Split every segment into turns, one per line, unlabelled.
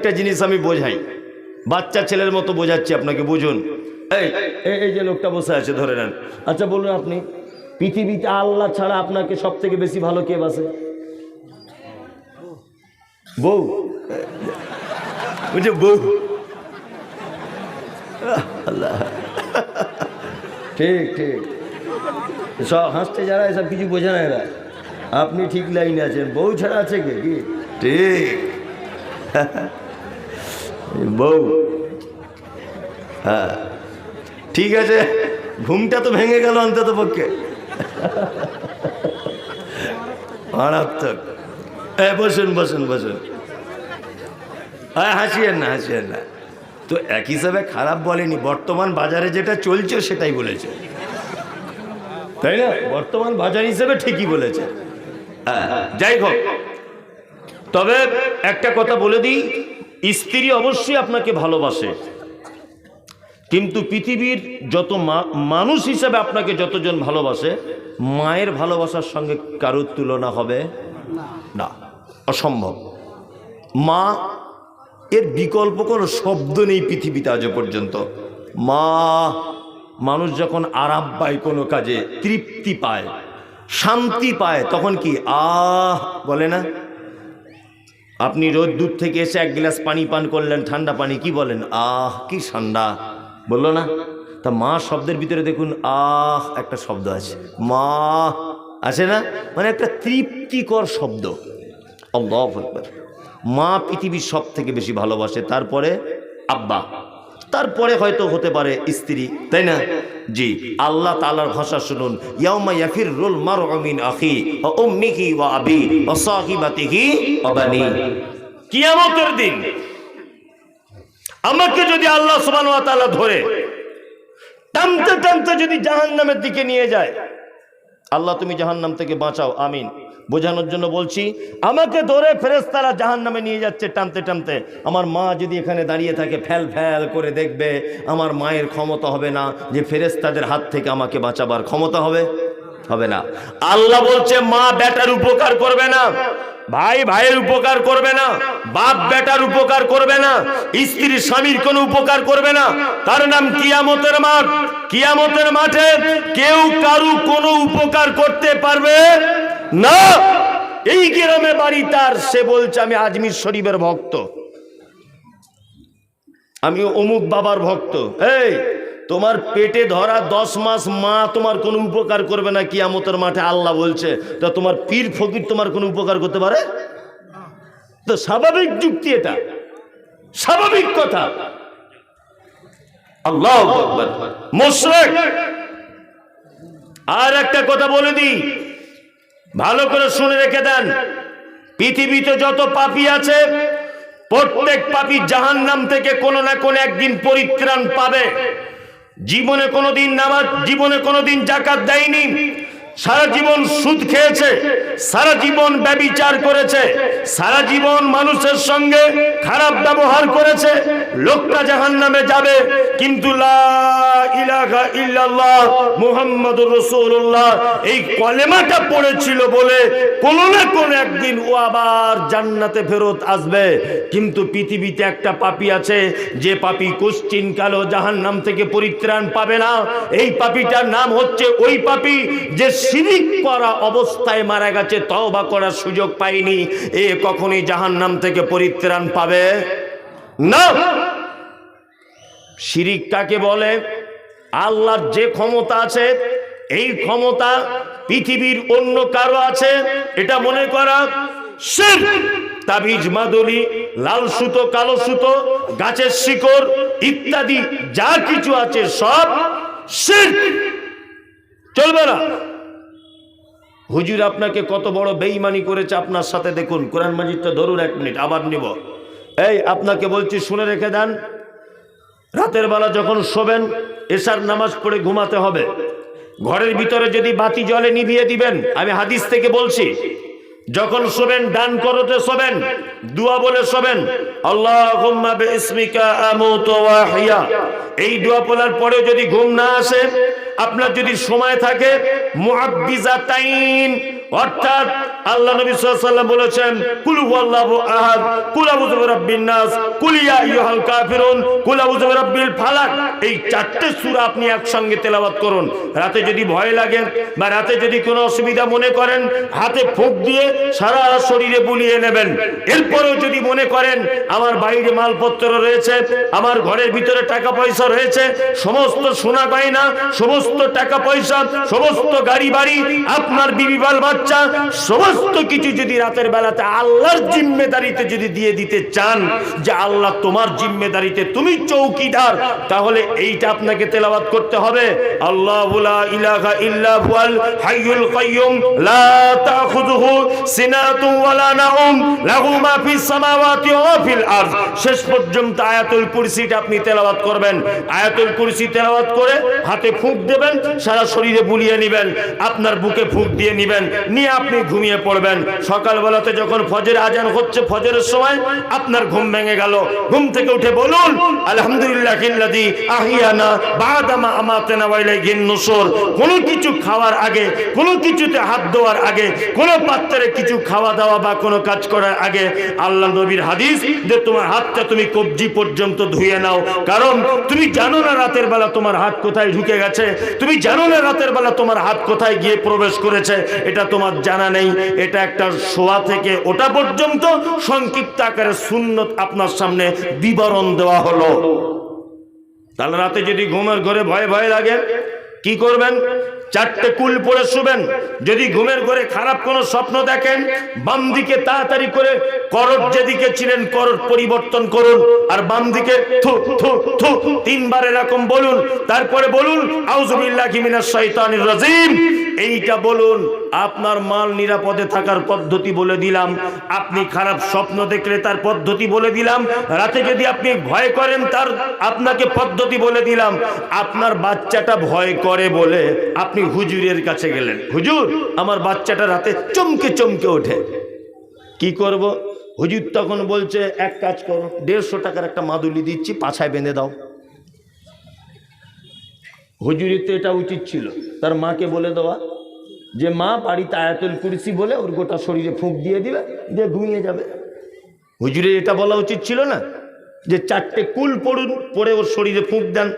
একটা জিনিস আমি বোঝাই, বাচ্চা ছেলের মতো বোঝাচ্ছি আপনাকে, বুঝুন। এই যে লোকটা বসে আছে ধরে নেন, আচ্ছা বলুন আপনি, পৃথিবীতে আল্লাহ ছাড়া আপনাকে সব থেকে বেশি ভালো কে বাসে? বউ, বুঝে বউ। আল্লাহ, ঠিক ঠিক, সব হাসতে যারা এসব কিছু বোঝে না এরা। আপনি ঠিক লাইনে আছেন, বউ ছাড়া আছে কে? কি ঠিক, বউ। হ্যাঁ ঠিক আছে, ঘুমটা তো ভেঙে গেল অন্তত পক্ষে। মারাত্মক। বসুন বসুন বসুন, হাসিয়েন না হাসিয়েন না। তো এক হিসাবে খারাপ বলেনি, বর্তমান বাজারে যেটা চলছে সেটাই বলেছে, তাই না? বর্তমান বাজার হিসেবে ঠিকই বলেছে। যাই হোক, তবে একটা কথা বলে দিই, স্ত্রী অবশ্যই আপনাকে ভালোবাসে, কিন্তু পৃথিবীর যত মানুষ হিসেবে আপনাকে যতজন ভালোবাসে, মায়ের ভালোবাসার সঙ্গে কারোর তুলনা হবে না, অসম্ভব। মা এর বিকল্প কোনো শব্দ নেই পৃথিবীতে আজও পর্যন্ত। মা, মানুষ যখন আরাম পায়, কোনো কাজে তৃপ্তি পায়, শান্তি পায়, তখন কি আহ বলে না? আপনি রোদ দূর থেকে এসে এক গ্লাস পানি পান করলেন, ঠান্ডা পানি, কি বলেন? আহ কি ঠান্ডা, বললো না? তা মা শব্দের ভিতরে দেখুন আহ একটা শব্দ আছে, মা আছে না, মানে একটা তৃপ্তিকর শব্দ। আল্লাহু আকবার। মা পৃথিবীর সব থেকে বেশি ভালোবাসে, তারপরে আব্বা, তারপরে হয়তো হতে পারে স্ত্রী, তাই না? জি, আল্লাহ তাআলার ভাষা শুনুন, ইয়াউমা ইয়াফিরুল মারউ মিন আখি ওয়া উম্মিহি ওয়া আবি ওয়া সাহিবাতিহি ওয়া বানি। কিয়ামতের দিন আমাকে যদি আল্লাহ সুবহানাহু ওয়া তাআলা ধরে টানতে টানতে যদি জাহান্নামের দিকে নিয়ে যায়, আল্লাহ তুমি জাহান্নাম থেকে বাঁচাও, আমিন, বোঝানোর জন্য বলছি, আমাকে ধরে ফেরেশতারা জাহান্নামে নিয়ে যাচ্ছে টানতে টানতে, আমার মা যদি এখানে দাঁড়িয়ে থাকে, ফ্যাল ফ্যাল করে দেখবে, আমার মায়ের ক্ষমতা হবে না যে ফেরেশতাদের হাত থেকে আমাকে বাঁচাবার ক্ষমতা হবে না। আল্লাহ বলছে মা বেটার উপকার করবে না, ভাই ভাইয়ের উপকার করবে না, বাপ বেটার উপকার করবে না, স্ত্রী স্বামীর কোনো উপকার করবে না। তার নাম কিয়ামতের মাঠ। কিয়ামতের মাঠে কেউ কারু কোনো উপকার করতে পারবে না। এই গ্রামে বাড়ি তার, সে বলছে আমি আজমির শরীফের ভক্ত, আমি অমুক বাবার ভক্ত। এই তোমার পেটে ধরা 10 মাস মা তোমার কোনো উপকার করবে না কিয়ামতের মাঠে, আল্লাহ বলছে। তা তোমার পীর ফকির তোমার কোনো উপকার করতে পারে? তো স্বাভাবিক যুক্তি, এটা স্বাভাবিক কথা। আল্লাহু আকবার। মুশরিক। আর একটা কথা বলে দিই, ভালো করে শুনে রেখে দেন, পৃথিবীতে যত পাপী আছে, প্রত্যেক পাপী জাহান্নাম থেকে কোনো না কোনো একদিন পরিত্রাণ পাবে। জীবনে কোনোদিন নামাজ, জীবনে কোনোদিন যাকাত দেয়নি, সারা জীবন সুদ খেয়েছে, সারা জীবন ব্যভিচার করেছে, সারা জীবন মানুষের সঙ্গে খারাপ ব্যবহার করেছে, লোকটা জাহান্নামে যাবে। কিন্তু লা ইলাহা ইল্লাল্লাহ মুহাম্মাদুর রাসূলুল্লাহ এই কলেমাটা পড়েছিল বলে কোনো না কোনো একদিন ও আবার জান্নাতে ফেরত আসবে। কিন্তু পৃথিবীতে একটা পাপী আছে, যে পাপী কোশ্চিন কালো জাহান্নাম থেকে পরিত্রাণ পাবে না। এই পাপীটার নাম হচ্ছে ওই পাপী যে শিরিক করা অবস্থায় মারা গেছে, তওবা করার সুযোগ পায়নি, এ কখনোই জাহান্নাম থেকে পরিত্রাণ পাবে না। শিরিক কাকে বলে? আল্লাহর যে ক্ষমতা আছে, এই ক্ষমতা পৃথিবীর অন্য কারো আছে এটা মনে করা শিরক। তাবিজ, মাদুলি, লাল সুতো, কালো সুতো, গাছের শিকড় ইত্যাদি যা কিছু আছে সব শিরক, চলবে না। হুজুর আপনাকে কত বড় বেঈমানি করেছে আপনার সাথে, দেখুন কোরআন মাজিদটা ধরুন, 1 মিনিট আবার নিব। এই আপনাকে বলছি শুনে রেখে দেন, রাতের বেলা যখন শোবেন, এশার নামাজ পড়ে ঘুমাতে হবে। ঘরের ভিতরে যদি বাতি জ্বলে নিভিয়ে দিবেন, আমি হাদিস থেকে বলছি। যখন শোবেন ডান করতে শোবেন, দোয়া বলে শোবেন, আল্লাহুম্মা বিইসমিকা আমুতু ওয়া আহইয়া। এই দোয়া বলার পরেও যদি ঘুম না আসে, আপনার যদি সময় থাকে, মুআব্বিজাতাইন অর্থাৎ আল্লাহ নবী সাল্লাল্লাহু আলাইহি ওয়াসাল্লাম বলেছেন কুল হুয়াল্লাহু আহাদ, কুল আউযু বিরাব্বিন নাস, কুল ইয়া আইয়ুহাল কাফিরুন, কুল আউযু বিরাব্বিল ফালাক। এই চারটি সূরা আপনি একসঙ্গে তেলাওয়াত করুন। রাতে যদি ভয় লাগে বা রাতে যদি কোনো অসুবিধা মনে করেন, হাতে ফুঁক দিয়ে সারা শরীরে বুলিয়ে নেবেন। এরপরেও যদি মনে করেন আমার বাইরে মালপত্র রয়েছে, আমার ঘরের ভিতরে টাকা পয়সা রয়েছে, সমস্ত সোনা গয়না, সমস্ত টাকা পয়সা, সমস্ত গাড়ি বাড়ি, আপনার বিবি বাল বাচ্চা, সমস্ত কিছু যদি রাতের বেলাতে আল্লাহর জিম্মেদারিতে যদি দিয়ে দিতে চান, যে আল্লাহ তোমার জিম্মেদারিতে তুমি চৌকিদার, তাহলে এইটা আপনাকে তেলাওয়াত করতে হবে। আল্লাহু লা ইলাহা ইল্লা হুয়াল হাইয়ুল কাইয়ুম লা তাখুযুহু সিনাতুন ওয়ালা নাউম লাহু মা ফিস সামাওয়াতি ওয়া ফিল আরদ। শেষ পর্যন্ত আয়াতুল কুরসিটা আপনি তেলাওয়াত করবেন। আয়াতুল কুরসি তেলাওয়াত করে হাতে ফুঁক দেবেন, সারা শরীরে বুলিয়ে নেবেন, আপনার বুকে ফুঁক দিয়ে নেবেন, নিয়ে আপনি ঘুমিয়ে পড়বেন। সকালবেলাতে যখন ফজর আজান হচ্ছে, ফজরের সময় আপনার ঘুম ভেঙে গেল, ঘুম থেকে উঠে বলুন আলহামদুলিল্লাহিল্লাযী আহিয়ানা বা'দা মা আমাতানা ওয়া ইলাইহিন নুশুর। কোনো কিছু খাওয়ার আগে, কোনো কিছুতে হাত দেওয়ার আগে, কোনো পাত্রে কিছু খাওয়া দাওয়া বা কোনো কাজ করার আগে আল্লাহ নবীর হাদিস যে তোমার হাতটা তুমি কবজি পর্যন্ত ধুয়ে নাও, কারণ তুমি জানো না রাতের বেলা তোমার হাত কোথায় ঢুকে গেছে, তুমি জানো না রাতের বেলা তোমার হাত কোথায় গিয়ে প্রবেশ করেছে, এটা তোমার জানা নেই। এটা একটা শোয়া থেকে ওটা পর্যন্ত সংক্ষিপ্ত আকারে সুন্নত আপনার সামনে বিবরণ দেওয়া হলো। তাহলে রাতে যদি ঘুমের ঘরে ভয় ভয় লাগে কি করবেন? চারটে কুল পরে শুবেন। যদি ঘুমের ঘরে খারাপ কোনো স্বপ্ন দেখেন, বাম দিকে তাড়াতাড়ি করে করট যেদিকে ছিলেন করট পরিবর্তন করুন, আর বাম দিকে থু থু থু তিনবার এরকম বলুন। তারপরে বলুন আউযু বিল্লাহি মিনাশ শাইতানির রাজিম। এইটা বলুন। আপনার মাল নিরাপদে থাকার পদ্ধতি বলে দিলাম, আপনি খারাপ স্বপ্ন দেখলে তার পদ্ধতি বলে দিলাম, রাতে যদি আপনি ভয় করেন তার আপনাকে পদ্ধতি বলে দিলাম। আপনার বাচ্চাটা ভয় করে বলে আপনি হুজুরের কাছে গেলেন, হুজুর আমার বাচ্চাটা রাতে চমকে চমকে ওঠে, কি করব? হুজুর তখন বলছে এক কাজ করো, 150 টাকার একটা মাদুলি দিচ্ছি, পাছায় বেঁধে দাও। হুজুরের তো এটা উচিত ছিল তার মাকে বলে দেওয়া যে মা বাড়িতে আয়াতুল কুরসি বলে ওর গোটা শরীরে ফুঁক দিয়ে দিবে, দিয়ে ঘুমিয়ে যাবে। হুজুরের এটা বলা উচিত ছিল না যে চারটে কুল পড়ুন, পড়ে ওর শরীরে ফুঁক দেন,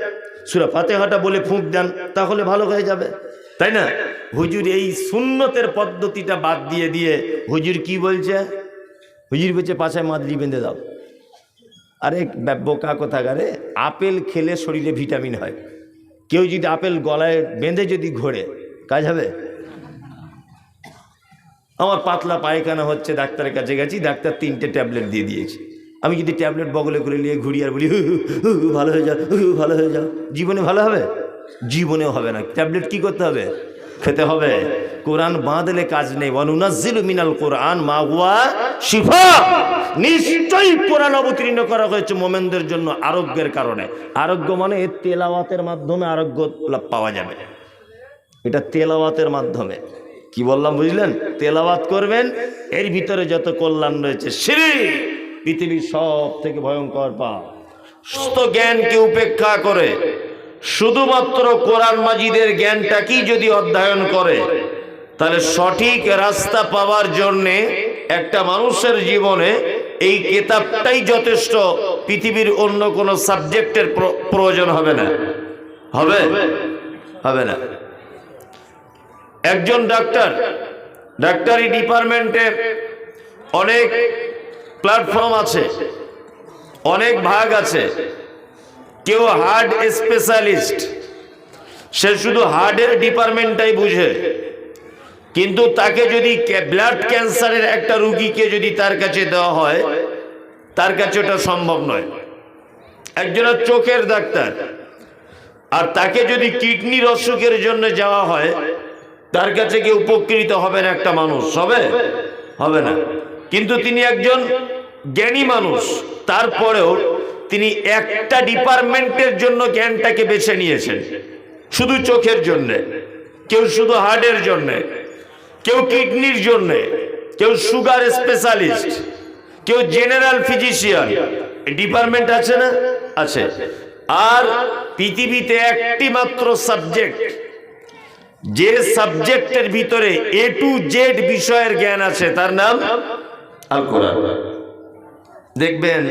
সূরা ফাতিহাটা বলে ফুঁক দেন, তাহলে ভালো হয়ে যাবে, তাই না? হুজুর এই সুন্নতের পদ্ধতিটা বাদ দিয়ে দিয়ে হুজুর কি বলছে? হুজুর বলছে পাছায় মাদুলি বেঁধে দাও। আরে বোকা কোথাকারে, আপেল খেলে শরীরে ভিটামিন হয়, কেউ যদি আপেল গলায় বেঁধে যদি ঘোরে কাজ হবে? আমার পাতলা পায়খানা হচ্ছে, ডাক্তারের কাছে গেছি, ডাক্তার 3টে ট্যাবলেট দিয়ে দিয়েছে। আমি যদি ট্যাবলেট বগলে করে নিয়ে ঘুরি আর বলি ভালো হয়ে যাও, ভালো হয়ে যাও, জীবনে ভালো হবে? জীবনেও হবে না। ট্যাবলেট কি করতে হবে? খেতে হবে। কোরআন বাঁধলে কাজ নেই। ওয়ানুনাজ্জিলু মিনাল কোরআন মা হুয়া শিফা। নিশ্চয়ই কোরআন অবতীর্ণ করা হয়েছে মুমিনদের জন্য আরোগ্যের কারণে। আরোগ্য মানে এর তেলাওয়াতের মাধ্যমে আরোগ্য পাওয়া যাবে। এটা তেলাওয়াতের মাধ্যমে। কি বললাম বুঝলেন? তেলাওয়াত করবেন, এর ভিতরে যত কল্যাণ রয়েছে। শিরক পৃথিবীর সব থেকে ভয়ঙ্কর পাপ। সুস্থ জ্ঞানকে উপেক্ষা করে শুধুমাত্র কোরআন মাজিদের জ্ঞানটাকেই যদি অধ্যয়ন করে, তাহলে সঠিক রাস্তা পাওয়ার জন্যে একটা মানুষের জীবনে এই কিতাবটাই যথেষ্ট। পৃথিবীর অন্য কোনো সাবজেক্টের প্রয়োজন হবে না। হবে? হবে না। একজন ডাক্তার, ডাক্তারি ডিপার্টমেন্টে অনেক প্ল্যাটফর্ম আছে, অনেক ভাগ আছে। কেউ হার্ট স্পেশালিস্ট, সে শুধু হার্টের ডিপার্টমেন্টটাই বুঝে, কিন্তু তাকে যদি ব্লাড ক্যান্সারের একটা রুগীকে যদি তার কাছে দেওয়া হয়, তার কাছে ওটা সম্ভব নয়। একজনের চোখের ডাক্তার, আর তাকে যদি কিডনির অসুখের জন্য যাওয়া হয়, তার কাছে কি উপকৃত হবে না একটা মানুষ? হবে? হবে না। কিন্তু তিনি একজন জ্ঞানী মানুষ, তারপরেও তিনি একটা ডিপার্টমেন্টের জন্য জ্ঞানটাকে বেছে নিয়েছেন, শুধু চোখের জন্য, কেউ শুধু হার্টের জন্য, কেউ কিডনির জন্য, কেউ সুগার স্পেশালিস্ট, কেউ জেনারেল ফিজিশিয়ান। ডিপার্টমেন্ট আছে না? আছে। আর পৃথিবীতে একটি মাত্র সাবজেক্ট যে সাবজেক্টের ভিতরে এ টু জেড বিষয়ের জ্ঞান আছে তার নাম আল কোরআন। দেখবেন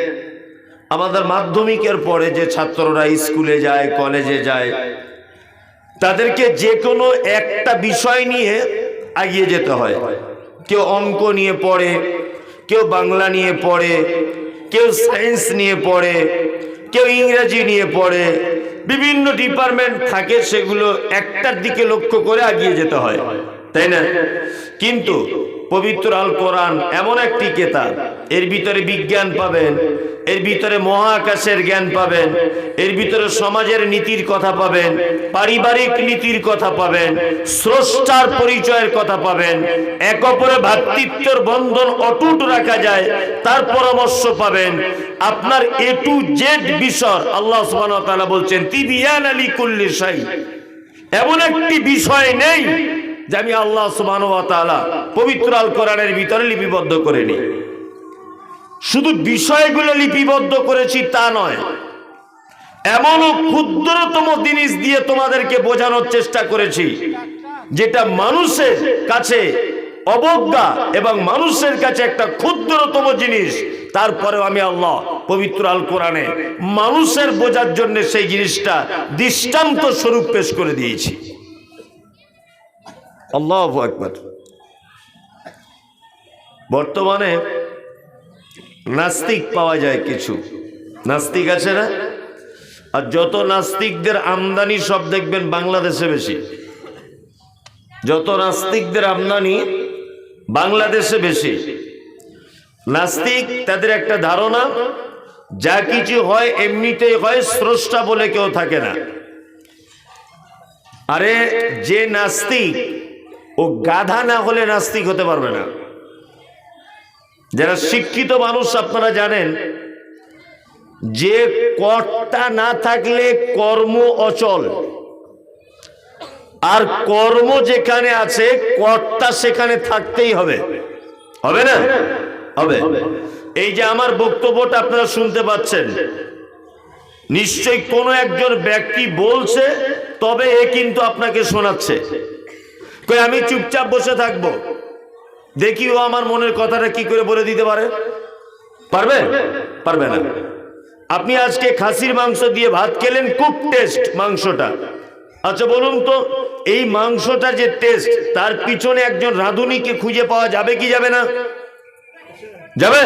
আমাদের মাধ্যমিকের পরে যে ছাত্ররা স্কুলে যায়, কলেজে যায়, তাদেরকে যে কোনো একটা বিষয় নিয়ে এগিয়ে যেতে হয়। কেউ অঙ্ক নিয়ে পড়ে, কেউ বাংলা নিয়ে পড়ে, কেউ সায়েন্স নিয়ে পড়ে, কেউ ইংরেজি নিয়ে পড়ে, বিভিন্ন ডিপার্টমেন্ট থাকে, সেগুলো একটার দিকে লক্ষ্য করে এগিয়ে যেতে হয়, তাই না? কিন্তু পবিত্র আল কোরআন এমন একটি কিতাব, এর ভিতরে বিজ্ঞান পাবেন, এর ভিতরে মহাকাশের জ্ঞান পাবেন, এর ভিতরে সমাজের নীতির কথা পাবেন, পারিবারিক নীতির কথা পাবেন, স্রষ্টার পরিচয়ের কথা পাবেন, এক অপরে ভ্রাতৃত্বের বন্ধন অটুট রাখা যায় তার পরামর্শ পাবেন। আপনার এ টু জেড বিষয় আল্লাহ সুবহানাহু ওয়া তাআলা বলছেন তিবিয়ানা লিকুল্লি শাই। এমন একটি বিষয় নেই যে আমি আল্লাহ সুবহানাহু ওয়া তাআলা পবিত্র আল কোরআনের ভিতরে লিপিবদ্ধ করিনি। শুধু বিষয়গুলো লিপিবদ্ধ করেছি তা নয়, এমনও ক্ষুদ্রতম জিনিস দিয়ে তোমাদেরকে বোঝানোর চেষ্টা করেছি যেটা মানুষের কাছে অবজ্ঞা এবং মানুষের কাছে একটা ক্ষুদ্রতম জিনিস, তারপরেও আমি আল্লাহ পবিত্র আল কোরআনে মানুষের বোঝার জন্য সেই জিনিসটা দৃষ্টান্ত স্বরূপ পেশ করে দিয়েছি। আল্লাহু আকবার। বর্তমানে নাস্তিক পাওয়া যায়, কিছু নাস্তিক আছে না? আর যত নাস্তিকদের আমদানি সব দেখবেন বাংলাদেশে বেশি। যত নাস্তিকদের আমদানি বাংলাদেশে বেশি। নাস্তিক তাদের একটা ধারণা, যা কিছু হয় এমনিতেই হয়, স্রষ্টা বলে কেউ থাকে না। আরে যে নাস্তিক, ও গাধা না হলে নাস্তিক হতে পারবে না। যারা শিক্ষিত মানুষ আপনারা জানেন যে কর্তা না থাকলে কর্ম অচল, আর কর্ম যেখানে আছে কর্তা সেখানে থাকতেই হবে, হবে না? হবে। এই যে আমার বক্তব্যটা আপনারা শুনতে পাচ্ছেন, নিশ্চয়ই কোনো একজন ব্যক্তি বলছে, তবে এ কিন্তু আপনাকে শোনাচ্ছে। কই আমি চুপচাপ বসে থাকবো, দেখি ও আমার মনের কথাটা কি করে বলে দিতে পারে? পারবে? পারবে না। আপনি আজকে খাসির মাংস দিয়ে ভাত খেলেন, খুব টেস্ট মাংসটা। আচ্ছা বলুন তো, এই মাংসটা যে টেস্ট, তার পিছনে একজন রাঁধুনিকে খুঁজে পাওয়া যাবে কি যাবে না? যাবে।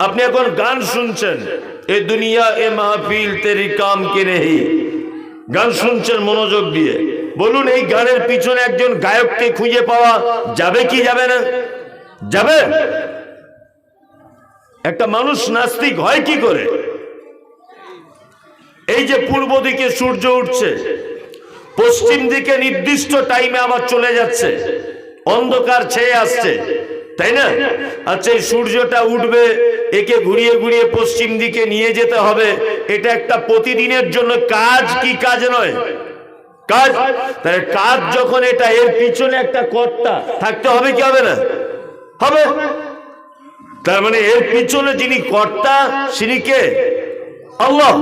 আপনি এখন গান শুনছেন, এ দুনিয়া এ মাহফিল তেরি কাম কে নেহি, গান শুনছেন মনোযোগ দিয়ে। বলুন এই গানের পিছনে একজন গায়ককে খুঁজে পাওয়া যাবে কি যাবে না? যাবে। একটা মানুষ নাস্তিক হয় কি করে? এই যে পূর্ব দিকে সূর্য উঠছে, পশ্চিম দিকে নির্দিষ্ট টাইমে আবার চলে যাচ্ছে, অন্ধকার ছেয়ে আসছে, তাই না? আচ্ছা এই সূর্যটা উঠবে, একে ঘুরিয়ে ঘুরিয়ে পশ্চিম দিকে নিয়ে যেতে হবে, এটা একটা প্রতিদিনের জন্য কাজ কি কাজ নয়? কাজ। তাহলে কাজ যখন এটা, এর পিছনে একটা কর্তা থাকতে হবে কি হবে না? হবে। তার মানে এর পিছনে যিনি কর্তা তিনি কে? আল্লাহ।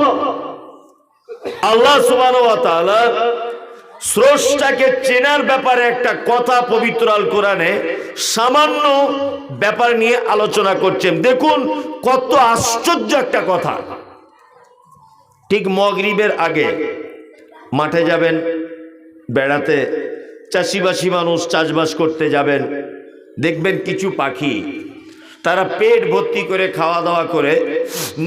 আল্লাহ সুবহানাহু ওয়া তাআলা স্রষ্টাকে চেনার ব্যাপারে একটা কথা পবিত্র আল কোরআনে সামান্য ব্যাপার নিয়ে আলোচনা করছেন। দেখুন কত আশ্চর্য একটা কথা। ঠিক মাগরিবের আগে মাঠে যাবেন বেড়াতে, চাষিবাসী মানুষ চাষবাস করতে যাবেন, দেখবেন কিছু পাখি তারা পেট ভর্তি করে খাওয়া দাওয়া করে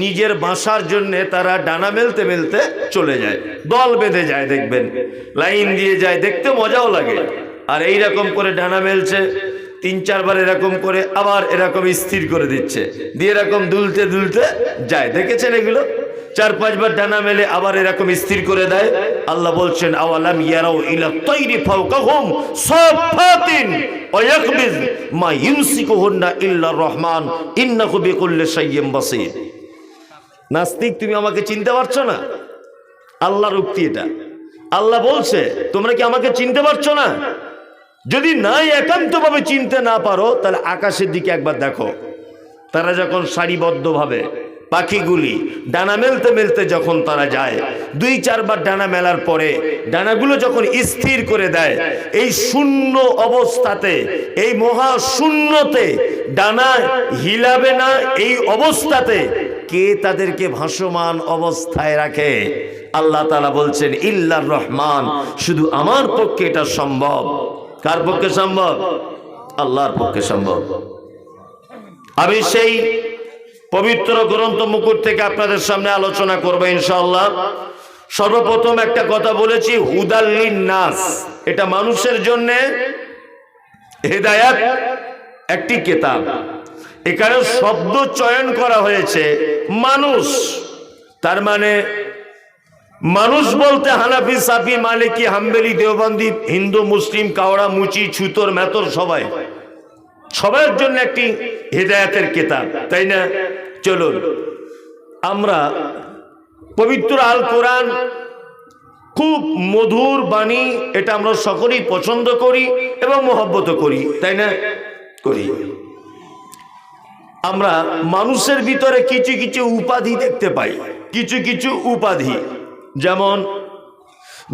নিজের বাসার জন্য তারা ডানা মেলতে মেলতে চলে যায়, দল বেঁধে যায়, দেখবেন লাইন দিয়ে যায়, দেখতে মজাও লাগে। আর এইরকম করে ডানা মেলছে, ৩-৪ বার এরকম করে আবার এরকম স্থির করে দিচ্ছে, দিয়ে এরকম দুলতে দুলতে যায়, দেখেছেন এগুলো? ৪-৫ বার ডানা মেলে আবার এরকম স্থির করে দেয়। আল্লাহ বলছেন আওয়ালাম ইয়ারাউ ইলা তাইরি ফাওকাহুম সাফাতিন ওয়া ইয়াকবিজ মা ইউমসিকুহুন্না ইল্লার রহমান ইন্নাহু বিকুল্লি শাইইন বাসীর। নাস্তিক, তুমি আমাকে চিনতে পারছো না? আল্লাহর উক্তি এটা। আল্লাহ বলছে তোমরা কি আমাকে চিনতে পারছো না? যদি নাই একান্তভাবে চিনতে না পারো, তাহলে আকাশের দিকে একবার দেখো। তারা যখন সারিবদ্ধভাবে পাখিগুলি ডানা মেলতে মেলতে যখন তারা যায়, 2-4 বার ডানা মেলার পরে ডানাগুলো যখন স্থির করে দেয়, এই শূন্য অবস্থাতে, এই মহা শূন্যতে ডানা হিলাবে না, এই অবস্থাতে কে তাদেরকে ভাসমান অবস্থায় রাখে? আল্লাহ তাআলা বলছেন ইল্লার রহমান, শুধু আমার পক্ষে এটা সম্ভব। কার পক্ষে সম্ভব? আল্লাহর পক্ষে সম্ভব। আমি সেই পবিত্র গ্রন্থ মুকুট থেকে আপনাদের সামনে আলোচনা করব ইনশাআল্লাহ। সর্বপ্রথম একটা কথা বলেছি, হুদাল লিন-নাস, এটা মানুষের জন্য হেদায়েত একটি কিতাব। এখানে শব্দ চয়ন করা হয়েছে মানুষ, তার মানে মানুষ বলতে হানাফি, সাফি, মালিকি, হাম্বলি, দেওবন্দি, হিন্দু, মুসলিম, কাওড়া, মুচি, ছুতর, মেতর, সবার জন্য একটি হেদায়েতের কিতাব, তাই না? চলুন আমরা পবিত্র আল কোরআন, খুব মধুর বাণী, এটা আমরা সকলেই পছন্দ করি এবং মহব্বত করি, তাই না? করি। আমরা মানুষের ভিতরে কিছু কিছু উপাধি দেখতে পাই, কিছু কিছু উপাধি, যেমন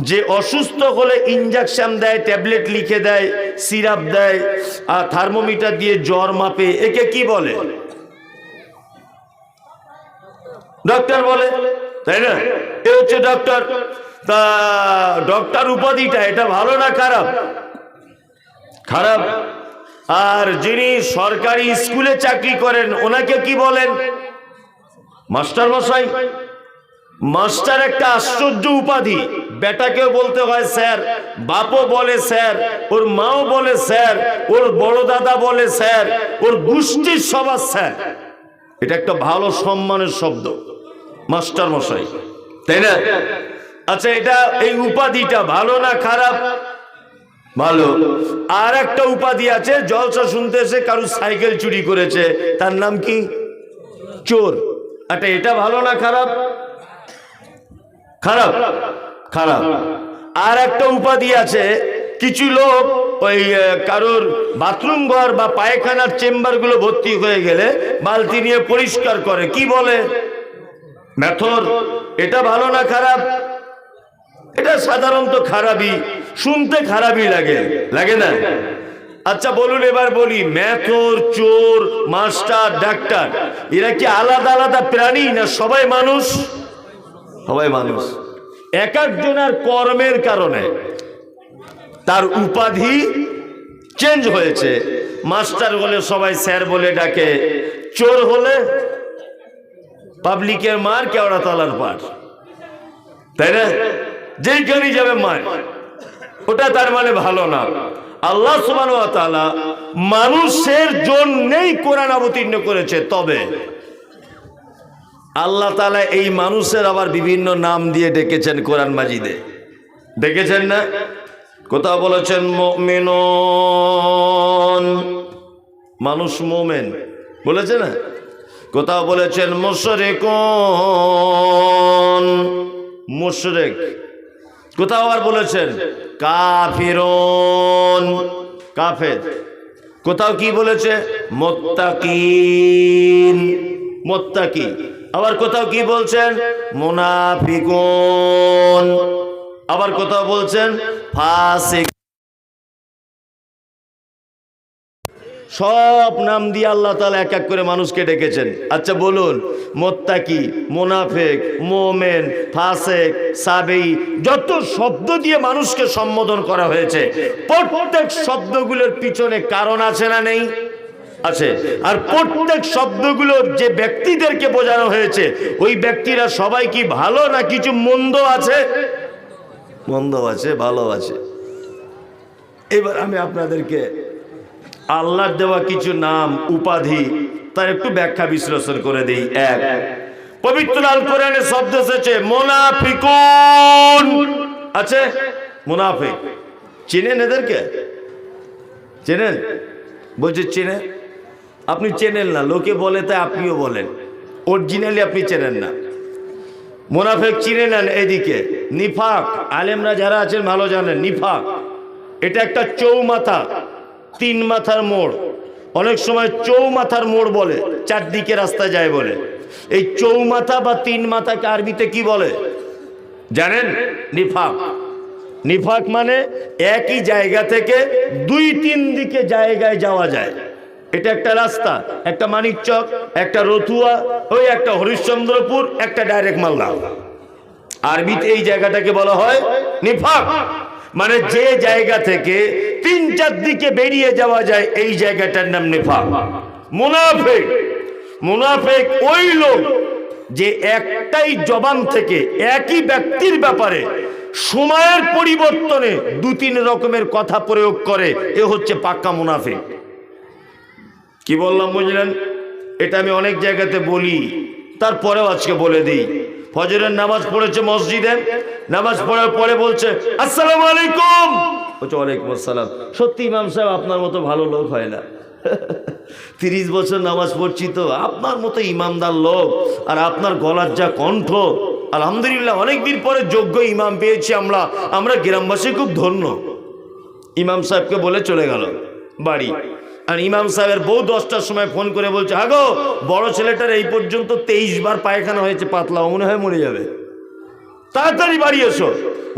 যে অসুস্থ হলে ইনজেকশন দেয়, ট্যাবলেট লিখে দেয়, সিরাপ দেয়, আর থার্মোমিটার দিয়ে জ্বর মাপে, একে কি বলে? ডক্টর বলে, তাই না? এ হচ্ছে ডক্টর। তা ডক্টর উপাধিটা এটা ভালো না খারাপ? খারাপ। আর যিনি সরকারি স্কুলে চাকরি করেন ওনাকে কি বলেন? মাস্টার মশাই। মাস্টার একটা আশ্চর্য উপাধি, বেটাকেও বলতে হয় স্যার, বাপও বলে স্যার, ওর মাও বলে স্যার, ওর বড় দাদা বলে স্যার, ওর গোষ্ঠীর সবার স্যার। এটা একটা ভালো সম্মানের শব্দ, মাস্টার মশাই, তাই না? আচ্ছা, এটা এই উপাধিটা ভালো না খারাপ? ভালো। আর একটা উপাধি আছে, জলসা শুনতে এসে কারো সাইকেল চুরি করেছে, তার নাম কি? চোর। আচ্ছা, এটা ভালো না খারাপ? খারাপ। খারাপ। আর একটা উপাধি আছে, কিছু লোক ওই কারোর বাথরুম ঘর বা পায়খানার চেম্বার গুলো ভর্তি হয়ে গেলে বালতি নিয়ে পরিষ্কার করে, কি বলে? মেথর। এটা ভালো না খারাপ? এটা সাধারণত খারাপই, শুনতে খারাপই লাগে, লাগে না? আচ্ছা বলুন, এবার বলি, মেথর, চোর, মাস্টার, ডাক্তার, এরা কি আলাদা আলাদা প্রাণী না সবাই মানুষ? সবাই মানুষ। এক একজনের কর্মের কারণে তার উপাধি চেঞ্জ হয়েছে। মাস্টার হলে সবাই স্যার বলে ডাকে, চোর হলে পাবলিকের মার, কেওড়া তলার পার, তাই না? যেইখানে যাবে মার, ওটা তার মানে ভালো না। আল্লাহ সুবহানাহু ওয়া তাআলা মানুষের জন্যই কোরআন অবতীর্ণ করেছে, তবে আল্লাহ তাআলা এই মানুষের আবার বিভিন্ন নাম দিয়ে ডেকেছেন কোরআন মাজিদে, দেখেছেন না? কোথাও বলেছেন মুমিনুন, মানুষ মুমিন বলেছে না? কোথাও বলেছেন মুশরিকুন, মুশরিক। কোথাও আবার বলেছেন কাফিরুন, কাফের। কোথাও কি বলেছে? মুত্তাকিন, মুত্তাকি। আবার কোথাও কি বলছেন? মুনাফিকুন। আবার কোথাও বলছেন ফাসিক। সব নাম দিয়ে আল্লাহ তাআলা এক এক করে মানুষকে ডেকেছেন। আচ্ছা বলুন, মুত্তাকি, মুনাফিক, মুমিন, ফাসিক, সাবি, যত শব্দ দিয়ে মানুষকে সম্বোধন করা হয়েছে, প্রত্যেক শব্দগুলোর পিছনে কারণ আছে না নেই? আছে। আর প্রত্যেক শব্দগুলোর যে ব্যক্তিদেরকে বোঝানো হয়েছে, ওই ব্যক্তিরা সবাই কি ভালো না কিছু মন্দ আছে? মন্দ আছে, ভালো আছে। এবার আমি আপনাদেরকে আল্লাহর দেওয়া কিছু নাম, উপাধি, তার একটু ব্যাখ্যা বিশ্লেষণ করে দিই। এক, পবিত্র আল কোরআনে শব্দ এসেছে মুনাফিকুন, আছে মুনাফিক। চেনেন এদেরকে? চেনেন? বলছে চেনেন? আপনি চেনেন না, লোকে বলে তাই আপনিও বলেন, অরিজিনালি আপনি চেনেন না। মুনাফিক চিনে নেন। এদিকে নিফাক, আলেমরা যারা আছেন ভালো জানেন, নিফাক এটা একটা চৌমাথা, 3 মাথার মোড়। অনেক সময় চৌমাথার মোড় বলে, চারদিকে রাস্তা যায় বলে। এই চৌমাথা বা তিন মাথাকে আরবিতে কি বলে জানেন? নিফাক। নিফাক মানে একই জায়গা থেকে দুই তিন দিকে জায়গায় যাওয়া যায়। এটা একটা রাস্তা, একটা মানিকচক, একটা রতুয়া, ওই একটা হরিশ্চন্দ্রপুর, একটা ডাইরেক্ট মালদা। আরবিতে এই জায়গাটাকে বলা হয় নিফাক, মানে যে জায়গা থেকে তিন চার দিকে বেরিয়ে যাওয়া যায় এই জায়গাটার নাম নিফাক। মুনাফিক, মুনাফিক ওই লোক যে একটাই জবান থেকে একই ব্যক্তির ব্যাপারে সময়ের পরিবর্তনে দু তিন রকমের কথা প্রয়োগ করে, এ হচ্ছে পাক্কা মুনাফিক। কি বললাম বুঝলেন? এটা আমি অনেক জায়গাতে বলি, তারপরেও আজকে বলে দিই। ফজরের নামাজ পড়েছে মসজিদে, নামাজ পড়ার পরে বলছে আসসালামু আলাইকুম, বলছে ওয়ালাইকুম আসসালাম। সত্যি ইমাম সাহেব আপনার মতো ভালো লোক হয় না। 30 বছর নামাজ পড়ছি তো, আপনার মতো ইমামদার লোক, আর আপনার গলার যা কণ্ঠ, আলহামদুলিল্লাহ অনেকদিন পরে যোগ্য ইমাম পেয়েছি আমরা গ্রামবাসী খুব ধন্য। ইমাম সাহেবকে বলে চলে গেল বাড়ি। আর ইমাম সাহেবের বউ 10টার সময় ফোন করে বলছে, হাগো বড় ছেলেটার এই পর্যন্ত 23 বার পায়খানা হয়েছে, পাতলা, মনে হয় মরে যাবে, তাড়াতাড়ি বাড়ি এসো।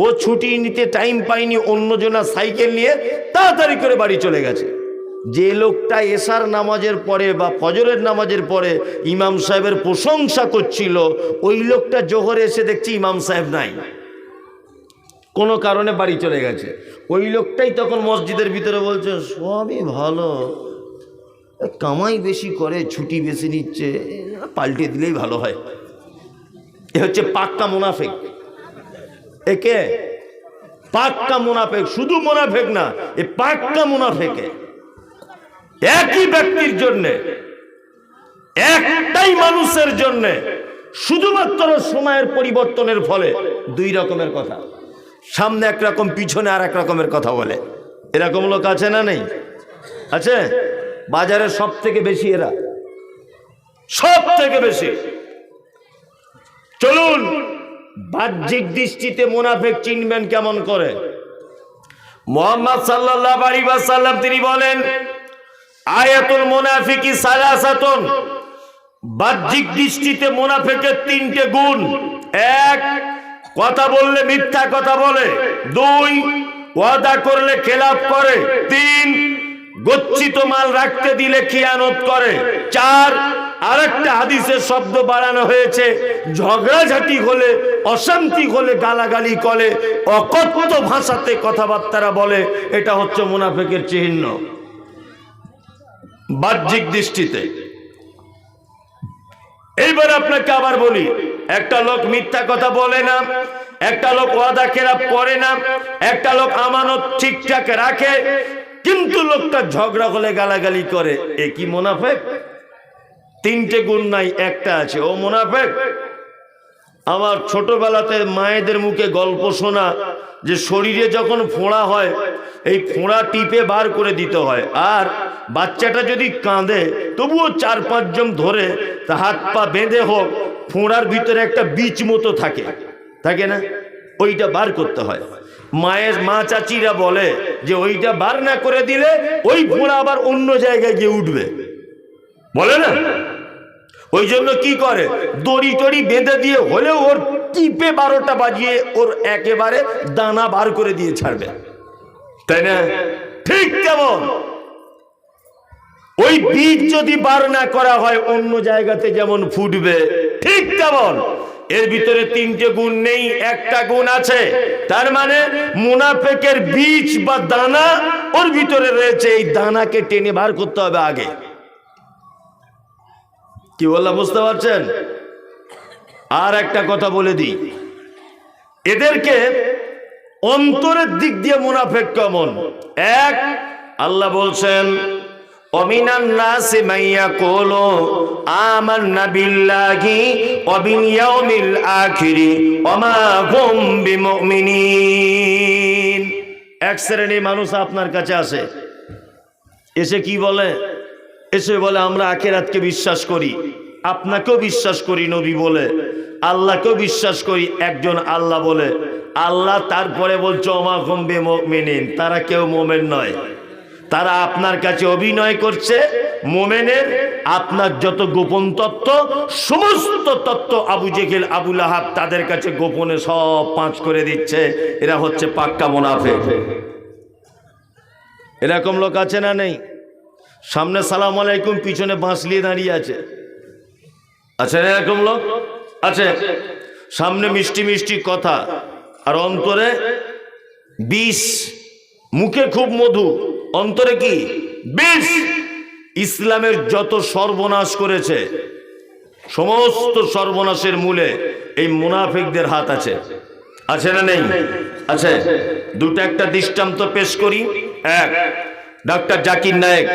ও ছুটি নিতে টাইম পায়নি, অন্যজনা সাইকেল নিয়ে তাড়াতাড়ি করে বাড়ি চলে গেছে। যে লোকটা এশার নামাজের পরে বা ফজরের নামাজের পরে ইমাম সাহেবের প্রশংসা করছিল, ওই লোকটা জোহরে এসে দেখছি ইমাম সাহেব নাই, কোনো কারণে বাড়ি চলে গেছে। ওই লোকটাই তখন মসজিদের ভিতরে বলছে, সবই ভালো, কামাই বেশি করে, ছুটি বেশি নিচ্ছে, পাল্টে দিলেই ভালো হয়। এ হচ্ছে পাক্কা মুনাফিক। একে পাক্কা মুনাফিক, শুধু মুনাফিক না, এ পাক্কা মুনাফিকে একই ব্যক্তির জন্য, একটাই মানুষের জন্য শুধুমাত্র সময়ের পরিবর্তনের ফলে দুই রকমের কথা, সামনে একরকম পিছনে আর এক রকমের কথা বলে। এরকম লোক আছে না নেই? আছে। বাজারে সব থেকে বেশি এরা, সব থেকে বেশি। চলুন বাহ্যিক দৃষ্টিতে মুনাফিক চিনবেন কেমন করে। মুহাম্মদ সাল্লাল্লাহু আলাইহি ওয়াসাল্লাম তিনি বলেন, আয়াতুল মুনাফিকি সালাসাতুন, বাহ্যিক দৃষ্টিতে মুনাফিকের তিনটে গুণ। এক, কথা বললে মিথ্যা কথা বলে। দুই, ওয়াদা করলে খেলাফ করে। তিন, গচ্ছিত মাল রাখতে দিলে খিয়ানত করে। চার, আরেকটা হাদিসের শব্দ বাড়ানো হয়েছে, ঝগড়াঝাটি হলে, অশান্তি হলে গালাগালি করে, অকথ্য ভাষাতে কথাবার্তা বলে। এটা হচ্ছে মুনাফিকের চিহ্ন বাহ্যিক দৃষ্টিতে। এইবার আপনাকে আবার বলি, একটা লোক মিথ্যা কথা বলে না, একটা লোক ওয়াদা খেলাপ করে না, একটা লোক আমানত ঠিকঠাক রাখে, কিন্তু লোকটা ঝগড়া হলে গালাগালি করে, এ কি মুনাফিক? তিনটে গুণ নাই, একটা আছে, ও মুনাফিক। আমার ছোটবেলাতে মায়েদের মুখে গল্প শোনা, যে শরীরে যখন ফোঁড়া হয়, এই ফোঁড়া টিপে বার করে দিতে হয়, আর বাচ্চাটা যদি কাঁদে তবুও 4-5 জন ধরে তা হাত পা বেঁধে হোক, ফোঁড়ার ভিতরে একটা বীজ মতো থাকে, থাকে না, ওইটা বার করতে হয়। মা চাচিরা বলে যে ওইটা বার না করে দিলে ওই ফোঁড়া আবার অন্য জায়গায় গিয়ে উঠবে, বলে না? ওই জন্য কি করে, দড়ি টড়ি বেঁধে দিয়ে হলেও ওর টিপে 12টা বাজিয়ে ওর একেবারে দানা বার করে দিয়ে ছাড়বে, তাই না? ঠিক কেমন ওই বীজ যদি বার না করা হয় অন্য জায়গাতে যেমন ফুটবে, ঠিক তেমন এর ভিতরে তিনটে গুণ নেই, একটা গুণ আছে। তার মানে মুনাফিকের বীজ বা দানা ওর ভিতরে রয়েছে, এই দানাকে টেনে বার করতে হবে আগে। কি বললাম বুঝতে পারছেন? আর একটা কথা বলে দিই, এদেরকে অন্তরের দিক দিয়ে মুনাফিক কেমন। এক, আল্লাহ বলছেন, অমিনান নাসি মাইয়াকুলু আমান্না বিল্লাহি ওয়া বিল ইয়াউমিল আখিরি ওয়া মা হুম বিমুমিনিন। এক শ্রেণীর মানুষ আপনার কাছে আসে, এসে কি বলে, এসে বলে আমরা আখিরাতকে বিশ্বাস করি, আপনাকেও বিশ্বাস করি নবী বলে, আল্লাহকেও বিশ্বাস করি একজন আল্লাহ বলে। আল্লাহ তারপরে বলছে ওয়া মা হুম বিমুমিনিন, তারা কেউ মুমিন নয়। তারা আপনার কাছে অভিনয় করছে মোমেনের, আপনার যত গোপন তত্ত্ব, সমস্ত তত্ত্ব আবু জেহেল আবু লাহাব তাদের কাছে গোপনে সব পাঁচ করে দিচ্ছে। এরা হচ্ছে পাক্কা মুনাফিক। এরকম লোক আছে না নেই? সামনে সালাম আলাইকুম, পিছনে বাঁশলিয়ে দাঁড়িয়ে আছে। আচ্ছা, এরকম লোক আছে। সামনে মিষ্টি মিষ্টি কথা আর অন্তরে বিষ। মুখে খুব মধু, অন্তরে কি বিষ। ইসলামের যত সর্বনাশ করেছে, সমস্ত সর্বনাশের মূলে এই মুনাফিকদের হাত আছে। আছে না নেই? আছে। দুটো একটা দৃষ্টান্ত পেশ করি। এক, ডক্টর জাকির নায়েক,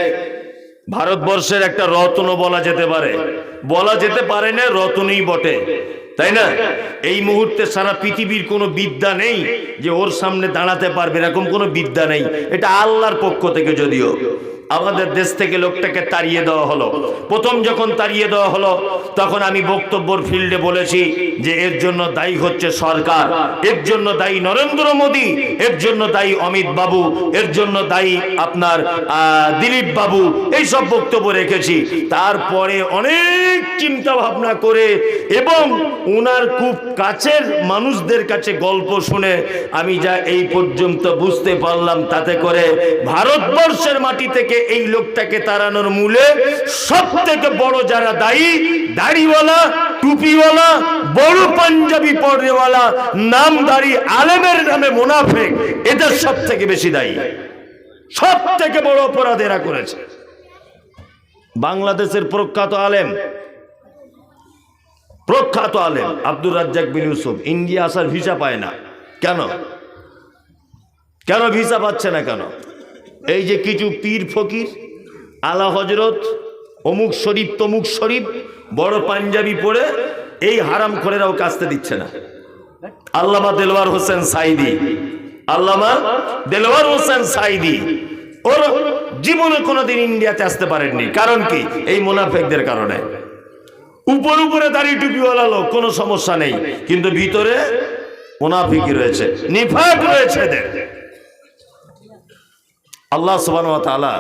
ভারতবর্ষের একটা রত্ন বলা যেতে পারে। বলা যেতে পারে না, রত্নই বটে, তাই না? এই মুহূর্তে সারা পৃথিবীর কোনো বিদ্যা নেই যে ওর সামনে দাঁড়াতে পারবে, এরকম কোনো বিদ্যা নেই। এটা আল্লাহর পক্ষ থেকে। যদিও আমাদের দেশ থেকে লোকটাকে তাড়িয়ে দেওয়া হলো। প্রথম যখন তাড়িয়ে দেওয়া হলো, তখন আমি বক্তব্যের ফিল্ডে বলেছি যে এর জন্য দায়ী হচ্ছে সরকার, এর জন্য দায়ী নরেন্দ্র মোদী, এর জন্য দায়ী অমিত বাবু, এর জন্য দায়ী আপনার দিলীপ বাবু, এই সব বক্তব্য রেখেছি। তারপরে অনেক চিন্তা ভাবনা করে এবং ওনার খুব কাছের মানুষদের কাছে গল্প শুনে আমি যা এই পর্যন্ত বুঝতে পারলাম, তাতে করে ভারতবর্ষের মাটি থেকে এই লোকটাকে তাড়ানোর মূলে সব থেকে বড় যারা দায়ী, দাড়িওয়ালা, টুপিওয়ালা, বড় পাঞ্জাবি পরেওয়ালা, নামদারি আলেমের নামে মুনাফিক, এদের সব থেকে বেশি দায়ী। সব থেকে বড় অপরাধ এরা করেছে। বাংলাদেশের প্রখ্যাত আলেম আব্দুর রাজ্জাক বিন ইউসুফ ইন্ডিয়া আসার ভিসা পায় না। কেন ভিসা পাচ্ছে না? কেন? এই যে কিছু পীর ফকির, আলা হজরত, অমুক শরীফ তমুক শরীফ, বড় পাঞ্জাবি পরে এই হারামখোরেরাও কাছতে দিচ্ছে না। আল্লামা দেলওয়ার হোসেন সাইদি ওর জীবনে কোনোদিন ইন্ডিয়াতে আসতে পারেননি। কারণ কি? এই মুনাফিকদের কারণে। উপরে দাড়ি টুপিওয়ালা লোক, কোনো সমস্যা নেই, কিন্তু ভিতরে মুনাফিকই রয়েছে, নিফাক রয়েছে এদের। আল্লাহ সুবহানাহু ওয়া তাআলা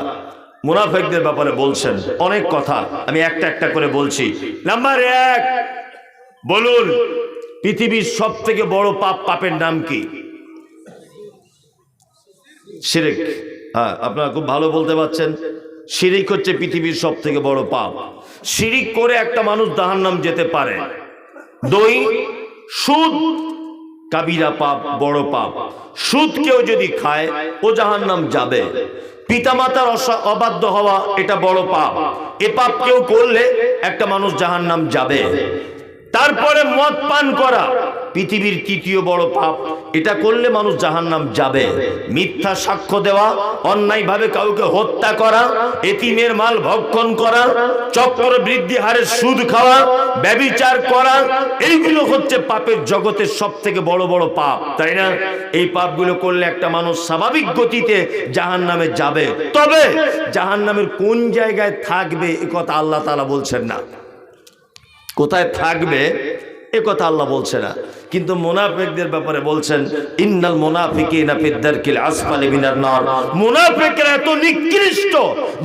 মুনাফিকদের ব্যাপারে বলছেন অনেক কথা, আমি একটা একটা করে বলছি। নাম্বার 1, বলুন পৃথিবীর সব থেকে বড় পাপের নাম কি? শিরক। হ্যাঁ, আপনারা খুব ভালো বলতে পারছেন। শিরিক হচ্ছে পৃথিবীর সব থেকে বড় পাপ। শিরিক করে একটা মানুষ জাহান্নাম যেতে পারে। 2, সুদ, কাবিরা পাপ, বড় পাপ। সুদ কেউ যদি খায় ও জাহান্নাম যাবে। পিতামাতার অবাধ্য হওয়া, এটা বড় পাপ। এ পাপ কেউ করলে একটা মানুষ জাহান্নাম যাবে। তারপরে মদ পান করা পৃথিবীর 3য় বড় পাপ, এটা করলে মানুষ জাহান্নাম যাবে। মিথ্যা সাক্ষ্য দেওয়া, অন্যায়ভাবে কাউকে হত্যা করা, এতিমের মাল ভক্ষণ করা, চক্রবৃদ্ধি হারে সুদ খাওয়া, ব্যভিচার করা, এইগুলো হচ্ছে পাপের জগতের সব থেকে বড় বড় পাপ, তাই না? এই পাপগুলো করলে একটা মানুষ স্বাভাবিক গতিতে জাহান্নামে যাবে। তবে জাহান্নামের কোন জায়গায় থাকবে এ কথা আল্লাহ তাআলা বলছেন না। কোথায় থাকবে এ কথা আল্লাহ বলছে না, কিন্তু মুনাফিকদের ব্যাপারে বলছেন ইন্নাল মুনাফিকিনা ফিদ দারকিল আসফালি মিনান নার। মুনাফিকরা এত নিকৃষ্ট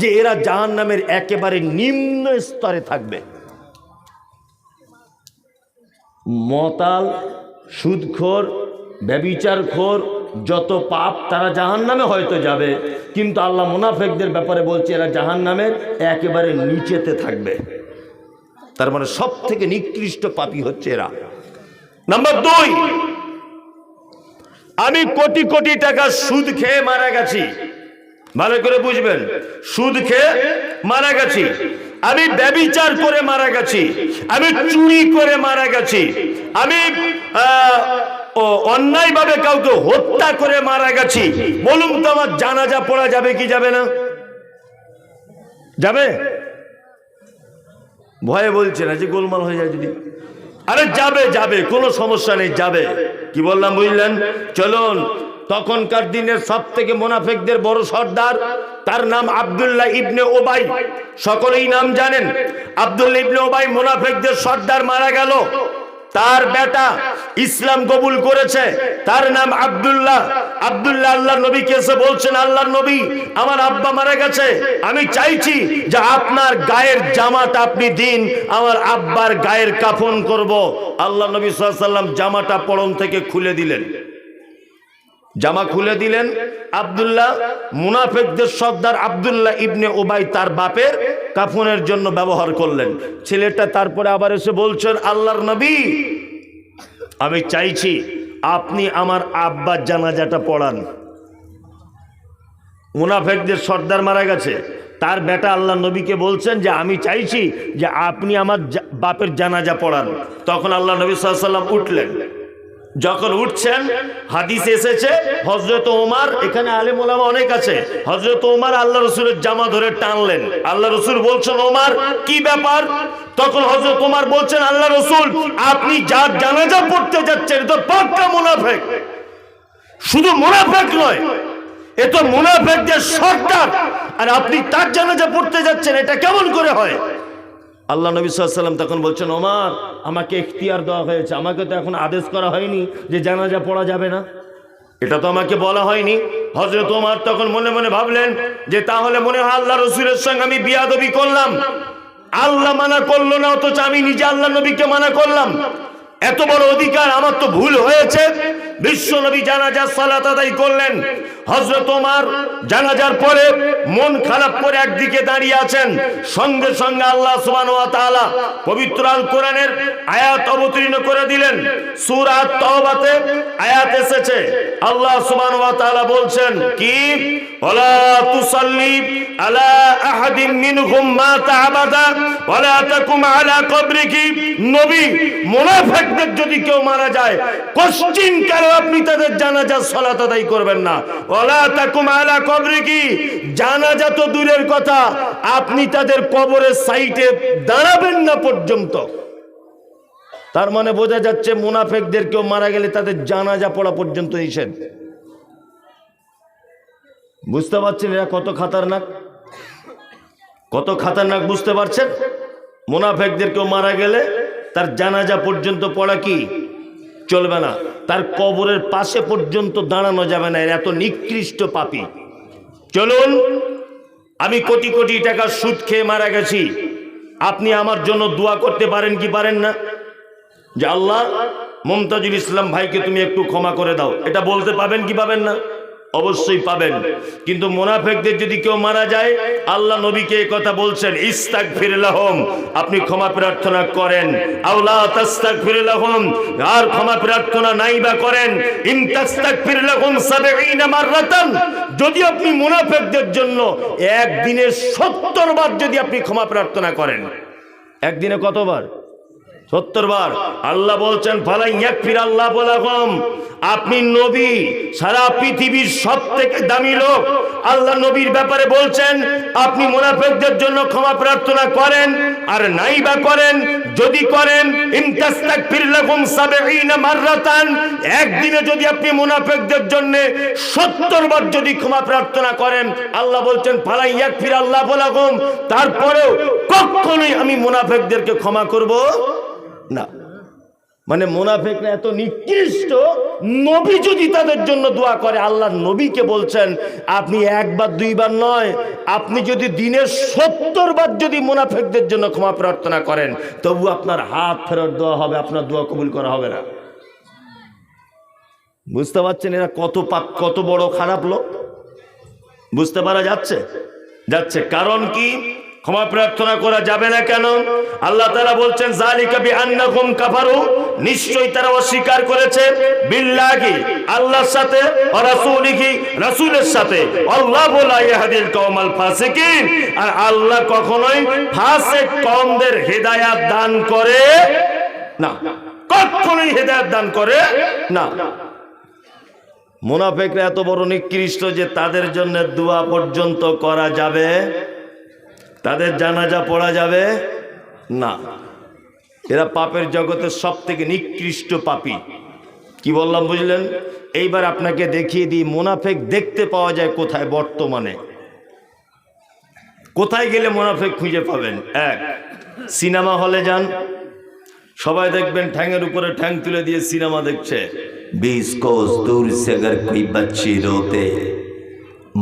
যে এরা জাহান্নামের একেবারে নিম্ন স্তরে থাকবে। মতাল, সুদখোর, ব্যভিচারখোর, যত পাপ তারা জাহান্নামে হয়তো যাবে, কিন্তু আল্লাহ মুনাফিকদের ব্যাপারে বলছে এরা জাহান্নামের একেবারে নিচেতে থাকবে। তার মানে সব থেকে নিকৃষ্ট পাপী হচ্ছে এরা। নাম্বার 2, আমি কোটি কোটি টাকা সুদ খেয়ে মারা গেছি। ভালো করে বুঝবেন, সুদ খেয়ে মারা গেছি, আমি ব্যভিচার করে মারা গেছি, আমি চুরি করে মারা গেছি, আমি অন্যায়ভাবে কাউকে হত্যা করে মারা গেছি। বলুন তো আমার জানাজা পড়া যাবে কি যাবে না? যাবে? ভয়ে বলছে না যে গোলমাল হয়ে যায় যদি। আরে যাবে, কোনো সমস্যা নেই, যাবে। কি বললাম বুঝলেন? চলুন, তখনকার দিনের সব থেকে মুনাফিকদের বড় সর্দার, তার নাম আব্দুল্লাহ ইবনে উবাই। সকলেই নাম জানেন। আব্দুল্লাহ ইবনে উবাই মুনাফিকদের সর্দার, মারা গেল। তার বেটা ইসলাম কবুল করেছে, তার নাম আব্দুল্লাহ। আব্দুল্লাহ আল্লাহর নবীকে এসে বলছেন, আল্লাহর নবী, আমার আব্বা মারা গেছে, আমি চাইছি যে আপনার গায়ের জামাটা আপনি দিন, আমার আব্বার গায়ের কাফন করব। আল্লাহ নবী সাল্লাল্লাহু আলাইহি ওয়াসাল্লাম জামাটা পরন থেকে খুলে দিলেন, জামা খুলে দিলেন। আব্দুল্লাহ মুনাফিকদের সর্দার আব্দুল্লাহ ইবনে উবাই তার বাপের কাফনের জন্য ব্যবহার করলেন। ছেলেটা তারপরে আবার এসে বলছেন, আল্লাহর নবী, আমি চাইছি আপনি আমার আব্বার জানাজাটা পড়ান। মুনাফিকদের সর্দার মারা গেছে, তার বেটা আল্লাহ নবীকে বলছেন যে আমি চাইছি যে আপনি আমার বাপের জানাজা পড়ান। তখন আল্লাহ নবী সাল্লাল্লাহু আলাইহি ওয়াসাল্লাম উঠলেন। যখন উঠছেন, হাদিসে এসেছে হযরত ওমর, এখানে আলেম ওলামা অনেক আছে, হযরত ওমর আল্লাহ রাসূলের জামা ধরে টানলেন। আল্লাহ রাসূল বলছেন, ওমর কি ব্যাপার? তখন হযরত ওমর বলছেন, আল্লাহ রাসূল, আপনি যার জানাজা পড়তে যাচ্ছেন তো পাক্কা মুনাফিক। শুধু মুনাফিক নয়, এ তো মুনাফিকদের সর্দার, আর আপনি তার জানাজা পড়তে যাচ্ছেন, এটা কেমন করে হয়? আল্লাহ নবী সাল্লাল্লাহু আলাইহি ওয়াসাল্লাম তখন বলছেন, ওমর, আমাকে ইখতিয়ার দেওয়া হয়েছে, আমাকে তো এখন আদেশ করা হয়নি যে জানাজা পড়া যাবে না, এটা তো আমাকে বলা হয়নি। হযরত ওমর তখন মনে মনে ভাবলেন যে তাহলে মনে হয় আল্লাহ রাসূলের সঙ্গে আমি বিয়াদবি করলাম, আল্লাহ মানা করলো না অথচ আমি নিজে আল্লাহ নবীকে মানা করলাম, এত বড় অধিকার আমার তো ভুল হয়েছে। বিশ্ব নবী জানাজার সালাত আদায় করলেন। হযরত ওমর জানাজার পরে মন খারাপ করে একদিকে দাঁড়িয়ে আছেন। সঙ্গে সঙ্গে আল্লাহ সুবহানাহু ওয়া তাআলা পবিত্র আল কোরআনের আয়াত অবতীর্ণ করে দিলেন। সূরা তাওবাতে আয়াত এসেছে, আল্লাহ সুবহানাহু ওয়া তাআলা বলছেন কি, ওয়ালা তুসাল্লি আলা আহাদিন মিনহুম মাতা আবাদা ওয়ালা তাকুম আলা কবরিহি। নবী, মুনাফিকদের যদি কেউ মারা যায়, কোশ্চিন কেন আপনি তাদের জানাজার সালাত আদায় করবেন না? ওয়ালা তাকুম আলা কবরিহি, জানাজা তো দূরের কথা, আপনি তাদের কবরের সাইডে দাঁড়াবেন না পর্যন্ত। তার মানে বোঝা যাচ্ছে মুনাফিকদের কেউ মারা গেলে তাদের জানাজা পড়া পর্যন্ত নিষেধ। বুঝতে পারছেন এরা কত খাতারনাক, কত খাতারনাক, বুঝতে পারছেন? মুনাফিকদের কেউ মারা গেলে তার জানাজা পর্যন্ত পড়া কি চলবে না, তার কবরের পাশে পর্যন্ত দাঁড়ানো যাবে না, এর এত নিকৃষ্ট পাপী। চলুন, আমি কোটি কোটি টাকা সুদ খেয়ে মারা গেছি, আপনি আমার জন্য দোয়া করতে পারেন কি পারেন না? যে আল্লাহ, মুমতাজুল ইসলাম ভাইকে তুমি একটু ক্ষমা করে দাও, এটা বলতে পাবেন কি পাবেন না? অবশ্যই পাবেন। কিন্তু মুনাফিকদের যদি কেউ মারা যায়, আল্লাহ নবীকে এই কথা বলছেন, ইস্তাগফির লাহুম, আপনি ক্ষমা প্রার্থনা করেন। আওলা তাস্তাগফির লাহুম, আর ক্ষমা প্রার্থনা নাই বা করেন, ইন তাস্তাগফির লাহুম 70 মাররাতান, যদি আপনি মুনাফিকদের জন্য একদিনে 70 বার যদি আপনি ক্ষমা প্রার্থনা করেন, একদিনে কতবার? 70 বার। আল্লাহ বলছেন, ফালাই ইয়াগফির আল্লাহু লাহুম, আপনি নবী, সারা পৃথিবীর সবথেকে দামি লোক, আল্লাহ নবীর ব্যাপারে বলছেন আপনি মুনাফিকদের জন্য ক্ষমা প্রার্থনা করেন, আর নাই বা করেন, যদি করেন, ইন তাস্তাগফির লাহুম 70 মাররাতান, একদিনে যদি আপনি মুনাফিকদের জন্য 70 বার যদি ক্ষমা প্রার্থনা করেন, আল্লাহ বলছেন ফালাই ইয়াগফির আল্লাহু লাহুম, তারপরেও কখনোই আমি মুনাফিকদেরকে ক্ষমা করব না। মানে মুনাফিকরা এত নিকৃষ্ট, নবী যদি তাদের জন্য দোয়া করে, আল্লাহ নবীকে বলছেন আপনি একবার দুইবার নয়, আপনি যদি দিনে 70 বার যদি মুনাফিকদের জন্য ক্ষমা প্রার্থনা করেন, তবু আপনার হাত ফেরত দেওয়া হবে, আপনার দোয়া কবুল করা হবে না। বুঝতে পারছেন এরা কত পাপ, কত বড় খারাপ লোক? বুঝতে পারা যাচ্ছে? যাচ্ছে। কারণ কি ক্ষমা প্রার্থনা করা যাবে না কেন? আল্লাহ তাআলা বলছেন, যালিকা বিআন্নাহুম কাফারু, নিশ্চয়ই তারা অস্বীকার করেছে, বিল্লাহি, আল্লাহর সাথে, ওয়া রাসূলিহি, রাসূলের সাথে, আল্লাহু লা ইয়াহদিল কওমাল ফাসিকিন, আর আল্লাহ কখনোই ফাসিক কওমদের হিদায়াত দান করে না, কখনোই হিদায়াত দান করে না। মুনাফিকরা এত বড় নিকৃষ্ট যে তাদের জন্য দোয়া পর্যন্ত করা যাবে, তাদের জানাজা পড়া যাবে না। এরা পাপের জগতের সব থেকে নিকৃষ্ট পাপী। কি বললাম বুঝলেন? এইবার আপনাকে দেখিয়ে দিই মুনাফিক দেখতে পাওয়া যায় কোথায় বর্তমানে। কোথায় গেলে মুনাফিক খুঁজে পাবেন? এক, সিনেমা হলে যান, সবাই দেখবেন ঠ্যাংয়ের উপরে ঠ্যাং তুলে দিয়ে সিনেমা দেখছে। 20 कोस दूर से अगर कोई बच्ची रोते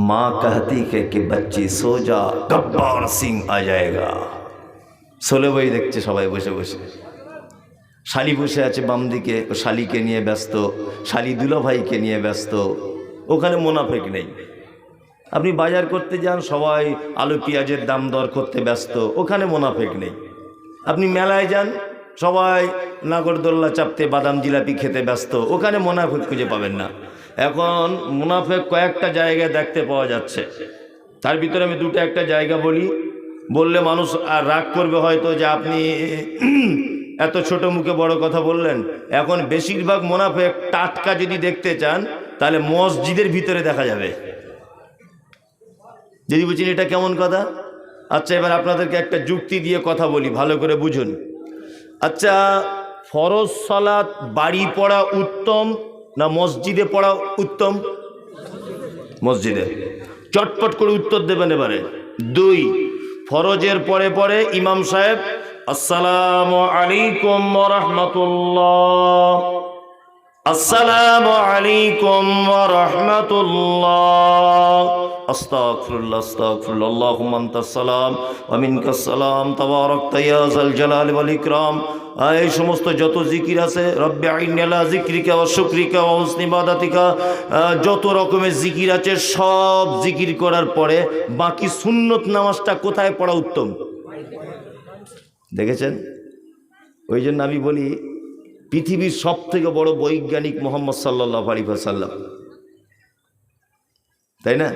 माँ कहती है कि बच्ची सो जा, गब्बार सिंह आ जाएगा। ষোলো বই দেখছে সবাই বসে বসে। শালি বসে আছে বাম দিকে, ও শালিকে নিয়ে ব্যস্ত, শালি দুলা ভাইকে নিয়ে ব্যস্ত। ওখানে মুনাফিক নেই। আপনি বাজার করতে যান, সবাই আলু পেঁয়াজের দাম দর করতে ব্যস্ত, ওখানে মুনাফিক নেই। আপনি মেলায় যান, সবাই নাগরদোল্লা চাপতে বাদাম জিলাপি খেতে ব্যস্ত, ওখানে মুনাফিক খুঁজে পাবেন না। এখন মুনাফিক কয়েকটা জায়গায় দেখতে পাওয়া যাচ্ছে। তার ভিতরে আমি দুটো একটা জায়গা বলি, বললে মানুষ আর রাগ করবে হয়তো যে আপনি এত ছোট মুখে বড় কথা বললেন। এখন বেশিরভাগ মুনাফিক টাটকা যদি দেখতে চান তাহলে মসজিদের ভিতরে দেখা যাবে। যদি বুঝছেন এটা কেমন কথা? আচ্ছা, এবার আপনাদেরকে একটা যুক্তি দিয়ে কথা বলি, ভালো করে বুঝুন। আচ্ছা, ফরজ সালাত বাড়ি পড়া উত্তম না মসজিদে পড়া উত্তম? মসজিদে। চটপট করে উত্তর দেবেন এবারে। 2, ফরজের পরে পরে ইমাম সাহেব আসসালামু আলাইকুম ওয়া রাহমাতুল্লাহ, আসসালামু আলাইকুম ওয়া রাহমাতুল্লাহ, আস্তাগফিরুল্লাহ আস্তাগফিরুল্লাহ, আল্লাহুম্মা আনতাস সালাম ওয়া মিনকাস সালাম, তাবারাকতা ইয়া যাল জালালি ওয়াল ইকরাম। এই সমস্ত যত জিকির আছে, রব্বি আইন্নি আলা যিকরিকা ওয়া শুকরিকা ওয়া হুসনি ইবাদাতিকা, যত রকমের জিকির আছে সব জিকির করার পরে বাকি সুন্নত নামাজটা কোথায় পড়া উত্তম? দেখেছেন? ওই জন্য আমি বলি পৃথিবীর সব থেকে বড় বৈজ্ঞানিক মোহাম্মদ সাল্লাল্লাহু আলাইহি ওয়াসাল্লাম, তাই না?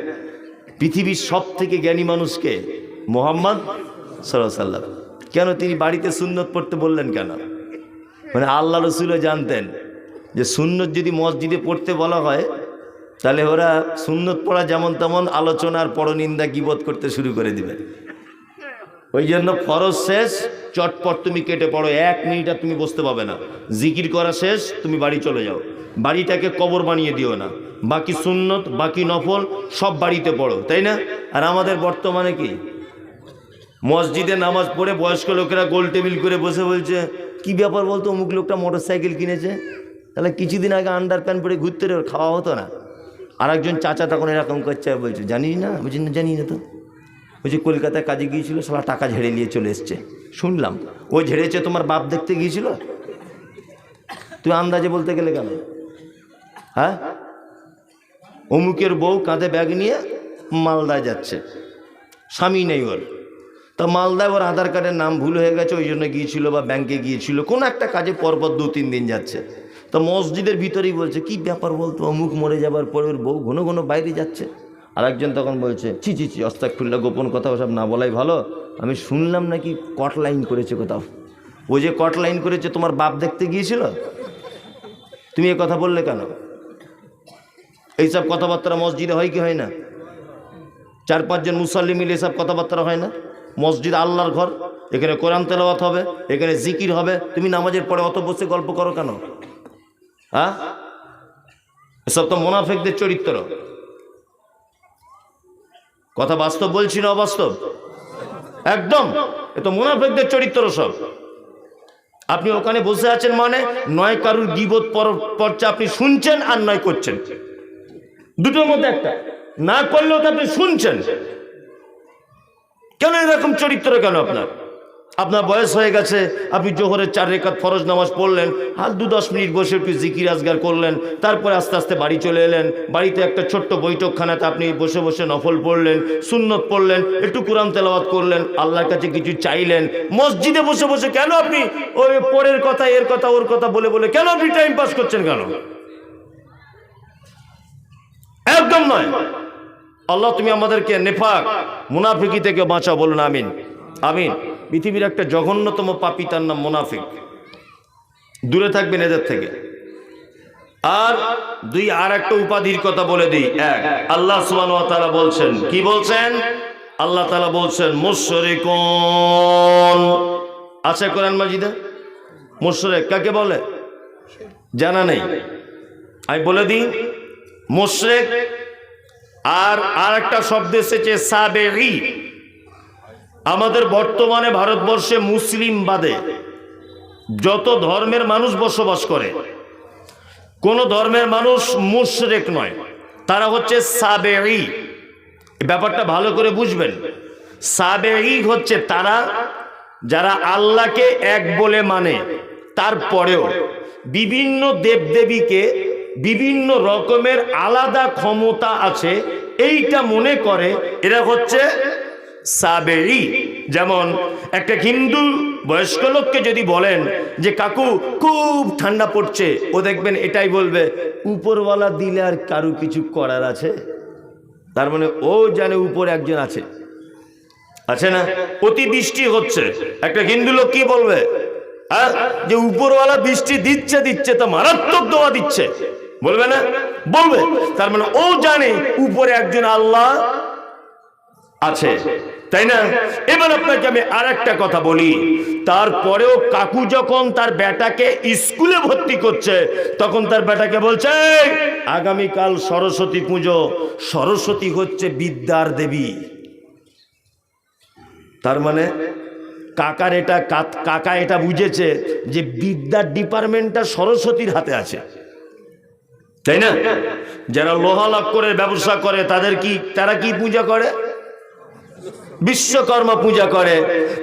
পৃথিবীর সব থেকে জ্ঞানী মানুষকে মোহাম্মদ সাল্লাল্লাহু আলাইহি ওয়াসাল্লাম। কেন তিনি বাড়িতে সুন্নত পড়তে বললেন কেন? মানে আল্লাহ রসুলও জানতেন যে সুন্নত যদি মসজিদে পড়তে বলা হয় তাহলে ওরা সুন্নত পড়া যেমন তেমন আলোচনার পরনিন্দা গীবত করতে শুরু করে দিবে। ওই জন্য ফরজ শেষ, চটপট তুমি কেটে পড়ো, 1 মিনিট আর তুমি বসতে পাবে না। জিকির করা শেষ, তুমি বাড়ি চলে যাও। বাড়িটাকে কবর বানিয়ে দিও না। বাকি সুন্নত বাকি নফল সব বাড়িতে পড়ো, তাই না? আর আমাদের বর্তমানে কি, মসজিদে নামাজ পড়ে বয়স্ক লোকেরা গোল টেবিল করে বসে বলছে কি ব্যাপার বলতো, অমুক লোকটা মোটরসাইকেল কিনেছে, তাহলে কিছুদিন আগে আন্ডার প্যান্ট পরে ঘুরতে ওর খাওয়া হতো না। আর একজন চাচা তখন এরকম করছে, বলছে জানিস না? বলছি না, জানি না তো। বলছি কলকাতায় কাজে গিয়েছিল, সালা টাকা ঝেড়ে নিয়ে চলে এসছে। শুনলাম ও ঝেড়েছে, তোমার বাপ দেখতে গিয়েছিল? তুই আন্দাজে বলতে গেলে কেন? হ্যাঁ, অমুকের বউ কাঁধে ব্যাগ নিয়ে মালদায় যাচ্ছে, স্বামী নেই ওর। তা মালদায় ওর আধার কার্ডের নাম ভুল হয়ে গেছে, ওই জন্য গিয়েছিল বা ব্যাংকে গিয়েছিল, কোনো একটা কাজে পরপর 2-3 দিন যাচ্ছে। তো মসজিদের ভিতরেই বলছে কি ব্যাপার বলতো, অমুক মরে যাবার পরে ওর বউ ঘন ঘন বাইরে যাচ্ছে। আর একজন তখন বলছে ছি ছি ছি, আস্তাগফিরুল্লাহ, গোপন কথা ওসব না বলাই ভালো। আমি শুনলাম নাকি কট লাইন করেছে কোথাও। ও যে কট লাইন করেছে তোমার বাপ দেখতে গিয়েছিল, তুমি এ কথা বললে কেন? এইসব কথাবার্তা মসজিদে হয় কি হয় না? 4-5 জন মুসল্লি মিলে এসব কথাবার্তা হয় না? মসজিদ আল্লাহর ঘর, এখানে কোরআন তেলাওয়াত হবে, এখানে জিকির হবে, তুমি নামাজের পরে অত বসে গল্প করো কেন? হ্যাঁ, এসব তো মুনাফিকদের চরিত্র। কথা বাস্তব বলছি না অবাস্তব? একদম, এ তো মুনাফিকদের চরিত্র সব। আপনি ওখানে বসে আছেন মানে নয় কারুর গীবত পর্চা আপনি শুনছেন আর নয় করছেন, দুটোর মধ্যে একটা। না করলেও তো আপনি শুনছেন। কেন এরকম চরিত্র কেন আপনার? আপনার বয়স হয়ে গেছে, আপনি জোহরের 4 রাকাত ফরজ নামাজ পড়লেন, হাল 2-10 মিনিট বসে একটু জিকির আজগার করলেন, তারপরে আস্তে আস্তে বাড়ি চলে এলেন। বাড়িতে একটা ছোট্ট বৈঠকখানাতে আপনি বসে বসে নফল পড়লেন, সুন্নত পড়লেন, একটু কোরআন তেলাওয়াত করলেন, আল্লাহর কাছে কিছু চাইলেন। মসজিদে বসে বসে কেন আপনি ওই পরের কথা এর কথা ওর কথা বলে বলে কেন আপনি টাইম পাস করছেন কেন? একদম নয়। আল্লাহ তুমি আমাদেরকে নেফাক মুনাফিকি থেকে বাঁচাও, বলুন আমিন আমিন। পৃথিবীর একটা জঘন্যতম পাপী, তার নাম মুনাফিক। দূরে থাকবেন এদের থেকে। আর 2 আর একটা উপাধির কথা বলে দিই। 1, আল্লাহ সুবহানাহু ওয়া তাআলা বলছেন, কি বলছেন? আল্লাহ তাআলা বলছেন মুশরিকুন। আছে কোরআন মাজিদে? মুশরিক কাকে বলে জানা নেই? আমি বলে দিই, মুশরিক আর একটা শব্দ এসেছে সাবেগী। আমাদের বর্তমানে ভারতবর্ষে মুসলিম বাদে যত ধর্মের মানুষ বসবাস করে, কোন ধর্মের মানুষ মুশরিক নয়, তারা হচ্ছে সাবেঈ। ব্যাপারটা ভালো করে বুঝবেন। সাবেঈ হচ্ছে তারা যারা আল্লাহকে এক বলে মানে, তারপরেও বিভিন্ন দেবদেবীকে বিভিন্ন রকমের আলাদা ক্ষমতা আছে এইটা মনে করে, এরা হচ্ছে সাবেঈ। যেমন একটা হিন্দু বয়স্ক লোককে যদি বলেন যে কাকু খুব ঠান্ডা পড়ছে, ও দেখবেন এটাই বলবে উপরওয়ালা দিলে আর কারু কিছু করার আছে। তার মানে ও জানে উপরে একজন আছে, আছে না? অতিবৃষ্টি হচ্ছে, একটা হিন্দু লোক কি বলবে? যে উপরওয়ালা বৃষ্টি দিচ্ছে দিচ্ছে তো মারাত্মক দোয়া দিচ্ছে, বলবে না? বলবে। তার মানে ও জানে উপরে একজন আল্লাহ আছে, তাই না? এবার আপনাকে আমি আর একটা কথা বলি, তারপরেও কাকু যখন তার বেটাকে স্কুলে ভর্তি করছে, তখন তার বেটাকে বলছে আগামীকাল সরস্বতী পুজো, সরস্বতী হচ্ছে বিদ্যার দেবী। তার মানে কাকা এটা বুঝেছে যে বিদ্যার ডিপার্টমেন্টটা সরস্বতীর হাতে আছে, তাই না? যারা লোহা লক্করের ব্যবসা করে তারা কি পূজা করে? বিশ্বকর্মা পূজা করে।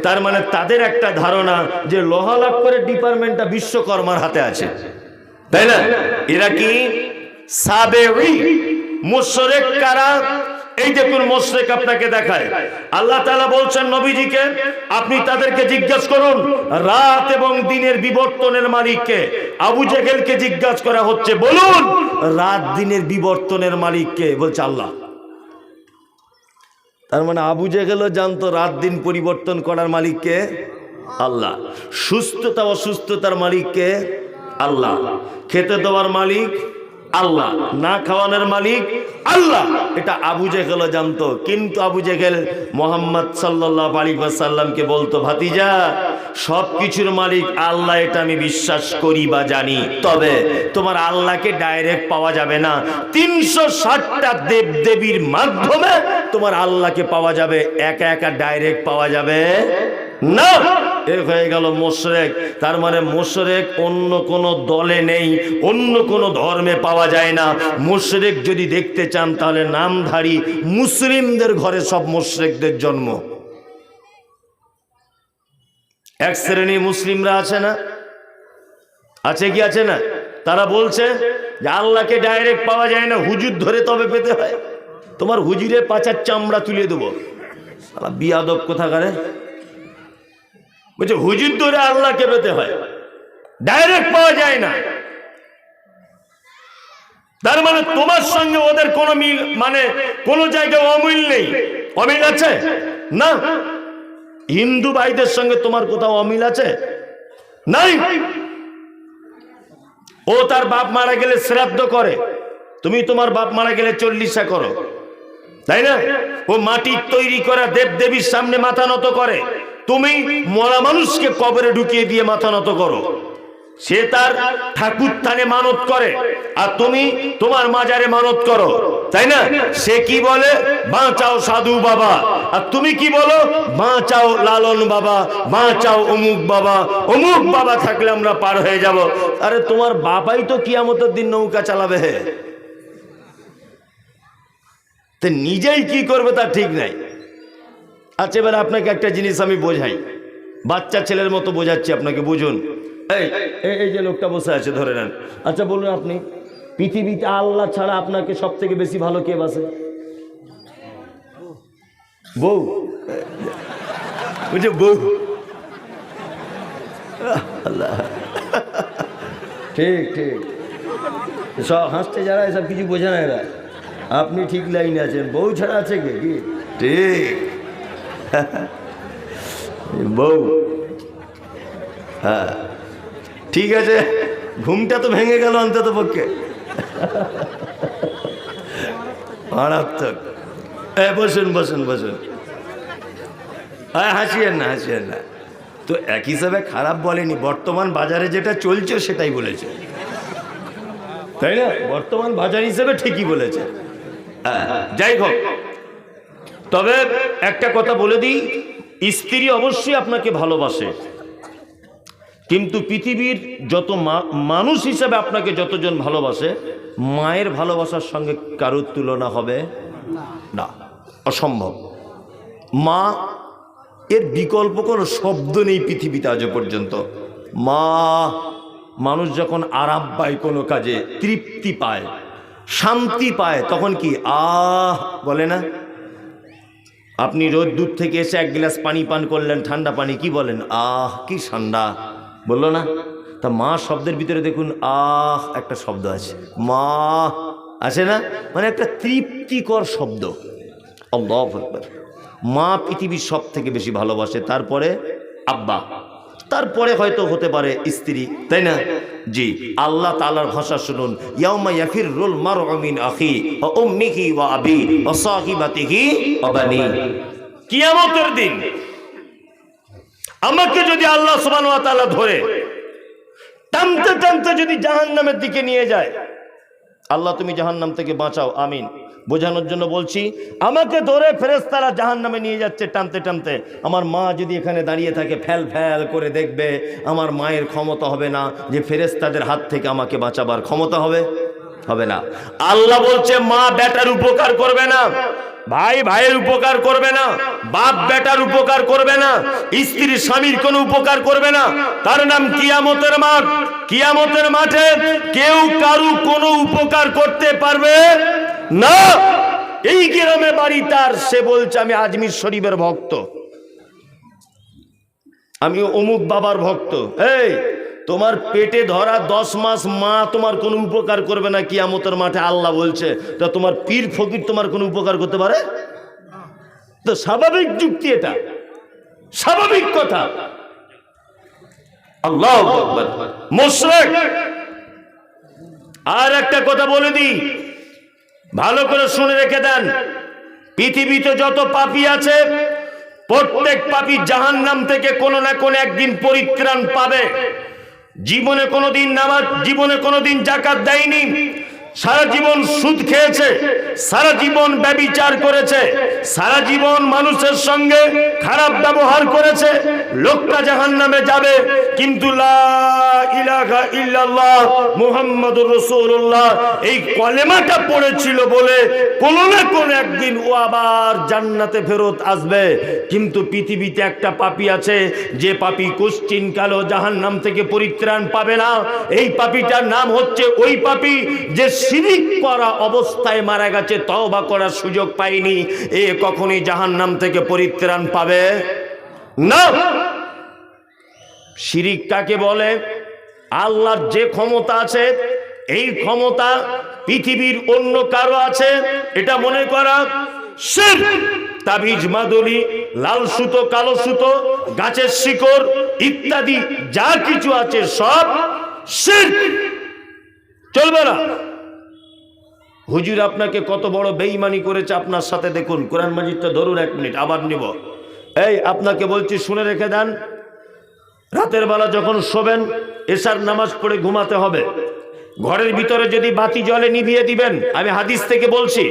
তার মানে তাদের একটা ধারণা যে লোহা লক্করের ডিপার্টমেন্টটা বিশ্বকর্মার হাতে আছে, তাই না? এরা কি সাবেঈ। মুশরিক কারা? এই দেখুন মুশরিক আপনাকে দেখায়। আল্লাহ তাআলা বলছেন নবীজিকে, আপনি তাদেরকে জিজ্ঞাসা করুন রাত এবং দিনের বিবর্তনের মালিককে। আবু জেহেলকে জিজ্ঞাসা করা হচ্ছে, বলুন রাত দিনের বিবর্তনের মালিককে? বলছে আল্লাহ। তার মানে আবু জেহেলও জানতো রাত দিন পরিবর্তন করার মালিককে আল্লাহ। সুস্থতা অসুস্থতার মালিককে আল্লাহ। খেতে দেওয়ার মালিক আল্লাহ, না খাওয়ানোর মালিক আল্লাহ। এটা আবু জেহেলও জানতো। কিন্তু আবু জেহেল মুহাম্মদ সাল্লাল্লাহু আলাইহি ওয়াসাল্লামকে বলতো, ভাতিজা সব কিছুর মালিক আল্লাহ, এটা আমি বিশ্বাস করি বা জানি, তবে তোমার আল্লাহকে ডাইরেক্ট পাওয়া যাবে না। 360টা দেবদেবীর মাধ্যমে তোমার আল্লাহকে পাওয়া যাবে, একা একা ডাইরেক্ট পাওয়া যাবে না। এ হয়ে গেল মুশরিক। তার মানে মুশরিক অন্য কোন দলে নেই, অন্য কোন ধর্মে পাওয়া যায় না। মুশরিক যদি দেখতে চান তাহলে নামধারী মুসলিমদের ঘরে সব মুশরিকদের জন্ম। এক শ্রেণী মুসলিমরা আছে না, আছে কি আছে না? তারা বলছে যে আল্লাহকে ডাইরেক্ট পাওয়া যায় না, হুজুর ধরে তবে পেতে হয়। তোমার হুজুরের পাছার চামড়া তুলে দেবো। বিয়াদব কোথাকারে বলছে হুজুর ধরে আল্লাহকে পেতে হয়, ডাইরেক্ট পাওয়া যায় না। তার মানে তোমার সঙ্গে ওদের কোনো মিল, মানে কোন জায়গায় অমিল নেই। অমিল আছে না? হিন্দু ভাইদের সঙ্গে তোমার কোথাও অমিল আছে? নাই। ও তার বাপ মারা গেলে শ্রাদ্ধ করে, তুমি তোমার বাপ মারা গেলে চল্লিশা করো, তাই না? ও মাটির তৈরি করা দেবদেবীর সামনে মাথা নত করে, তুমি মরা মানুষকে কবরে ঢুকিয়ে দিয়ে মাথা নত করো। সে তার ঠাকুর থানে মানত করে, আর তুমি তোমার মাজারে মানত করো, তাই না? সে কি বলে বাঁচাও সাধু বাবা, আর তুমি কি বলো বাঁচাও লালন বাবা, বাঁচাও অমুক বাবা। অমুক বাবা থাকলে আমরা পার হয়ে যাব। আরে তোমার বাবাই তো কিয়ামতের দিন নৌকা চালাবে, হে তো নিজেই কি করবে তার ঠিক নাই। আচ্ছা এবার আপনাকে একটা জিনিস আমি বোঝাই, বাচ্চা ছেলের মতো বোঝাচ্ছি আপনাকে, বুঝুন। এই যে লোকটা বসে আছে ধরে নেন। আচ্ছা বলুন, আপনি পৃথিবীতে আল্লাহ ছাড়া আপনাকে সব থেকে বেশি ভালো কে বাসে? বউ। বুঝে বউ। আল্লাহ, ঠিক ঠিক। সব হাসতে যারা এসব কিছু বোঝে না এরা। আপনি ঠিক লাইনে আছেন, বউ ছাড়া আছে কে? কি ঠিক বউ। হ্যাঁ ঠিক আছে, ঘুমটা তো ভেঙে গেল অন্তত পক্ষে। মারাত্মক। বসুন বসুন বসুন। হাসিয়েন না হাসিয়েন না। তো এক হিসাবে খারাপ বলেনি, বর্তমান বাজারে যেটা চলছে সেটাই বলেছে, তাই না? বর্তমান বাজার হিসেবে ঠিকই বলেছে। যাই হোক, তবে একটা কথা বলে দিই, স্ত্রী অবশ্যই আপনাকে ভালোবাসে, কিন্তু পৃথিবীর যত মানুষ হিসেবে আপনাকে যতজন ভালোবাসে, মায়ের ভালোবাসার সঙ্গে কারোর তুলনা হবে না, অসম্ভব। মা এর বিকল্প কোনো শব্দ নেই পৃথিবীতে আজ পর্যন্ত। মা, মানুষ যখন আরাম পায়, কোনো কাজে তৃপ্তি পায়, শান্তি পায়, তখন কি বলে না? আপনি রোদ দূর থেকে এসে এক গ্লাস পানি পান করলেন, ঠান্ডা পানি, কি বলেন? কি ঠান্ডা, বললো না? তা মা শব্দের ভিতরে দেখুন একটা শব্দ আছে, মা আছে না, মানে একটা তৃপ্তিকর শব্দ। আল্লাহু আকবার। মা পৃথিবীর সব থেকে বেশি ভালোবাসে, তারপরে আব্বা, তারপরে হয়তো হতে পারে স্ত্রী, তাই না? জি, আল্লাহ তাআলার ভাষা শুনুন, ইয়াউমা ইয়াফিরুল মারউ মিন আখি ওয়া উম্মিহি ওয়া আবি ওয়া সাহিবাতিহি ওয়া বানি। কিয়ামতের দিন আমাকে যদি আল্লাহ সুবহানাহু ওয়া তাআলা ধরে টানতে টানতে যদি জাহান্নামের দিকে নিয়ে যায়, আল্লাহ তুমি জাহান্নাম থেকে বাঁচাও, আমিন, বোঝানোর জন্য বলছি, আমাকে ধরে ফেরেশতারা জাহান্নামে নিয়ে যাচ্ছে টানতে টানতে, আমার মা যদি এখানে দাঁড়িয়ে থাকে, ফ্যাল ফ্যাল করে দেখবে, আমার মায়ের ক্ষমতা হবে না যে ফেরেশতাদের হাত থেকে আমাকে বাঁচাবার ক্ষমতা হবে না। আল্লাহ বলছে মা বেটার উপকার করবে না, ভাই ভাইয়ের উপকার করবে না, বাপ বেটার উপকার করবে না, স্ত্রী স্বামীর কোনো উপকার করবে না। তার নাম কিয়ামতের মাঠ। কিয়ামতের মাঠে কেউ কারু কোনো উপকার করতে পারবে না। এই গ্রামে বাড়ি তার, সে বলছে আমি আজমির শরীফের ভক্ত, আমি অমুক বাবার ভক্ত। এই তোমার পেটে ধরা 10 মাস মা তোমার কোনো উপকার করবে না কিয়ামতের মাঠে, আল্লাহ বলছে। তা তোমার পীর ফকির তোমার কোনো উপকার করতে পারে? তো স্বাভাবিক যুক্তি, এটা স্বাভাবিক কথা। আল্লাহু আকবার। মুশরিক। আর একটা কথা বলে দিই, ভালো করে শুনে রেখে দেন, পৃথিবীতে যত পাপী আছে প্রত্যেক পাপী জাহান্নাম থেকে কোনো না কোনো একদিন পরিত্রাণ পাবে। জীবনে কোনোদিন নামাজ, জীবনে কোনোদিন যাকাত দেয়নি, সারা জীবন সুদ খেয়েছে, সারা জীবন ব্যভিচার করেছে, সারা জীবন মানুষের সঙ্গে খারাপ ব্যবহার করেছে, লোকটা জাহান্নামে যাবে। কিন্তু লা ইলাহা ইল্লাল্লাহ মুহাম্মাদুর রাসূলুল্লাহ এই কলেমাটা পড়েছিল বলে কোনো না কোনো একদিন ও আবার জান্নাতে ফেরত আসবে। কিন্তু পৃথিবীতে একটা পাপী আছে, যে পাপী কোশ্চিন কালো জাহান্নাম থেকে পরিত্রাণ পাবে না। এই পাপীটার নাম হচ্ছে ওই পাপী যে শিরিক করা অবস্থায় মারা গেছে, তওবা করার সুযোগ পায়নি। এ কখনোই জাহান্নাম থেকে পরিত্রাণ পাবে না। শিরিক কাকে বলে? আল্লাহর যে ক্ষমতা আছে, এই ক্ষমতা পৃথিবীর অন্য কারো আছে এটা মনে করা শিরক। তাবিজ, মাদুলি, লাল সুতো, কালো সুতো, গাছের শিকড় ইত্যাদি যা কিছু আছে সব শিরক, চলবে না। হুজুর আপনাকে কত বড় বেঈমানি করেছে আপনার সাথে, দেখুন কোরআন মাজিদটা ধরুন, 1 মিনিট আবার নিব। এই আপনাকে বলছি শুনে রেখে দেন, রাতের বেলা যখন শোবেন এশার নামাজ পড়ে ঘুমাতে হবে। ঘরের ভিতরে যদি বাতি জ্বলে নিভিয়ে দিবেন, আমি হাদিস থেকে বলছি।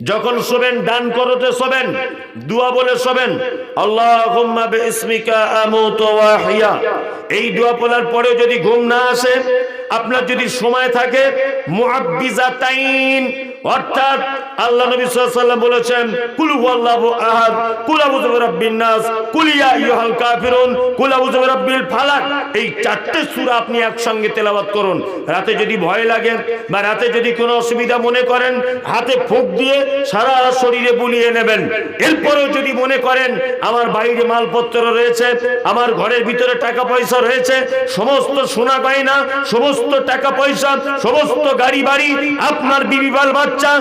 যখন শোবেন ডান করতে শোবেন, দোয়া বলে শোবেন, আল্লাহুম্মা বিইসমিকা আমুতু ওয়া আহইয়া। এই দোয়া বলার পরেও যদি ঘুম না আসে, আপনার যদি সময় থাকে, মুআব্বিজাতাইন, অর্থাৎ আল্লাহ নবী সাল্লাল্লাহু আলাইহি ওয়াসাল্লাম বলেছেন কুল হুয়াল্লাহু আহাদ, কুল আউযু বিরাব্বিন নাস, কুল ইয়া আইয়ুহাল কাফিরুন, কুল আউযু বিরাব্বিল ফালাক। এই 4টে সূরা আপনি একসঙ্গে তেলাওয়াত করুন। রাতে যদি ভয় লাগে বা রাতে যদি কোনো অসুবিধা মনে করেন, হাতে ফুঁক দিয়ে সারা শরীরে বুলিয়ে নেবেন। এরপরেও যদি মনে করেন আমার বাইরে মালপত্র রয়েছে, আমার ঘরের ভিতরে টাকা পয়সা রয়েছে, সমস্ত সোনা গয়না, সমস্ত টাকা পয়সা, সমস্ত গাড়ি বাড়ি, আপনার বিবি বাল বাচ্চা,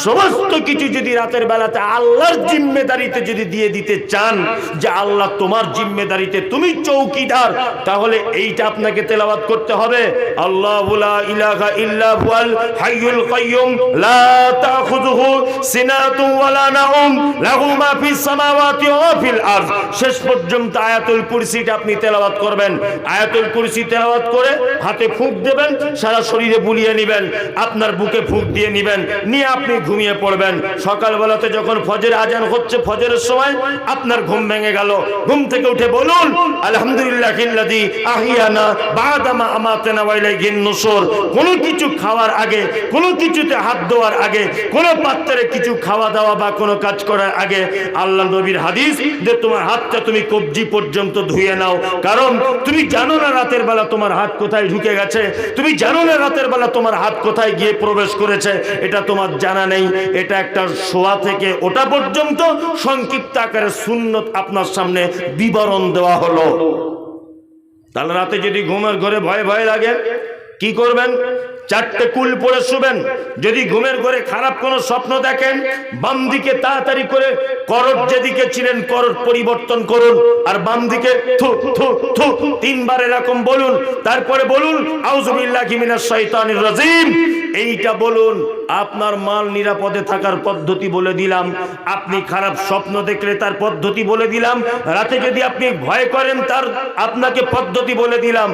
সমস্ত কিছু যদি রাতের বেলাতে আল্লাহর জিম্মেদারিতে যদি দিয়ে দিতে চান, যে আল্লাহ তোমার জিম্মেদারিতে তুমি চৌকিদার, তাহলে এইটা আপনাকে তেলাওয়াত করতে হবে। আল্লাহু লা ইলাহা ইল্লা হুয়াল হাইয়ুল কাইয়ুম লা তাখুযুহু সিনাতুন ওয়ালা নাউম লাহু মা ফিস সামাওয়াতি ওয়া ফিল আরদ। শেষ পর্যন্ত আয়াতুল কুরসিটা আপনি তেলাওয়াত করবেন। আয়াতুল কুরসি তেলাওয়াত করে হাতে ফুঁক দেবেন, সারা শরীরে বুলিয়ে নেবেন, আপনার বুকে ফুঁক দিয়ে নেবেন। নিয়ে আপনি ঘুমিয়ে পড়বেন। সকালবেলাতে যখন ফজর আজান হচ্ছে, ফজরের সময় আপনার ঘুম ভেঙে গেল, ঘুম থেকে উঠে বলুন আলহামদুলিল্লাহিল্লাযী আহিয়ানা বা'দা মা আমাতানা ওয়া ইলাইহিন নুশুর। কোনো কিছু খাওয়ার আগে, কোনো কিছুতে হাত দেওয়ার আগে, কোনো পাত্রে কিছু খাওয়া দাওয়া বা কোনো কাজ করার আগে আল্লাহ নবীর হাদিস যে তোমার হাতটা তুমি কবজি পর্যন্ত ধুয়ে নাও, কারণ তুমি জানো না রাতের বেলা তোমার হাত কোথায় ঢুকে গেছে, তুমি জানো না রাতের বেলা তোমার হাত কোথায় গিয়ে প্রবেশ করেছে, এটা তোমার জানা নেই। এটা একটা শোয়া থেকে ওটা পর্যন্ত সংক্ষিপ্ত আকারে সুন্নত আপনার সামনে বিবরণ দেওয়া হলো। তাহলে রাতে যদি ঘুমের ঘরে ভয় ভয় লাগে কি করবেন? 4টে কুল পরে শুবেন। যদি ঘুমের ঘরে খারাপ কোনো স্বপ্ন দেখেন, বাম দিকে তাড়াতাড়ি করে করট যেদিকে ছিলেন করট পরিবর্তন করুন, আর বাম দিকে থু থু থু 3বার এরকম বলুন। তারপরে বলুন আউযু বিল্লাহি মিনাশ শাইতানির রাজিম। এইটা বলুন। আপনার মাল নিরাপদে থাকার পদ্ধতি বলে দিলাম, আপনি খারাপ স্বপ্ন দেখলে তার পদ্ধতি বলে দিলাম, রাতে যদি আপনি ভয় করেন তার আপনাকে পদ্ধতি বলে দিলাম।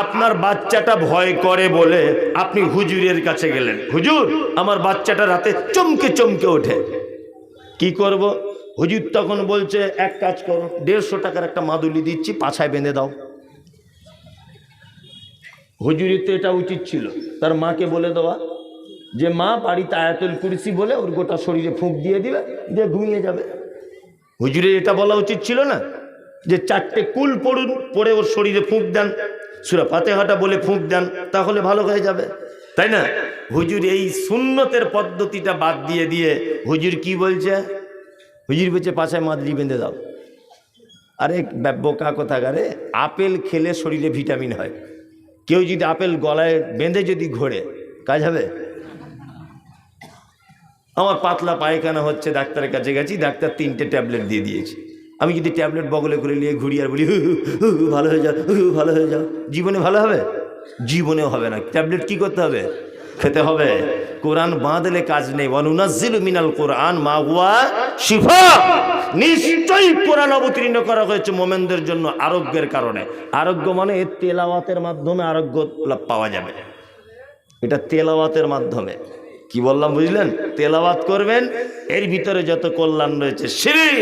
আপনার বাচ্চাটা ভয় করে বলে আপনি হুজুরের কাছে গেলেন, হুজুর আমার বাচ্চাটা রাতে চমকে চমকে ওঠে, কি করব? হুজুর তখন বলছে এক কাজ করো, 150 টাকার একটা মাদুলি দিচ্ছি, পাছায় বেঁধে দাও। হুজুরের তো এটা উচিত ছিল তার মাকে বলে দেওয়া যে মা বাড়িতে আয়াতুল কুরসি বলে ওর গোটা শরীরে ফুঁক দিয়ে দিবে, দিয়ে ঘুমিয়ে যাবে। হুজুরের এটা বলা উচিত ছিল না যে 4টে কুল পড়ুন, পড়ে ওর শরীরে ফুঁক দেন, সূরা ফাতিহাটা বলে ফুঁক দেন, তাহলে ভালো হয়ে যাবে, তাই না? হুজুর এই সুন্নতের পদ্ধতিটা বাদ দিয়ে দিয়ে হুজুর কি বলছে? হুজুর বলছে পাছায় মাদলি বেঁধে দাও। আরে বোকা কোথাকারে, আপেল খেলে শরীরে ভিটামিন হয়, কেউ যদি আপেল গলায় বেঁধে যদি ঘোরে কাজ হবে? আমার পাতলা পায়খানা হচ্ছে, ডাক্তারের কাছে গেছি, ডাক্তার 3টে ট্যাবলেট দিয়ে দিয়েছে। আমি যদি ট্যাবলেট বগলে করে নিয়ে ঘুরি আর বলি ভালো হয়ে যাও, ভালো হয়ে যাও, জীবনে ভালো হবে? জীবনেও হবে না। ট্যাবলেট কি করতে হবে? খেতে হবে। কোরআন বাঁধলে কাজ নেই। ওয়ানুনাজ্জিলু মিনাল কোরআন মা হুয়া শিফা। নিশ্চয়ই কোরআন অবতীর্ণ করা হয়েছে মোমেনদের জন্য আরোগ্যের কারণে। আরোগ্য মানে তেলাওয়াতের মাধ্যমে আরোগ্য পাওয়া যাবে, এটা তেলাওয়াতের মাধ্যমে। কি বললাম বুঝলেন? তেলাওয়াত করবেন, এর ভিতরে যত কল্যাণ রয়েছে। শিরক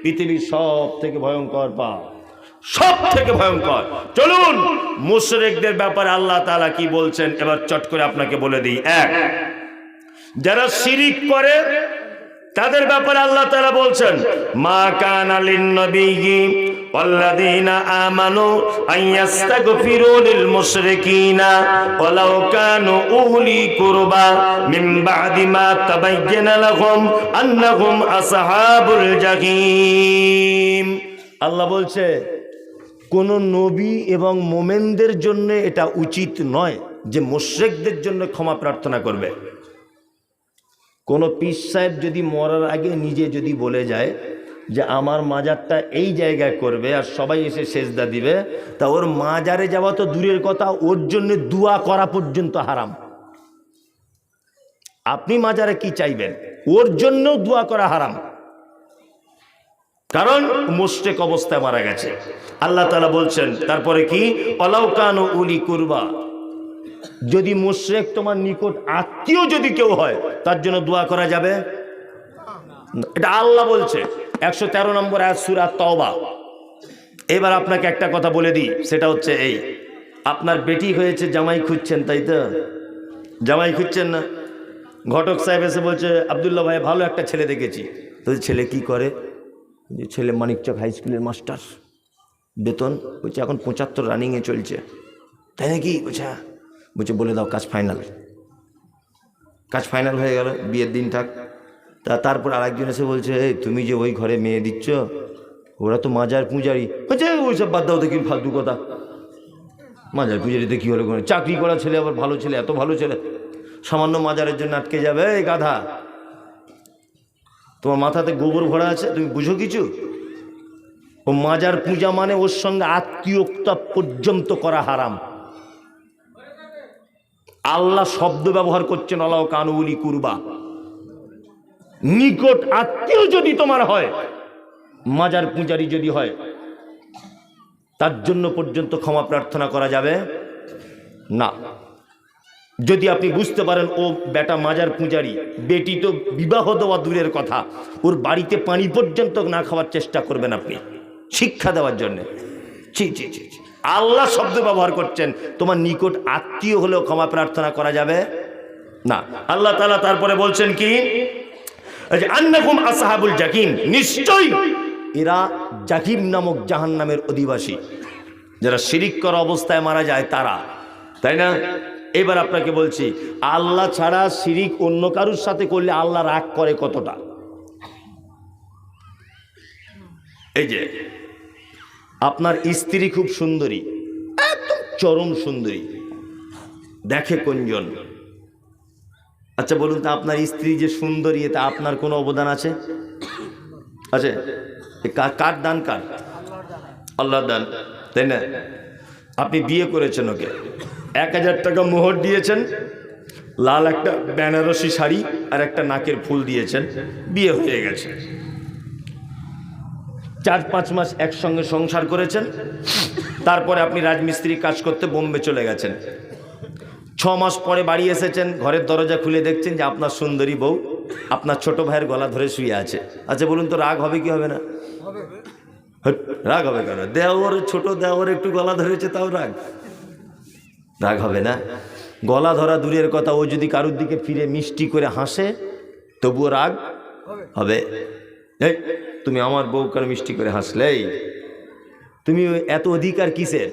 পৃথিবীর সব থেকে ভয়ঙ্কর পাপ, সব থেকে ভয়ঙ্কর। চলুন মুশরিকদের ব্যাপারে আল্লাহ তাআলা কি বলছেন এবার চট করে আপনাকে বলে দিই। এক, যারা শিরক করে তাদের ব্যাপারে আল্লাহ তাআলা বলছেন মা কানা লিন-নবিয়্যি ওয়াল্লাযীনা আমানু আইয়াস্তাগফিরু লিল মুশরিকিনা ওয়ালাউ কানু উলি কুরবা মিন বা'দি মা তাবায়্যানা লাহুম আন্নাহুম আসহাবুল জাহিম। আল্লাহ বলছে কোন নবী এবং মোমেনদের জন্য এটা উচিত নয় যে মুশরিকদের জন্য ক্ষমা প্রার্থনা করবে। কোন পীর সাহেব যদি মরার আগে নিজে যদি বলে যায় যে আমার মাজারটা এই জায়গায় করবে আর সবাই এসে সেজদা দিবে, তা ওর মাজারে যাওয়া তো দূরের কথা, ওর জন্য দোয়া করা পর্যন্ত হারাম। আপনি মাজারে কি চাইবেন, ওর জন্য দোয়া করা হারাম, কারণ মুশরিক অবস্থায় মারা গেছে। আল্লাহ তাআলা বলছেন তারপরে কি, ওয়ালাউ কানু উলি কুরবা, যদি মুশরিক তোমার নিকট আত্মীয় যদি কেউ হয় তার জন্য দোয়া করা যাবে? এটা আল্লাহ বলছে 113 নম্বর আয়াত সূরা তাওবা। এবার আপনাকে একটা কথা বলে দিই, সেটা হচ্ছে এই, আপনার বেটি হয়েছে, জামাই খুঁজছেন, তাই তো? জামাই খুঁজছেন না? ঘটক সাহেব এসে বলছে আব্দুল্লাহ ভাই ভালো একটা ছেলে দেখেছি। তো ছেলে কি করে? যে ছেলে মানিকচক হাই স্কুলের মাস্টার, বেতন বলছে এখন 75 রানিংয়ে চলছে। তাই নাকি? বলছে বলে দাও কাজ ফাইনাল। কাজ ফাইনাল হয়ে গেল, বিয়ের দিন থাক। তারপর আরেকজন এসে বলছে এই তুমি যে ওই ঘরে মেয়ে দিচ্ছ ওরা তো মাজার পূজারি। বলছে ওইসব বাদ দাও দেখি, ফালতু কথা। মাজার পূজারিতে কী হলো? চাকরি করা ছেলে, আবার ভালো ছেলে, এত ভালো ছেলে, সামান্য মাজারের জন্য আটকে যাবে? এই গাধা, তোমার মাথাতে গোবর ভরা আছে, তুমি বুঝো কিছু? ও মাজার পূজা মানে ওর সঙ্গে আত্মীয়তা পর্যন্ত করা হারাম। আল্লাহ শব্দ ব্যবহার করছেন ওয়ালাউ কানু উলি কুরবা, নিকট আত্মীয় যদি তোমার হয়, মাজার পূজারি যদি হয়, তার জন্য পর্যন্ত ক্ষমা প্রার্থনা করা যাবে না। যদি আপনি বুঝতে পারেন ও বেটা মাজার পূজারি, বেটি তো বিবাহ দেওয়া দূরের কথা, ওর বাড়িতে পানি পর্যন্ত না খাওয়ার চেষ্টা করবেন আপনি শিক্ষা দেওয়ার জন্যে। ছি ছি ছি, আল্লাহ শব্দ ব্যবহার করছেন, তোমার নিকট আত্মীয় হলেও ক্ষমা প্রার্থনা করা যাবে না। আল্লাহ তাআলা তারপরে বলছেন কি, আন্নাকুম আসহাবুল জাহিম, নিশ্চয়ই এরা জাহিম নামক জাহান্নামের অধিবাসী, যারা শিরিক করা অবস্থায় মারা যায় তারা, তাই না? এবার আপনাকে বলছি, আল্লাহ ছাড়া শিরিক অন্য কারুর সাথে করলে আল্লাহ রাগ করে কতটা। এই যে আপনার স্ত্রী খুব সুন্দরী, একদম চরম সুন্দরী, দেখে কোনজন? আচ্ছা বলুন তো, আপনার স্ত্রী যে সুন্দরী এতে আপনার কোনো অবদান আছে? আচ্ছা, কার দান? কার? আল্লাহর দান, তাই না? আপনি বিয়ে করেছেন, ওকে 1000 টাকা মোহর দিয়েছেন, লাল একটা বেনারসি শাড়ি আর একটা নাকের ফুল দিয়েছেন, বিয়ে হয়ে গেছে। 4-5 মাস একসঙ্গে সংসার করেছেন, তারপরে আপনি রাজমিস্ত্রি কাজ করতে বোম্বে চলে গেছেন। 6 মাস পরে বাড়ি এসেছেন, ঘরের দরজা খুলে দেখছেন যে আপনার সুন্দরী বউ আপনার ছোট ভাইয়ের গলা ধরে শুয়ে আছে। আচ্ছা বলুন তো, রাগ হবে কি হবে না? রাগ হবে কেন? দেওর, ছোট দেওর একটু গলা ধরেছে তাও রাগ হবে না? গলা ধরা দূরের কথা, ও যদি কারুর দিকে ফিরে মিষ্টি করে হাসে তবুও রাগ হবে। এই তুমি আমার বউ কেন মিষ্টি করে হাসলেই? তুমি এত অধিকার কিসের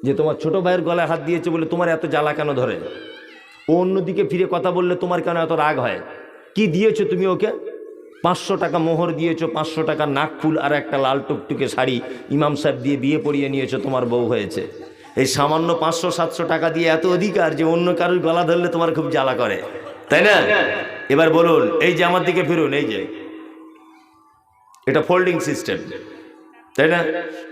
যে তোমার ছোট ভাইয়ের গলায় হাত দিয়েছে বলে তোমার এত জ্বালা কেন ধরে? ও অন্যদিকে ফিরে কথা বললে তোমার কেন এত রাগ হয়? কি দিয়েছো তুমি ওকে? 500 টাকা মোহর দিয়েছো, 500 টাকা নাক ফুল আর একটা লাল টুকটুকে শাড়ি ইমাম সাহেব দিয়ে বিয়ে পড়িয়ে নিয়েছো, তোমার বউ হয়েছে। এই সামান্য 500-700 টাকা দিয়ে এত অধিকার যে অন্য কারোর গলা ধরলে তোমার খুব জ্বালা করে, তাই না? এবার বলুন, এই যে আমার দিকে ফিরুন, এই যে এটা ফোল্ডিং সিস্টেম, তাই না?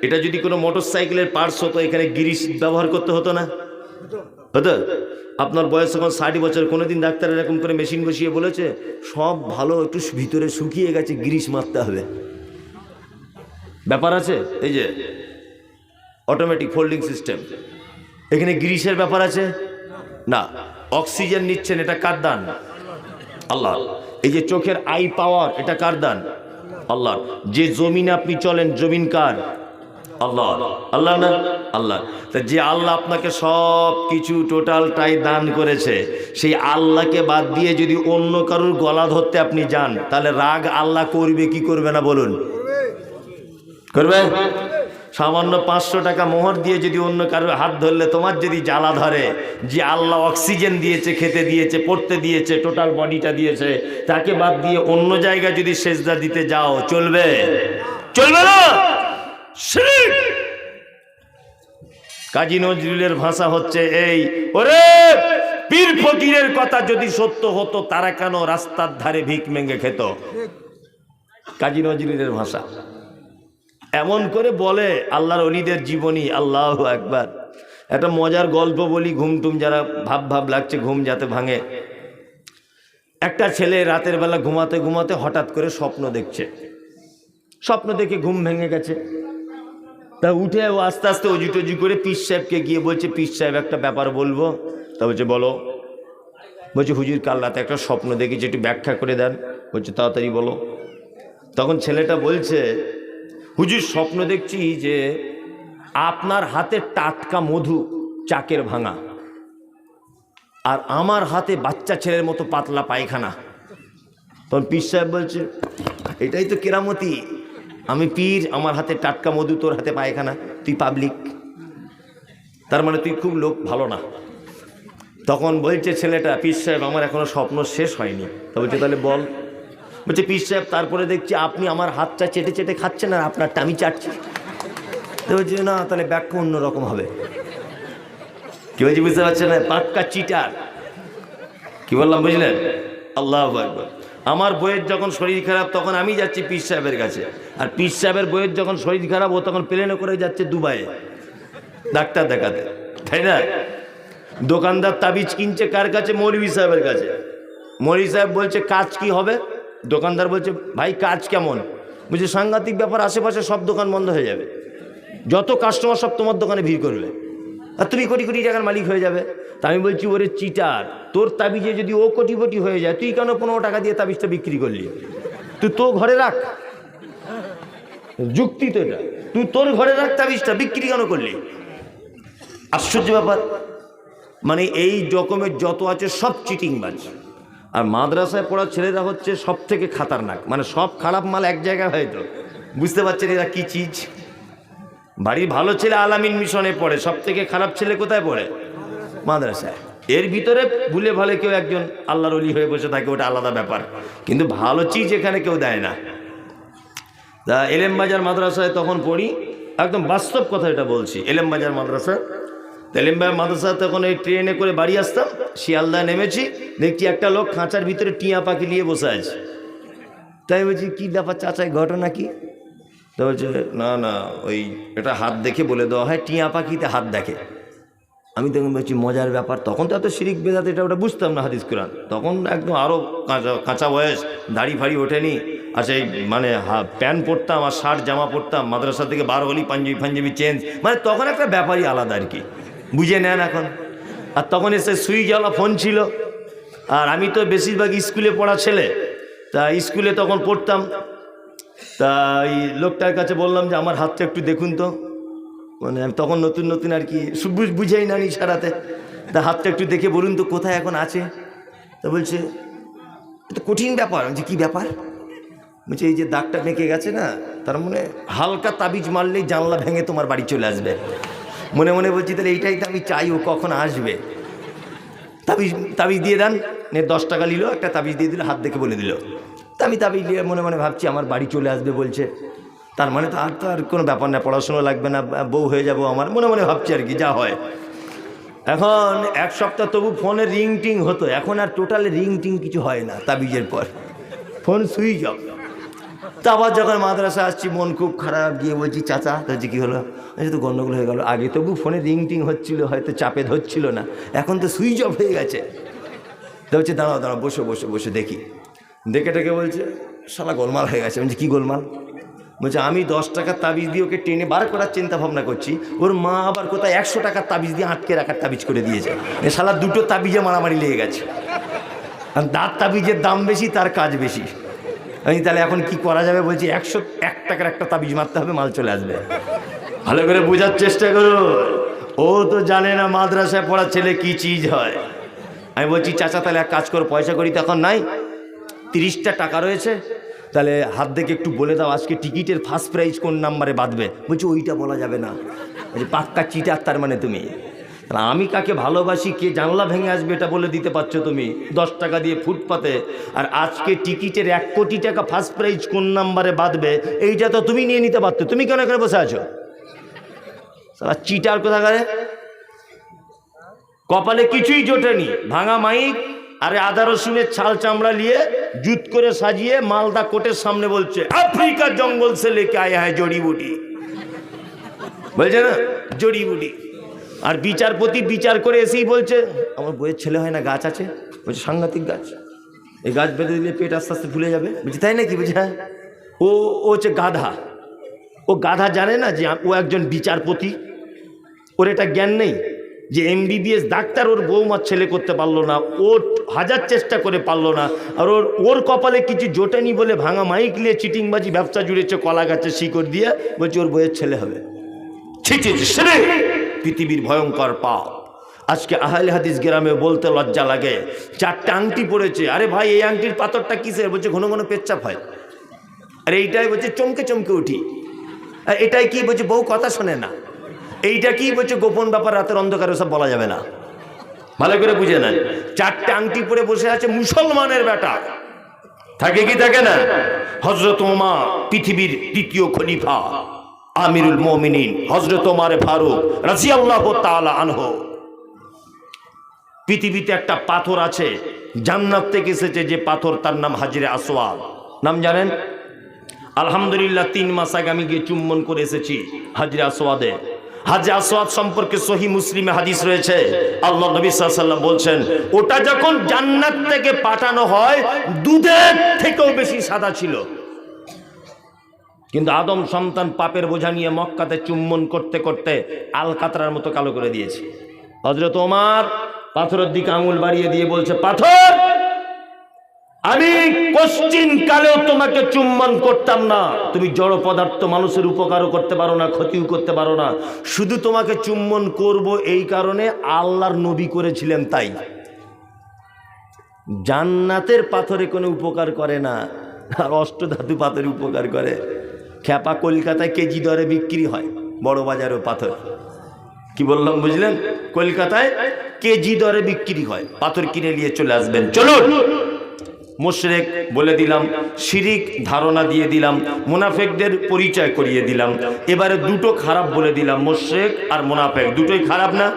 এটা যদি কোনো মোটর সাইকেলের পার্টস হতো, এখানে গ্রিস ব্যবহার করতে হতো না? হতো? আপনার বয়স এখন 60 বছর, কোনোদিন ডাক্তার এরকম করে মেশিন বসিয়ে বলেছে সব ভালো, একটু ভিতরে শুকিয়ে গেছে, গ্রিস মারতে হবে? ব্যাপার আছে? এই যে অটোমেটিক ফোল্ডিং সিস্টেম, এখানে গ্রিসের ব্যাপার আছে না। অক্সিজেন নিচ্ছেন, এটা কার দান? আল্লাহ। এই যে চোখের আই পাওয়ার, এটা কার দান? আল্লাহ। যে জমিনে আপনি চলেন, জমিন কার? আল্লাহ। আল্লাহ না? আল্লাহ। তা যে আল্লাহ আপনাকে সব কিছু টোটালটাই দান করেছে, সেই আল্লাহকে বাদ দিয়ে যদি অন্য কারুর গলা ধরতে আপনি যান, তাহলে রাগ আল্লাহ করবে কি করবে না বলুন? করবে। সামান্য 500 টাকা মোহর দিয়ে যদি অন্য কারোর হাত ধরলে তোমার যদি জ্বালা ধরে, যে আল্লাহ অক্সিজেন দিয়েছে, খেতে দিয়েছে, পড়তে দিয়েছে, টোটাল বডিটা দিয়েছে, তাকে বাদ দিয়ে অন্য জায়গায় যদি সেজদা দিতে যাও, চলবে? চলবে না। শিরক। কাজী নজরুলের ভাষা হচ্ছে এই, ওরে পীর ফকিরের কথা যদি সত্য হতো তারা কেন রাস্তার ধারে ভিক মেঙ্গে খেত? কাজী নজরুলের ভাষা এমন করে বলে আল্লাহর ওলিদের জীবনী। আল্লাহু আকবার। একটা মজার গল্প বলি, ঘুমটুম যারা ভাব লাগছে, ঘুম যাতে ভাঙে। একটা ছেলে রাতের বেলা ঘুমাতে ঘুমাতে হঠাৎ করে স্বপ্ন দেখছে, স্বপ্ন দেখে ঘুম ভেঙে গেছে। তা উঠে ও আস্তে আস্তে অজু টজু করে পীর সাহেবকে গিয়ে বলছে, পীর সাহেব একটা ব্যাপার বলবো। তা বলছে বলো। বলছে হুজুর কাল রাতে একটা স্বপ্ন দেখেছি, একটু ব্যাখ্যা করে দেন। বলছে তাড়াতাড়ি বলো। তখন ছেলেটা বলছে, হুজুর স্বপ্ন দেখছি যে আপনার হাতে টাটকা মধু চাকের ভাঙা, আর আমার হাতে বাচ্চা ছেলের মতো পাতলা পায়খানা। তখন পীর সাহেব বলছে এটাই তো কেরামতি, আমি পীর, আমার হাতে টাটকা মধু, তোর হাতে পায়খানা, তুই পাবলিক, তার মানে তুই খুব লোক ভালো না। তখন বলছে ছেলেটা, পীর সাহেব আমার এখনো স্বপ্ন শেষ হয়নি। তা বলছে তাহলে বল। বলছে পীর সাহেব তারপরে দেখছি আপনি আমার হাতটা চেটে চেটে খাচ্ছেন আর আপনারটা আমি চাটছি। তো বলছে না, তাহলে ব্যাখ্যা অন্যরকম হবে। কি বলছি বুঝতে পারছেন না? পাক্কা চিটার। কি বললাম বুঝলেন? আল্লাহু আকবার। আমার বইয়ের যখন শরীর খারাপ তখন আমি যাচ্ছি পীর সাহেবের কাছে, আর পীর সাহেবের বইয়ের যখন শরীর খারাপ ও তখন প্লেনে করে যাচ্ছে দুবাইয়ে ডাক্তার দেখাতে, তাই না? দোকানদার তাবিজ কিনছে কার কাছে? মৌলভী সাহেবের কাছে। মৌলভী সাহেব বলছে কাজ কি হবে? দোকানদার বলছে ভাই কাজ কেমন? বলছে সাংঘাতিক ব্যাপার, আশেপাশে সব দোকান বন্ধ হয়ে যাবে, যত কাস্টমার সব তোমার দোকানে ভিড় করবে। আর তুমি কোটি কোটি টাকার মালিক হয়ে যাবে। তা আমি বলছি ওরে চিটার, তোর তাবিজে যদি ও কোটিপতি হয়ে যায়, তুই কেন 15 টাকা দিয়ে তাবিজটা বিক্রি করলি? তুই তো ঘরে রাখ, যুক্তি তো এটা, তুই তোর ঘরে রাখ তাবিজটা, বিক্রি কেন করলি? আশ্চর্য ব্যাপার। মানে এই রকমের যত আছে সব চিটিংবাজ। আর মাদ্রাসায় পড়া ছেলেরা হচ্ছে সব থেকে খাতারনাক, মানে সব খারাপ মাল এক জায়গায় হয়তো বুঝতে পারছেন এরা কি চিজ। বাড়ির ভালো ছেলে আলামিন মিশনে পড়ে, সব থেকে খারাপ ছেলে কোথায় পড়ে? মাদ্রাসায়। এর ভিতরে ভুলে ভালে কেউ একজন আল্লাহর ওলি হয়ে বসে থাকে, ওটা আলাদা ব্যাপার, কিন্তু ভালো চিজ এখানে কেউ দেয় না। তা এলেমবাজার মাদ্রাসায় তখন পড়ি, একদম বাস্তব কথা এটা বলছি। এলেমবাজার মাদ্রাসা, এলেমবাজার মাদ্রাসা তখন এই ট্রেনে করে বাড়ি আসতাম, শিয়ালদা নেমেছি, দেখছি একটা লোক খাঁচার ভিতরে টিয়া পাখি নিয়ে বসে আছে। তাই বলছি কী ব্যাপার চাচাই, ঘটনা কি? তো বলছে না না ওই এটা হাত দেখে বলে দেওয়া হয়, টিয়া পাখিতে হাত দেখে। আমি তখন বলছি মজার ব্যাপার, তখন তো এত শিরিক বেদাত এটা ওটা বুঝতাম না, হাদিস কোরআন তখন একদম আরও কাঁচা বয়স, দাড়ি ফাড়ি ওঠেনি। আর সেই মানে প্যান্ট পরতাম আর শার্ট জামা পরতাম, মাদ্রাসা থেকে বার হলি পাঞ্জাবি চেঞ্জ, মানে তখন একটা ব্যাপারই আলাদা আর কি, বুঝে নেন এখন। আর তখন এসে সুইচওয়ালা ফোন ছিল, আর আমি তো বেশিরভাগ স্কুলে পড়া ছেলে, তা স্কুলে তখন পড়তাম। তা এই লোকটার কাছে বললাম যে আমার হাতটা একটু দেখুন তো, মানে আমি তখন নতুন নতুন আর কি বুঝেই না ইশারাতে, তা হাতটা একটু দেখে বলুন তো কোথায় এখন আছে। তা বলছে এটা কঠিন ব্যাপার। যে কী ব্যাপার? বলছে এই যে দাগটা মেকে গেছে না, তার মানে হালকা তাবিজ মারলেই জানলা ভেঙে তোমার বাড়ি চলে আসবে। মনে মনে বলছি তাহলে এইটাই তো আমি চাই, ও কখন আসবে। তাবিজ দিয়ে দেন, 10 টাকা নিল, একটা তাবিজ দিয়ে দিল, হাত দেখে বলে দিল। তা আমি তাবিজ নিয়ে মনে মনে ভাবছি আমার বাড়ি চলে আসবে বলছে, তার মানে তো আর কোনো ব্যাপার না, পড়াশোনা লাগবে না, বউ হয়ে যাবো আমার, মনে মনে ভাবছি আর কি, যা হয়। এখন এক সপ্তাহ তবু ফোনে রিং টিং হতো, এখন আর টোটালি রিং টিং কিছু হয় না তাবিজের পর, ফোন সুইচ অফ। তা আবার যখন মাদ্রাসা আসছি মন খুব খারাপ, গিয়ে বলছি চাচা বলছি কী হলো? তো গন্ডগোল হয়ে গেল, আগে তবু ফোনে রিং টিং হচ্ছিল, হয়তো চাপে ধরছিল না, এখন তো সুইচ অফ হয়ে গেছে। তো বলছে দাঁড়াও দাঁড়াও, বসে দেখি। দেখে টেকে বলছে শালা গোলমাল হয়ে গেছে। বলছে কী গোলমাল? বলছে আমি 10 টাকার তাবিজ দিয়ে ওকে টেনে বার করার চিন্তা ভাবনা করছি, ওর মা আবার কোথায় 100 টাকার তাবিজ দিয়ে আটকে রাখার তাবিজ করে দিয়েছে। শালা দুটো তাবিজে মারামারি লেগে গেছে, আর দাঁত তাবিজের দাম বেশি, তার কাজ বেশি। আমি তাহলে এখন কি করা যাবে? বলছি 101 টাকার একটা তাবিজ মারতে হবে, মাল চলে আসবে। ভালো করে বোঝার চেষ্টা করো, ও তো জানে না মাদ্রাসায় পড়া ছেলে কি চিজ হয়। আমি বলছি চাচা তাহলে এক কাজ করো, পয়সা করি তখন নাই, 30টা টাকা রয়েছে, তাহলে হাত দেখে একটু বলে দাও আজকে টিকিটের ফার্স্ট প্রাইজ কোন নাম্বারে বাঁধবে। বলছি ওইটা বলা যাবে না, পাক্কা চিটার তার মানে তুমি। আমি কাকে ভালোবাসি, কে জানলা ভেঙে আসবে এটা বলে দিতে পারছো তুমি 10 টাকা দিয়ে ফুটপাতে, আর আজকে টিকিটের 1 কোটি টাকা ফার্স্ট প্রাইজ কোন নাম্বারে বাঁধবে এইটা তো তুমি নিয়ে নিতে পারতো, তুমি কেন এখানে বসে আছো? সালা চিটার কোথাকারে, কপালে কিছুই জোটেনি, ভাঙা মাইক আরে আদা রসুনের ছাল চামড়া নিয়ে জুত করে সাজিয়ে মালদা কোর্টের সামনে বলছে আফ্রিকার জঙ্গল সে লেকে আয়া হ্যায় জড়িবুটি, বলছে না জড়িবুটি। আর বিচারপতি বিচার করে এসেই বলছে আমার বইয়ের ছেলে হয় না, গাছ আছে। বলছে সাংঘাতিক গাছ, এই গাছ বেঁধে দিলে পেট আস্তে আস্তে ফুলে যাবে। বলছে তাই নাকি? বলছে হ্যাঁ। ও হচ্ছে গাধা, ও গাধা জানে না যে ও একজন বিচারপতি, ওর এটা জ্ঞান নেই যে MBBS ডাক্তার ওর বৌমার ছেলে করতে পারলো না, ওর 1000 চেষ্টা করে পারলো না, আর ওর কপালে কিছু জোটেনি বলে ভাঙা মাইক নিয়ে চিটিংবাজি ব্যবসা জুড়েছে কলা গাছের শিকড় দিয়ে, বলছে ওর বইয়ের ছেলে হবে। পৃথিবীর ভয়ঙ্কর পাপ। আজকে আহলে হাদিস গ্রামে বলতে লজ্জা লাগে, 4টে আংটি পড়েছে। আরে ভাই এই আংটির পাথরটা কিসের? বলছে ঘন ঘন পেচ্ছাপ হয়। আরে এইটাই বলছে চমকে চমকে উঠি। এটাই কি? বলছে বউ কথা শোনে না। এইটা কি? বলছে গোপন ব্যাপার, রাতের অন্ধকারে সব বলা যাবে না। ভালো করে বুঝে নেন, 4টে আংটি পরে বসে আছে মুসলমানের বেটা, থাকে কি থাকে না? হযরত ওমর পৃথিবীর দ্বিতীয় খলিফা, আমিরুল মুমিনিন হযরত ওমর ফারুক রাদিয়াল্লাহু তাআলা আনহু। পৃথিবীতে একটা পাথর আছে, জান্নাত থেকে এসেছে যে পাথর, তার নাম হাজরে আসওয়াদ। নাম জানেন? আলহামদুলিল্লাহ 3 মাস আগে আমি গিয়ে চুম্বন করে এসেছি হাজরে আসওয়াদে। হাজরে আসওয়াদ সম্পর্কে সহিহ মুসলিমে হাদিস রয়েছে, আল্লাহ নবী সাল্লাল্লাহু আলাইহি ওয়াসাল্লাম বলছেন ওটা যখন জান্নাত থেকে পাঠানো হয় দুধের থেকেও বেশি সাদা ছিল। কিন্তু আদম সন্তান পাপের বোঝা নিয়ে মক্কাতে চুম্বন করতে করতে আলকাতরার মতো কালো করে দিয়েছে। হযরত ওমর পাথরের দিকে আঙুল বাড়িয়ে দিয়ে বলছে, পাথর, আমি কোশ্চিন কালেও তোমাকে চুম্বন করতাম না। তুমি জড় পদার্থ, মানুষের উপকারও করতে পারো না, ক্ষতিও করতে পারো না। শুধু তোমাকে চুম্বন করব এই কারণে আল্লাহর নবী করেছিলেন তাই। জান্নাতের পাথরে কোনো উপকার করে না, আর অষ্টধাতু পাথরে উপকার করে। খ্যাপা কলকাতায় কেজি দরে বিক্রি হয়, বড় বাজারেও পাথর। কি বললাম বুঝলেন? কলকাতায় কেজি দরে বিক্রি হয়, পাথর কিনে নিয়ে চলে আসবেন। চলুন, মুশরিক বলে দিলাম, শিরিক ধারণা দিয়ে দিলাম, মুনাফিকদের পরিচয় করিয়ে দিলাম। এবারে দুটো খারাপ বলে দিলাম, মুশরিক আর মুনাফিক দুটোই খারাপ না?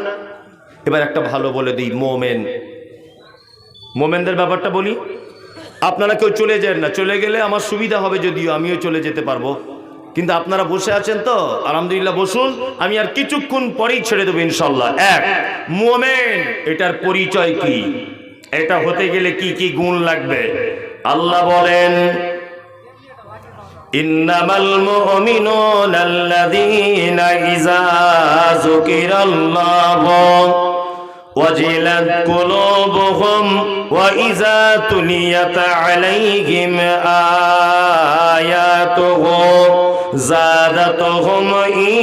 এবার একটা ভালো বলে দিই, মোমেন। মোমেনদের ব্যাপারটা বলি। আপনারা কেউ চলে যান না, চলে গেলে আমার সুবিধা হবে, যদিও আমিও চলে যেতে পারবো। কিন্তু আপনারা বসে আছেন তো, আলহামদুলিল্লাহ বসুন, আমি আর কিছুক্ষণ পরেই ছেড়ে দেবো ইনশাল্লাহ। এক, মোমেন, এটার পরিচয় কি? এটা হতে গেলে কি কি গুণ লাগবে? আল্লাহ বলেন, ইন্নামাল মুমিনুনা আল্লাযীনা ইযা যুকিরাল্লাহু ওয়াজিলাত কুলুবুহুম ওয়া ইযা তুলিয়াত আলাইহিম আয়াতুহু যাদাতুহুম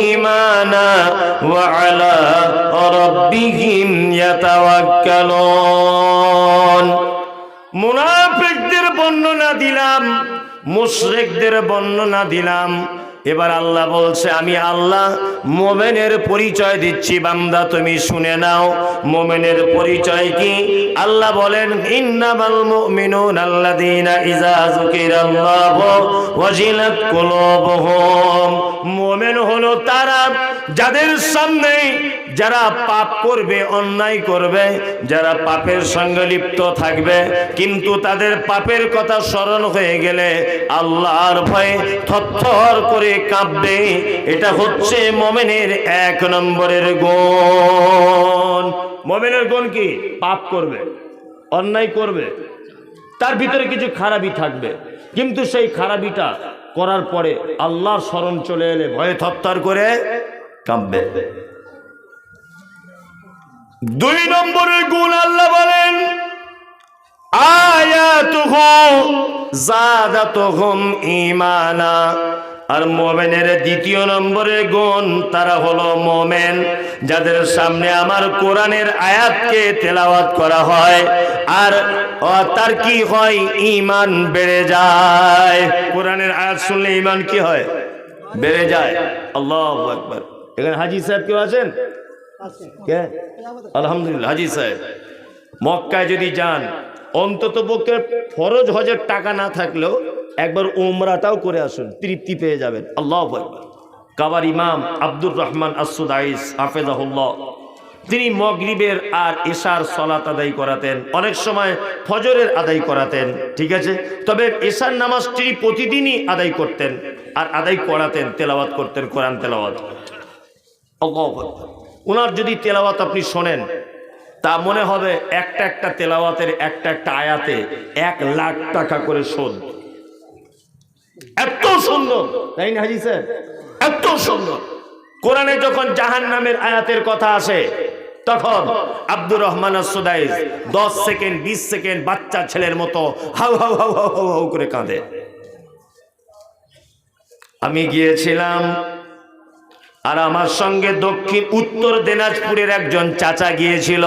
ঈমানা ওয়া আলা রাব্বিহিম ইয়াতাওয়াক্কালুন। মুনাফিকদের বর্ণনা দিলাম, মুশরিকদের বর্ণনা দিলাম। এবার আল্লাহ বলছে, আমি আল্লাহ মোমেনের পরিচয় দিচ্ছি, বান্দা তুমি শুনে নাও। মোমেনের পরিচয় কি? আল্লাহ বলেন, ইন্নামাল মুমিনুনা আল্লাযীনা ইযা যুকিরাল্লাহু ওয়াজিলাত কুলুবুহুম। মোমেন হলো তারা যাদের সামনে যারা পাপ করবে, অন্যায় করবে, যারা পাপের সঙ্গে লিপ্ত থাকবে, কিন্তু তাদের পাপের কথা স্মরণ হয়ে গেলে আল্লাহর ভয়ে থরথর করে কাঁপবে। এটা হচ্ছে মোমেনের এক নম্বরের গুণ। মোমেনের গুণ কি? পাপ করবে, অন্যায় করবে, তার ভিতরে কিছু খারাপি থাকবে, কিন্তু সেই খারাপিটা করার পরে আল্লাহর স্মরণ চলে এলে ভয়ে থরথর করে কাঁপবে। দুই নম্বরের গুণ আল্লাহ বলেন, আয়াতুহু যাদাতুহুম ঈমানা। আর মোমেনের দ্বিতীয় নম্বরের গুণ, তারা হলো মোমেন যাদের সামনে আমার কোরআনের আয়াতকে তেলাওয়াত করা হয় আর তার কি হয়? ঈমান বেড়ে যায়। কোরআনের আয়াত শুনলে ঈমান কি হয়? বেড়ে যায়। আল্লাহু আকবার। এখানে হাজী সাহেব কেউ আছেন? কে? আলহামদুলিল্লাহ, হাজী সাহেব। মক্কায় যদি যান, অন্তত পক্ষে ফরজ হজের টাকা না থাকলেও একবার উমরাটাও করে আসুন, তৃপ্তি পেয়ে যাবেন। আল্লাহু আকবার। কাবার ইমাম আব্দুর রহমান আস-সুদাইস হাফেজাহুল্লাহ, তিনি মাগরিবের আর এশার সালাত আদায় করাতেন, অনেক সময় ফজরের আদায় করাতেন, ঠিক আছে। তবে এশার নামাজটি প্রতিদিনই আদায় করতেন আর আদায় করাতেন, তেলাওয়াত করতেন, কোরআন তেলাওয়াত। আল্লাহু আকবার। ওনার যদি তেলাওয়াত আপনি শোনেন, তা মনে হবে একটা একটা তেলাওয়াতের একটা একটা আয়াতে 1 লাখ টাকা করে শোধ। এত সুন্দর, তাই না হাজী স্যার? এত সুন্দর। কোরআনে যখন জাহান্নামের আয়াতের কথা আসে, তখন আব্দুর রহমান আস-সুদাইস 10 সেকেন্ড 20 সেকেন্ড বাচ্চা ছেলের মতো how how how how how how করে কাঁদে। আমি গিয়েছিলাম, আর আমার সঙ্গে উত্তর দিনাজপুরের একজন চাচা গিয়েছিল।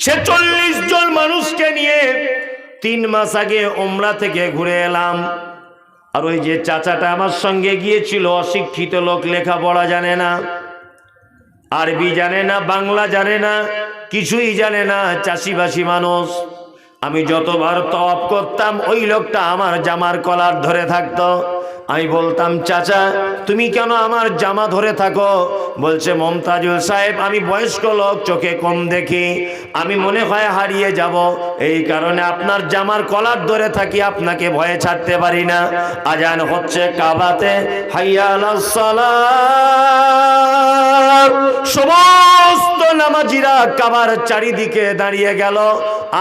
46 জন মানুষকে নিয়ে 3 মাস আগে উমরা থেকে ঘুরে এলাম। আর ওই যে চাচাটা আমার সঙ্গে গিয়েছিল, অশিক্ষিত লোক, লেখাপড়া জানে না, আরবি জানে না, বাংলা জানে না, কিছুই জানে না, চাষিবাসী মানুষ। আমি যতবার তওয়াফ করতাম, ওই লোকটা আমার জামার কলার ধরে থাকতো। আমি বলতাম, চাচা তুমি কেন আমার জামা ধরে থাকো? বলছে মমতাজুল সাহেব আমি বয়স্ক লোক, চোখে কম দেখি, আমি মনে হয় হারিয়ে যাব, এই কারণে আপনার জামার কলার ধরে থাকি, আপনাকে ভয়ে ছাড়তে পারি না। আজান হচ্ছে কাবাতে, হাইয়া আলাস সালাত। সমস্ত নামাজিরা কাবার চারিদিকে দাঁড়িয়ে গেল,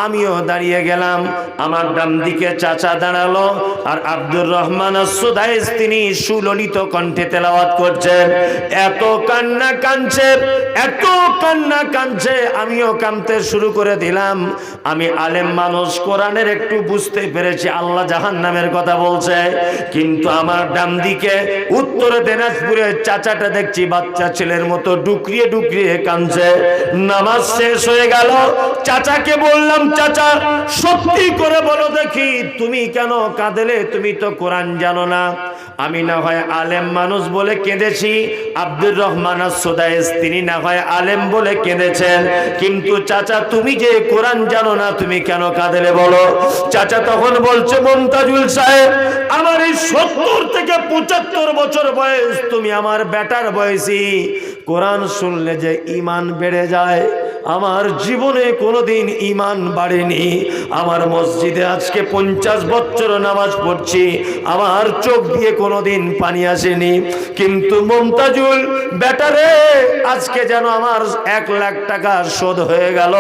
আমিও দাঁড়িয়ে গেলাম। আমার ডান দিকে চাচা দাঁড়ালো, আর আব্দুর রহমান সুদাইস তিনি সুললিত কণ্ঠে তেলাওয়াত করছেন। এত কান্না কাঁদছে, এত কান্না কাঁদছে, আমিও কাঁদতে শুরু করে দিলাম। আমি আলেম মানুষ, কোরআনের একটু বুঝতে পেরেছি আল্লাহ জাহান্নামের কথা বলছে, কিন্তু আমার ডান দিকে উত্তর দিনাজপুরের চাচাটা দেখছি বাচ্চা ছেলের মতো ডুকরিয়ে ডুকরিয়ে কাঁদছে। নামাজ শেষ হয়ে গেল, চাচাকে বললাম, চাচা সত্যি করে বলো দেখি তুমি কেন কাঁদলে? তুমি তো কোরআন জানো না। আমি না হয় আলেম মানুষ বলে কেঁদেছি, আব্দুর রহমান সুদাইস তিনি না হয় আলেম বলে কেঁদেছেন, কিন্তু চাচা তুমি যে কোরআন জানো না, তুমি কেন কাঁদলে বলো? চাচা তখন বলছে, মমতাজুল সাহেব আমার এই 70 থেকে 75 বছর বয়স, তুমি আমার বেটার বয়সী, কোরআন শুনলে যে ঈমান বেড়ে যায়, আমার জীবনে কোনোদিন ঈমান বাড়েনি। আমার মসজিদে আজকে 50 বছর নামাজ পড়ছি, আমার চোখ দিয়ে কোনোদিন পানি আসেনি, কিন্তু মমতাজুল বেটারে আজকে যেন আমার 1 লাখ টাকা শোধ হয়ে গেল।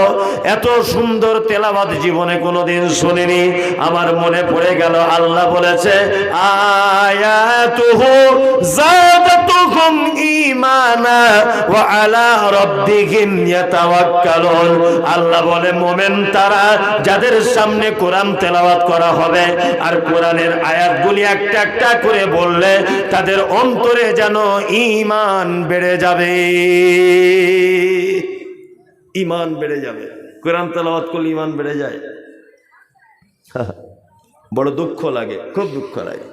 এত সুন্দর তেলাওয়াত জীবনে কোনোদিন শুনিনি। আমার মনে পড়ে গেল আল্লাহ বলেছে, আয়াতুহু যাদাতুহুম ঈমানা ওয়া আলা রাব্বিহিম ইয়াতাওয়াক্কালুন। আল্লাহ বলে মোমেন তারা যাদের সামনে কোরআন তেলাওয়াত করা হবে আর কোরআনের আয়াতগুলি একটা একটা করে বললে তাদের অন্তরে যেন ঈমান বেড়ে যাবে, ঈমান বেড়ে যাবে। কোরআন তেলাওয়াত করলে ঈমান বেড়ে যায়। বড় দুঃখ লাগে, খুব দুঃখ লাগে।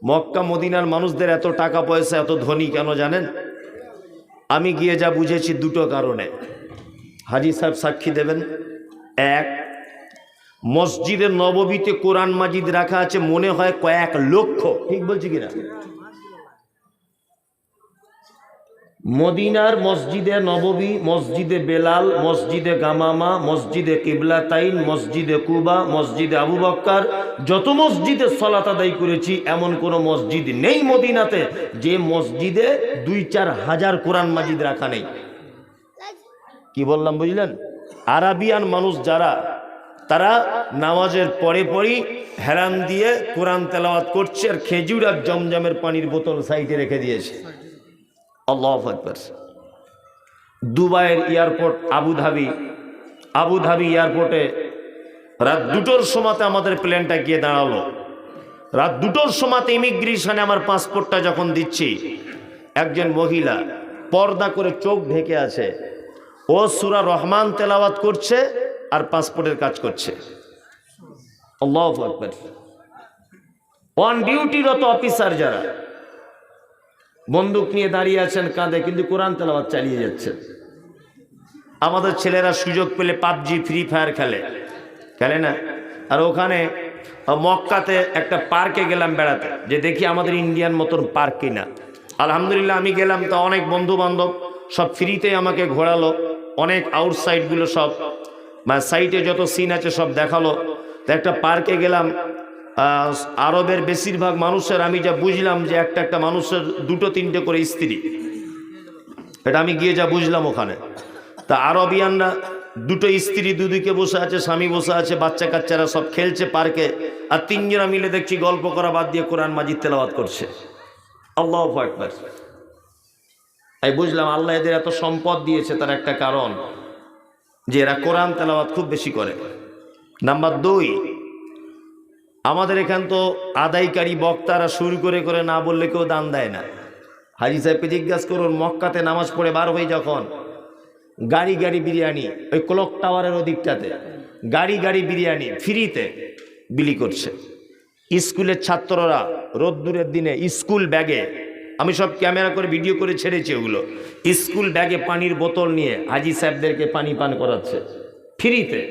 মক্কা মদিনার মানুষদের এত টাকা পয়সা, এত ধনী কেন জানেন? আমি গিয়ে যা বুঝেছি দুটো কারণে। হাজী সাহেব সাক্ষী দেবেন। এক, মসজিদে নববীতে কোরআন মাজিদ রাখা আছে মনে হয় কয়েক লক্ষ, ঠিক বলছি কিনা? মদিনার মসজিদে নববী, মসজিদে বেলাল, মসজিদে গামামা, মসজিদে কিবলাতাইন, মসজিদে কুবা, মসজিদে আবু বক্কর, যত মসজিদে সালাত আদায় করেছি এমন কোন মসজিদ নেই মদিনাতে যে মসজিদে 2-4 হাজার কোরআন মাজিদ রাখা নেই। কি বললাম বুঝলেন? আরাবিয়ান মানুষ যারা, তারা নামাজের পরে পরই হেলান দিয়ে কোরআন তেলাওয়াত করছে, আর খেজুর আর জমজমের পানির বোতল সাইডে রেখে দিয়েছে। আল্লাহু আকবার। দুবাইয়ের এয়ারপোর্ট আবুধাবি এয়ারপোর্টে রাত 2টোর সময়তে আমাদের প্লেনটা গিয়ে দাঁড়ালো। রাত 2টোর সময়তে ইমিগ্রেশনে আমার পাসপোর্টটা যখন দিচ্ছি, একজন মহিলা পর্দা করে চোখ ঢেকে আছে, ও সূরা রহমান তেলাওয়াত করছে আর পাসপোর্টের কাজ করছে। আল্লাহু আকবার। অন ডিউটিরত অফিসার যারা বন্দুক নিয়ে দাঁড়িয়ে আছেন, কাঁধে, কিন্তু কোরআন তেলাওয়াত চালিয়ে যাচ্ছেন। আমাদের ছেলেরা সুযোগ পেলে পাবজি, ফ্রি ফায়ার খেলে না? আর ওখানে মক্কাতে একটা পার্কে গেলাম বেড়াতে, যে দেখি আমাদের ইন্ডিয়ান মতন পার্ক কিনা। আলহামদুলিল্লাহ আমি গেলাম, তো অনেক বন্ধু বান্ধব সব ফ্রিতেই আমাকে ঘোরালো, অনেক আউটসাইডগুলো সব সাইটে যত সিন আছে সব দেখালো। তো একটা পার্কে গেলাম, আরবের বেশিরভাগ মানুষের আমি যা বুঝলাম যে একটা মানুষের 2-3টে করে স্ত্রী, এটা আমি গিয়ে যা বুঝলাম ওখানে। তা আরবিয়ানরা 2টো স্ত্রী দুদিকে বসে আছে, স্বামী বসে আছে, বাচ্চা কাচ্চারা সব খেলছে পার্কে, আর 3জনা মিলে দেখছি গল্প করা বাদ দিয়ে কোরআন মাজিদ তেলাওয়াত করছে। আল্লাহু আকবার। তাই বুঝলাম আল্লাহ এদের এত সম্পদ দিয়েছে তার একটা কারণ, যে এরা কোরআন তেলাওয়াত খুব বেশি করে। নাম্বার 2, আমাদের এখান তো আদায়কারী বক্তারা শুরু করে না বললে কেউ দান দেয় না। হাজী সাহেবকে জিজ্ঞাসা করুন, মক্কাতে নামাজ পড়ে বার হয়ে যখন গাড়ি বিরিয়ানি ওই ক্লক টাওয়ারের ওদিকটাতে গাড়ি বিরিয়ানি ফ্রিতে বিলি করছে। স্কুলের ছাত্ররা রোদ্দুরের দিনে স্কুল ব্যাগে, আমি সব ক্যামেরা করে ভিডিও করে ছেড়েছি ওগুলো, স্কুল ব্যাগে পানির বোতল নিয়ে হাজী সাহেবদেরকে পানি পান করাচ্ছে ফ্রিতে।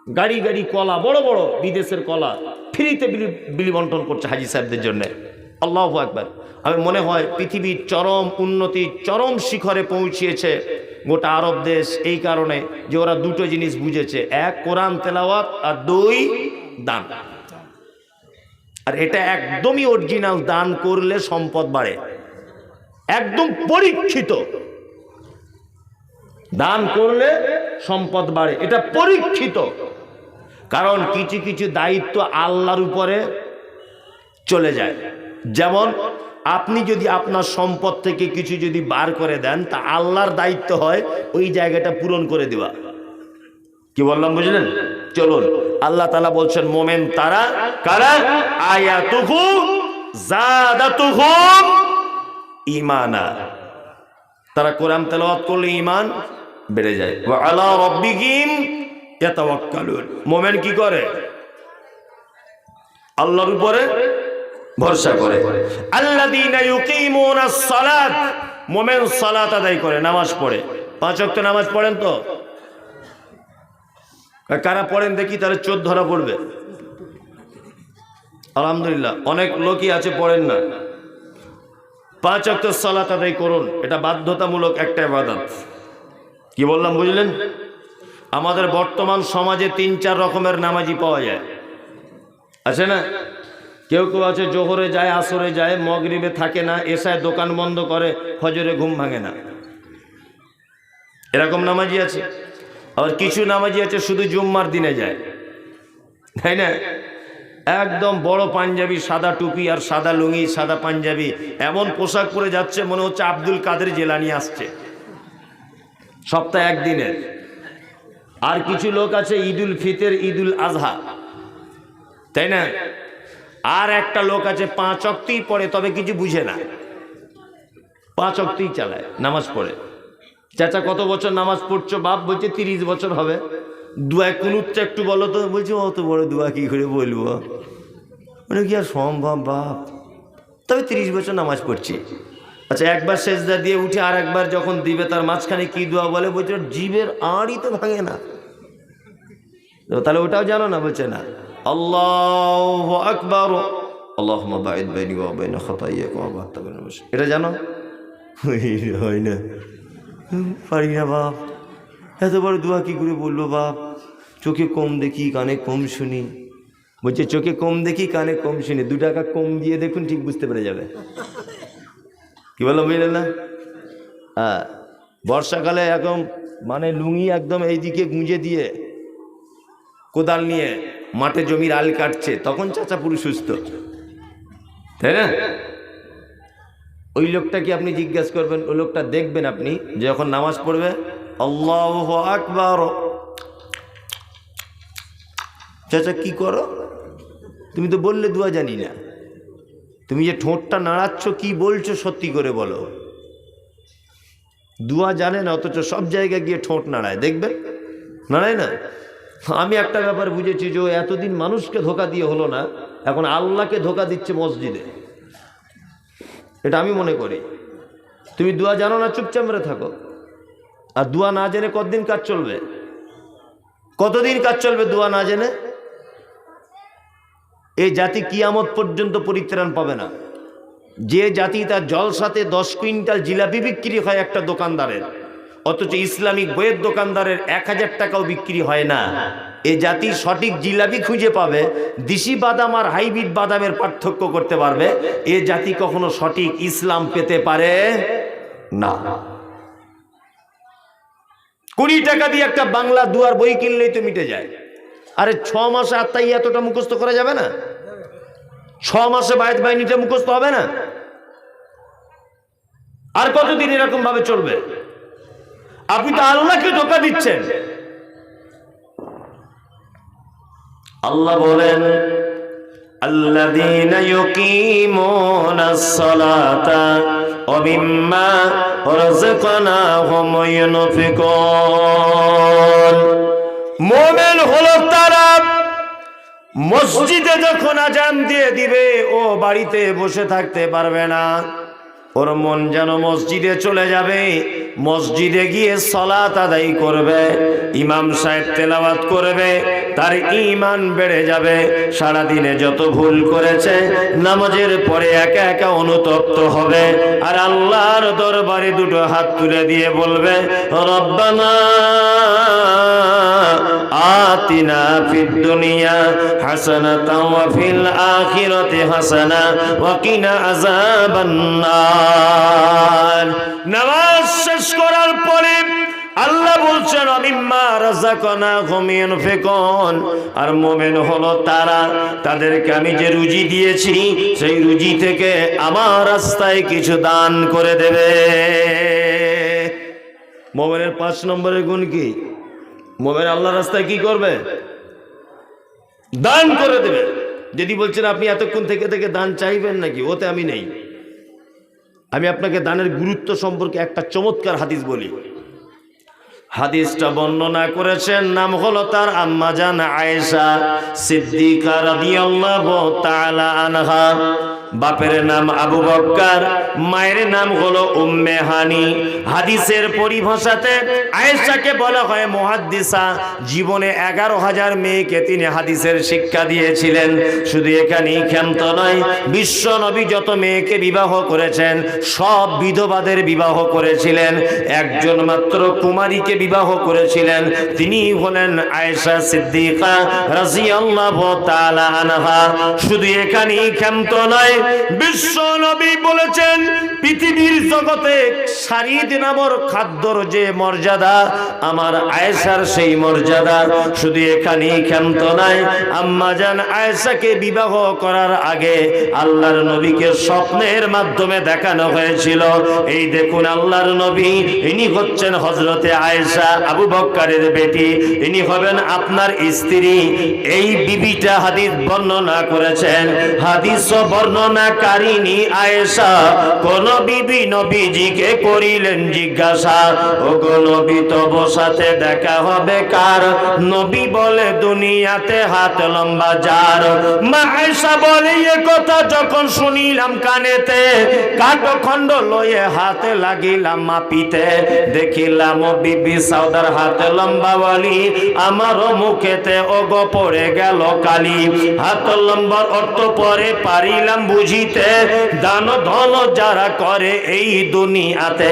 গাড়ি কলা, বড় বড় বিদেশের কলা ফ্রিতে বিলি বন্টন করছে হাজী সাহেবদের জন্য। আল্লাহু আকবার। আমি মনে হয় পৃথিবীর চরম উন্নতি, চরম শিখরে পৌঁছিয়েছে গোটা আরব দেশ এই কারণে যে ওরা দুটো জিনিস বুঝেছে, এক কোরআন তেলাওয়াত আর দুই দান। আর এটা একদমই অরিজিনাল, দান করলে সম্পদ বাড়ে, একদম পরীক্ষিত। দান করলে সম্পদ বাড়ে, এটা পরীক্ষিত। কারণ কিছু কিছু দায়িত্ব আল্লাহর উপরে চলে যায়। যেমন আপনি যদি আপনার সম্পদ থেকে কিছু যদি বার করে দেন, তা আল্লাহর দায়িত্ব হয় ওই জায়গাটা পূরণ করে দেওয়া। কি বললাম বুঝলেন? চলুন, আল্লাহ তাআলা বলছেন মোমেন তারা কারা, আয়াতুহু যাদাতুহুম ঈমানা, তারা কোরআন তেলাওয়াত করলে ঈমান বেড়ে যায়। ওয়া আলা রাব্বিহিম ইয়াতাওয়াক্কালুন, মোমেন কি করে? আল্লাহর উপরে ভরসা করে। আল্লাযীনা ইউকিমুনাস সালাত, মোমেন সালাত আদায় করে, নামাজ পড়ে। 5 ওয়াক্ত নামাজ পড়েন তো? কারা পড়েন দেখি, তাহলে চোর ধরা পড়বে। আলহামদুলিল্লাহ, অনেক লোকই আছে পড়েন না। 5 ওয়াক্ত সালাত আদায় করুন, এটা বাধ্যতামূলক একটা ইবাদত। কি বললাম বুঝলেন? আমাদের বর্তমান সমাজে 3-4 রকমের নামাজি পাওয়া যায়, আছে না? কেউ কেউ আছে জোহরে যায়, আসরে যায়, মাগরিবে থাকে না, এশায় দোকান বন্ধ করে, ফজরে ঘুম ভাঙে না, এরকম নামাজি আছে। আবার কিছু নামাজি আছে শুধু জুম্মার দিনে যায়, তাই না? একদম বড় পাঞ্জাবি, সাদা টুপি আর সাদা লুঙ্গি, সাদা পাঞ্জাবি, এমন পোশাক পরে যাচ্ছে মনে হচ্ছে আব্দুল কাদের জেলানি আসছে, সপ্তাহে একদিনের। আর কিছু লোক আছে ঈদুল ফিতর, ঈদুল আজহা, তাই না? আর একটা লোক আছে 5 ওয়াক্তই পড়ে, তবে কিছু বুঝে না, 5 ওয়াক্তই চালায়, নামাজ পড়ে। চাচা কত বছর নামাজ পড়ছো? বাপ বলছে 30 বছর হবে। দুয়া কুনুতটা একটু বলো তো। বলছে অত বড় দুয়া কি করে বলবো, মানে কি আর সম্ভব বাপ, তবে 30 বছর নামাজ পড়ছি। আচ্ছা, একবার সেজদা দিয়ে উঠে আর একবার যখন দিবে, তার মাঝখানে কি দোয়া বলে? বলছে জিভের আড়ই তো ভাঙে না। তাহলে ওটাও জানো না? বলছে না। আল্লাহু আকবার, আল্লাহুম্মা বাঈদ বাইনি ওয়া বাইনা খাতাইয়া কামা বা'আদতা বাইনাল মাশরিক, এটা জানো? হয় না, পারি না বাপ। এত বড় দোয়া কি করে বললো বাপ? চোখে কম দেখি, কানে কম শুনি। বলছে চোখে কম দেখি, কানে কম শুনি, 2 টাকা কম দিয়ে দেখুন, ঠিক বুঝতে পেরে যাবে। কি বললাম বুঝলেন না? হ্যাঁ, বর্ষাকালে একদম মানে লুঙ্গি একদম এইদিকে গুঁজে দিয়ে কোদাল নিয়ে মাঠে জমির আল কাটছে, তখন চাচা পুরো সুস্থ, তাই না? ওই লোকটাকে আপনি জিজ্ঞাসা করবেন, ওই লোকটা দেখবেন আপনি যখন নামাজ পড়বে, আল্লাহু আকবার, চাচা কি করো? তুমি তো বললে দোয়া জানি না। তুমি যে ঠোঁটটা নাড়াচ্ছ, কি বলছো সত্যি করে বলো। দোয়া জানে না, অথচ সব জায়গায় গিয়ে ঠোঁট নাড়ায়, দেখবেন নাড়ায় না। আমি একটা ব্যাপার বুঝেছি, যে এতদিন মানুষকে ধোকা দিয়ে হলো না, এখন আল্লাহকে ধোকা দিচ্ছে মসজিদে, এটা আমি মনে করি। তুমি দোয়া জানো না, চুপচাপ মেরে থাকো। আর দোয়া না জেনে কতদিন কাজ চলবে? কতদিন কাজ চলবে দোয়া না জেনে? এই জাতি কিয়ামত পর্যন্ত পরিত্রাণ পাবে না। যে জাতি তার জলসাতে 10 কুইন্টাল জিলাপি বিক্রি হয় একটা দোকানদারের, অথচ ইসলামিক বইয়ের দোকানদারের 1000 টাকাও বিক্রি হয় না, এই জাতি সঠিক জিলাপি খুঁজে পাবে, দেশি বাদাম আর হাইব্রিড বাদামের পার্থক্য করতে পারবে, এ জাতি কখনো সঠিক ইসলাম পেতে পারে না। 20 টাকা দিয়ে একটা বাংলা দুয়ার বই কিনলেই তো মিটে যায়। আরে 6 মাসে আত্মাইয়াতটা মুখস্থ করা যাবে না? 6 মাসে বায়াত বাইনিটা মুখস্থ হবে না? আর কতদিন এরকম ভাবে চলবে? আপনি তো আল্লাহকে ধোঁকা দিচ্ছেন। আল্লাহ বলেন, আল্লাযীনা ইউকিমুনাস সালাতা ওয়া মিম্মা রাযাকনাহুম ইউনফিকুন। মুমিন হলো তারা, মসজিদে যখন আজান দিয়ে দিবে, ও বাড়িতে বসে থাকতে পারবে না, ওর মন যেন মসজিদে চলে যাবে। মসজিদে গিয়ে সালাত আদায় করবে, ইমাম সাহেব তেলাওয়াত করবে, তার ঈমান বেড়ে যাবে। সারা দিনে যত ভুল করেছে নামাজের পরে একা একা অনুতপ্ত হবে, আর আল্লাহর দরবারে দুটো হাত তুলে দিয়ে বলবে, রব্বানা আতিনা ফিদ দুনিয়া হাসানাতাও ওয়া ফিল আখিরাতি হাসানা ওয়া কিনা আযাবান নার। নামাজ শেষ করার পরে আল্লাহ বলছেন আমিম্মা রাযাকনাহুম ইউনফিকুন, আর মুমিন হলো তারা, তাদেরকে আমি যে রুজি দিয়েছি সেই রুজি থেকে আমার রাস্তায় কিছু দান করে দেবে। মুমিনের 5 নম্বরের গুণ কি? মুমিন আল্লাহর রাস্তায় কি করবে? দান করে দেবে। যদি বলছেন আপনি এতক্ষণ থেকে থেকে দান চাইবেন নাকি, ওতে আমি নেই। আমি আপনাকে দানের গুরুত্ব সম্পর্কে একটা চমৎকার হাদিস বলি। হাদিসটা বর্ণনা করেছেন, নাম হলো তার আম্মা জান আয়েশা সিদ্দিকা রাদিয়াল্লাহু তাআলা আনহা। বাপের নাম আবু বকর, মায়ের নাম হলো উম্মে হানি। হাদিসের পরিভাষাতে আয়েশাকে বলা হয় মুহাদ্দিসা। জীবনে 11,000 মেয়েকে তিনি হাদিসের শিক্ষা দিয়েছিলেন। শুধু এখানেই ক্ষান্ত নয়, বিশ্ব নবী যত মেয়েকে বিবাহ করেছেন সব বিধবাদের বিবাহ করেছিলেন। একজন মাত্র কুমারীকে বিবাহ করেছিলেন, তিনি হলেন আয়েশা সিদ্দিকা রাদিয়াল্লাহু তাআলা আনহা। শুধু এখানেই ক্ষান্ত নয়, বিশ্ব নবী বলেছেন পৃথিবীর জগতে শারিদ নামর খাদ্যর যে মর্যাদা, আমার আয়েশার সেই মর্যাদা। শুধু এখানেই ক্ষান্ত নয়, আম্মা জান আয়েশাকে বিবাহ করার আগে আল্লাহর নবীকে স্বপ্নের মাধ্যমে দেখানো হয়েছিল, এই দেখুন আল্লাহর নবী, ইনি হচ্ছেন হযরতে আয়েশা আবু বকরের বেটি, ইনি হবেন আপনার স্ত্রী। এই বিবিটা হাদিস বর্ণনা করেছেন। হাদিস বর্ণনাকারিনী আয়েশা কোন বিবি নবীজিকে করিলেন জিজ্ঞাসা, ও গো নবী তব সাথে দেখা হবে কার? নবী বলে দুনিয়াতে হাত লম্বা যার। মা আয়েশা বলে এ কথা যখন শুনিলাম কানেতে, কাঠখণ্ড লয়ে হাতে লাগিলাম মাপিতে, দেখিলাম বিবি সাউদার হাতে লম্বা বলি, আমারও মুখেতে ওগো পড়ে গেল কালি। হাত লম্বার অর্থ পরে পারিলাম বুঝিতে, দান ধন যারা করে এই দুনিয়াতে।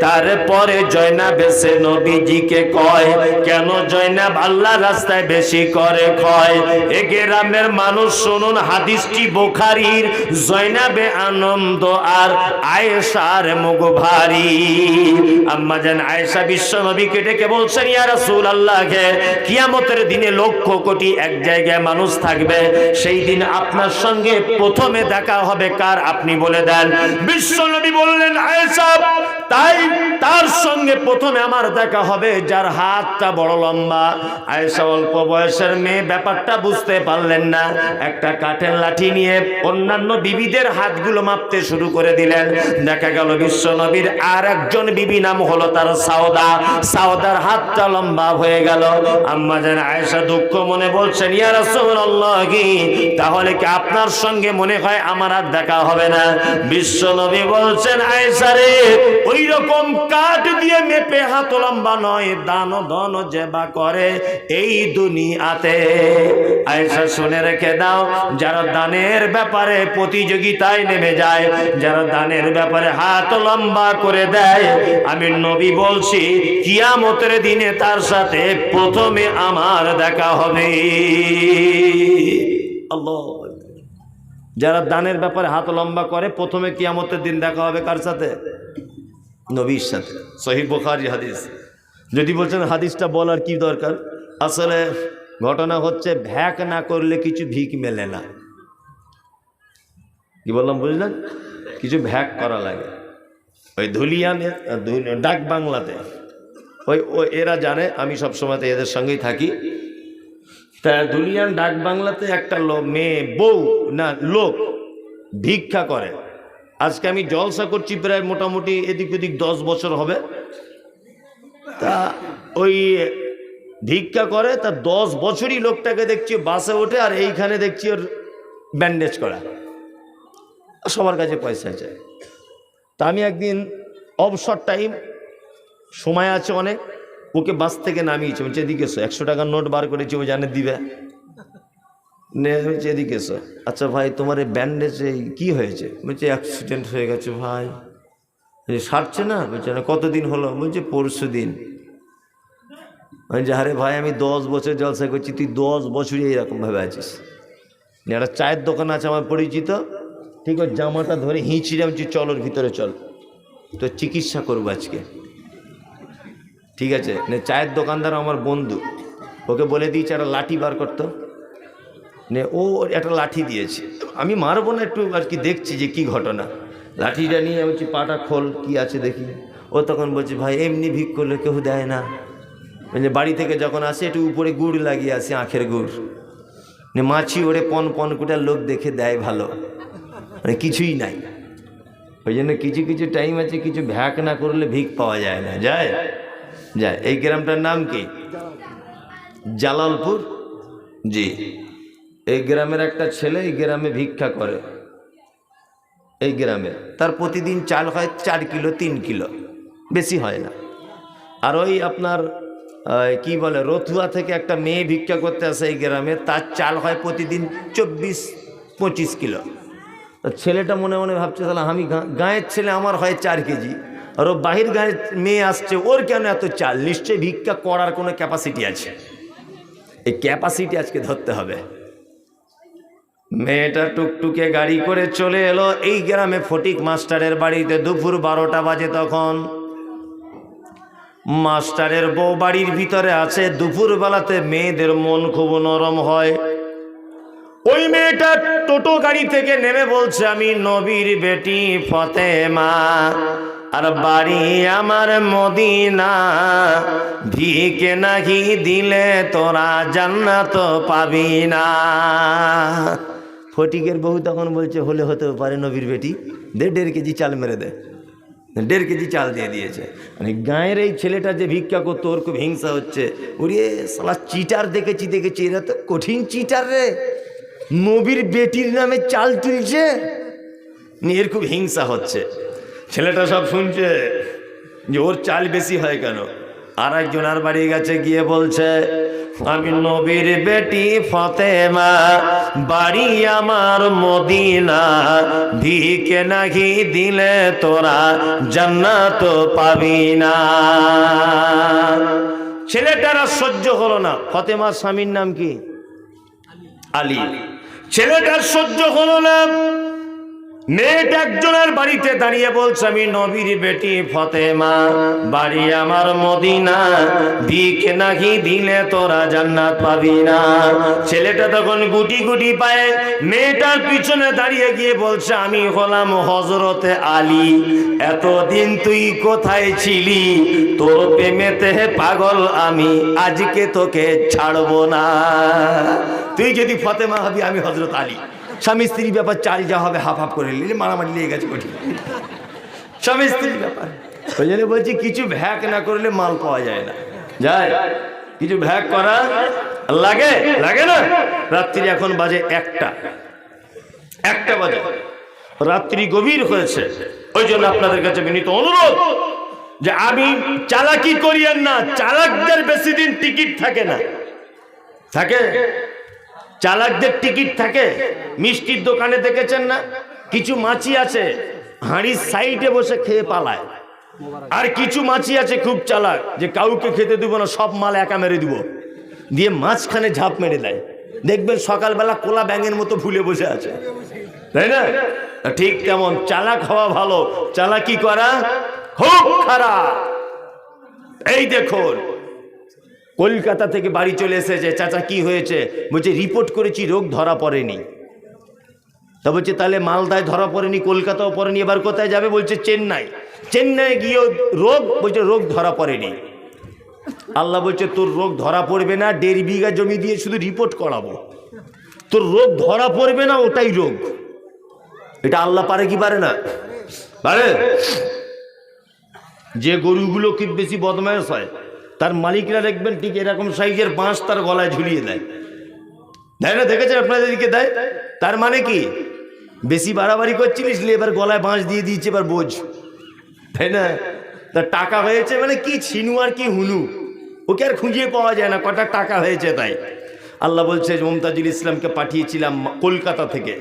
তারপরে জয়নাব এসে নবীজিকে কয়, কেন জয়নাব আল্লাহ রাস্তায় বেশি করে ক্ষয়? এ গ্রামের মানুষ শুনুন হাদিসটি বুখারীর। জয়নাবে আনন্দ আর আয়েশার মুখ ভারী। আম্মা জান আয়েশা বিশ্ব নবীকে ডেকে বলছেন, ইয়া রাসূলুল্লাহ, কিয়ামতের দিনে লক্ষ কোটি এক জায়গায় মানুষ থাকবে, সেই দিন আপনার সঙ্গে প্রথমে দেখা হবে কার? আপনি বলে দেন। বিশ্ব নবী বললেন, আয়েশা, তাই তার সঙ্গে প্রথমে আমার দেখা হবে যার হাতটা বড় লম্বা। আয়েশা অল্প বয়সের মেয়ে, ব্যাপারটা বুঝতে পারলেন না। একটা কাঠের লাঠি নিয়ে অন্যান্য বিবিদের হাতগুলো মাপতে শুরু করে দিলেন। দেখা গেল বিশ্ব নবীর আর একজন বিবি নাম হলো তার সাউদা। সাউদার হাতটা লম্বা হয়ে গেল। আম্মা জান আয়েশা দুঃখ মনে বলছেন, ইয়া রাসূলুল্লাহ, তাহলে কি আপনার সঙ্গে মনে হয় আমার আর দেখা হবে না? বিশ্ব নবী বলছেন, আয়েশা রে, ওই রকম কাঠ দিয়ে মেপে হাত লম্বা নয়, দান ধন যেবা করে এই দুনিয়াতে। আয়েশা শুনে রেখে দাও, যারা দানের ব্যাপারে প্রতিযোগিতায় নেমে যায়, যারা দানের ব্যাপারে হাত লম্বা করে দেয়, আমি নবী বলছি কিয়ামতের দিনে তার সাথে প্রথমে আমার দেখা হবে। আল্লাহ, যারা দানের ব্যাপারে হাত লম্বা করে প্রথমে কিয়ামতের দিন দেখা হবে কার সাথে? নবীর সাথে। সহিহ বুখারী হাদিস। যদি বলছেন হাদিসটা বলার কি দরকার, আসলে ঘটনা হচ্ছে ভ্যাক না করলে কিছু ভিক মেলে না। কি বললাম বুঝলেন? কিছু ভ্যাক করা লাগে। ওই ধুলিয়ানে ডাক বাংলাতে ওই এরা জানে, আমি সবসময় এদের সঙ্গেই থাকি। তা ধুলিয়ান ডাক বাংলাতে একটা মেয়ে বউ না লোক ভিক্ষা করে। আজকে আমি জলসা করছি প্রায় মোটামুটি এদিক ওদিক 10 বছর হবে। তা ওই ভিক্ষা করে, তা 10 বছরই লোকটাকে দেখছি বাসে ওঠে, আর এইখানে দেখছি ওর ব্যান্ডেজ করা, সবার কাছে পয়সা চায়। তা আমি একদিন অবসর টাইম সময় আছে অনেক, ওকে বাস থেকে নামিয়েছে, বলছে এদিকে এসো, 100 টাকার নোট বার করেছে, ও জানে দিবে, বলছে এদিকে এসো। আচ্ছা ভাই তোমার এই ব্যান্ডেজে কি হয়েছে? বলছে অ্যাক্সিডেন্ট হয়ে গেছে ভাই। সারছে না? বলছে না। কতদিন হলো? বলছে পরশু দিন। বলছে আরে ভাই আমি 10 বছর জলসা করছি, তুই 10 বছরই এইরকমভাবে আছিস। একটা চায়ের দোকান আছে আমার পরিচিত, ঠিক ওর জামাটা ধরে হিঁচিয়ে বলছি চল ওর ভিতরে চল, তো চিকিৎসা করবো আজকে, ঠিক আছে? চায়ের দোকানদার আমার বন্ধু, ওকে বলে দিয়েছে একটা লাঠি বার করতো, নে ও একটা লাঠি দিয়েছে, আমি মারবো না, একটু আর কি দেখছি যে কি ঘটনা। লাঠিটা নিয়ে বলছি পাটা খোল, কি আছে দেখি। ও তখন বলছে ভাই এমনি ভিক করলে কেউ দেয় না, বলছে বাড়ি থেকে যখন আসে একটু উপরে গুড় লাগিয়ে আসে, আখের গুড়, মাছি ওরে পন পন কুটার লোক দেখে দেয় ভালো, মানে কিছুই নাই। ওই জন্য কিছু কিছু টাইম আছে, কিছু ভ্যাক না করলে ভিক পাওয়া যায় না। যায় যায়। এই গ্রামটার নাম কি? জালালপুর। জি, এই গ্রামের একটা ছেলে এই গ্রামে ভিক্ষা করে, এই গ্রামে তার প্রতিদিন চাল হয় 4 কিলো 3 কিলো, বেশি হয় না। আর ওই আপনার কি বলে রথুয়া থেকে একটা মেয়ে ভিক্ষা করতে আসে এই গ্রামে, তার চাল হয় প্রতিদিন 24-25 কিলো। ছেলেটা মনে মনে ভাবছে তাহলে আমি গাঁয়ের ছেলে, আমার হয় 4 কেজি, আর ও বাহির গাঁয়ের মেয়ে আসছে, ওর কেন এত চাল? নিশ্চয়ই ভিক্ষা করার কোনো ক্যাপাসিটি আছে। এই ক্যাপাসিটি আজকে ধরতে হবে। মেয়েটা টুকটুকে গাড়ি করে চলে এলো এই গ্রামে ফটিক মাস্টারের বাড়িতে। দুপুর 12টা বাজে তখন। মাস্টারের বউ বাড়ির ভিতরে আছে। দুপুর বেলাতে মেয়েদের মন খুব নরম হয়। ওই মেয়েটা টোটো গাড়ি থেকে নেমে বলছে আমি নবীর বেটি ফতেমা, আর বাড়ি আমার মদিনা, ভিকে নাহি দিলে তোরা জান্নাত পাবি না। ফটিকের বউ তখন বলছে হলে হতেও পারে নবীর বেটি, দে 1.5 কেজি চাল মেরে দে। 1.5 কেজি চাল দিয়ে দিয়েছে। মানে গাঁয়ের এই ছেলেটা যে ভিক্ষা করতো ওর খুব হিংসা হচ্ছে। ওরে শালা চিটার দেখেছি, এরা তো কঠিন চিটার রে, নবীর বেটির নামে চাল তুলছে, এর খুব হিংসা হচ্ছে। ছেলেটা সব শুনছে যে ওর চাল বেশি হয় কেন। আর একজনের বাড়ি গেছে, গিয়ে বলছে আমি নবীর বেটি ফতেমা, বাড়ি আমার মদিনা, ভিকে নাহি দিলে তোরা জান্নাত পাবি না। ছেলেটার আর সহ্য হলো না। ফতেমার স্বামীর নাম কি? আলী। ছেলেটার সহ্য হলো না। মেয়েটা একজনের বাড়িতে দাঁড়িয়ে বলছে আমি নবীর বেটি ফতেমা, বাড়ি আমার মদিনা, ভিকে নাহি দিলে তোরা জান্নাত পাবি না। ছেলেটা তখন গুটি গুটি পায়ে মেয়েটার পিছনে দাঁড়িয়ে গিয়ে বলছে আমি হলাম হযরতে আলী, এতদিন তুই কোথায় ছিলি? তোর প্রেমেতে পাগল আমি, আজকে তোকে ছাড়বো না। তুই যদি ফতেমা হবি, আমি হযরত আলী। স্বামী স্ত্রীর ব্যাপার, চাল যা হবে হাফ হাফ করে নিলে, মারামারি লেগে গেছে কঠিন স্বামী স্ত্রীর ব্যাপার। ওই জন্য বলছি কিছু ভ্যাক না করলে মাল পাওয়া যায় না। যায় কিছু ভ্যাক করা লাগে, লাগে না? রাত্রি এখন বাজে 1টা বাজে, রাত্রি গভীর হয়েছে। ওই জন্য আপনাদের কাছে বিনীত অনুরোধ যে আমি চালাকি করিয়েন না। চালাকদের বেশি দিন টিকিট থাকে না। থাকে? চালাকদের টিকিট থাকে। মিষ্টির দোকানে দেখেছেন না, কিছু মাছি আছে হাঁড়ির সাইডে বসে খেয়ে পালায়, আর কিছু মাছি আছে খুব চালাক, যে কাউকে খেতে দিব না, সব মাল একা মেরে দিব, দিয়ে মাঝখানে ঝাঁপ মেরে দেয়। দেখবেন সকালবেলা কোলা ব্যাঙের মতো ফুলে বসে আছে, তাই না? ঠিক তেমন চালাক হওয়া ভালো, চালাকি করা খুব খারাপ। এই দেখুন কলকাতা থেকে বাড়ি চলে এসেছে। চাচা কি হয়েছে? বলছে রিপোর্ট করেছি, রোগ ধরা পড়েনি। তা বলছে তাহলে মালদায় ধরা পড়েনি, কলকাতাও পড়েনি, এবার কোথায় যাবে? বলছে চেন্নাই। চেন্নাই গিয়েও রোগ, বলছে রোগ ধরা পড়েনি। আল্লাহ বলছে তোর রোগ ধরা পড়বে না, 1.5 বিঘা জমি দিয়ে শুধু রিপোর্ট করাবো, তোর রোগ ধরা পড়বে না, ওটাই রোগ। এটা আল্লাহ পারে কি পারে না? পারে। যে গরুগুলো খুব বেশি বদমায়েশ হয়, তার মালিকরা দেখবেন ঠিক এরকম সাইজের বাঁশ তার গলায় ঝুলিয়ে দেয়, তাই না? দেখেছেন আপনাদের দিকে দেয়। তার মানে কি? বেশি বাড়াবাড়ি করছিলিস, এবার গলায় বাঁশ দিয়ে দিয়েছে, এবার বোঝ, তাই না? তা টাকা হয়েছে মানে কি ছিনু আর কি হুনু, ওকে আর খুঁজে পাওয়া যায় না কটা টাকা হয়েছে। তাই আল্লাহ বলছে মুমতাজুল ইসলামকে পাঠিয়েছিলাম কলকাতা থেকে,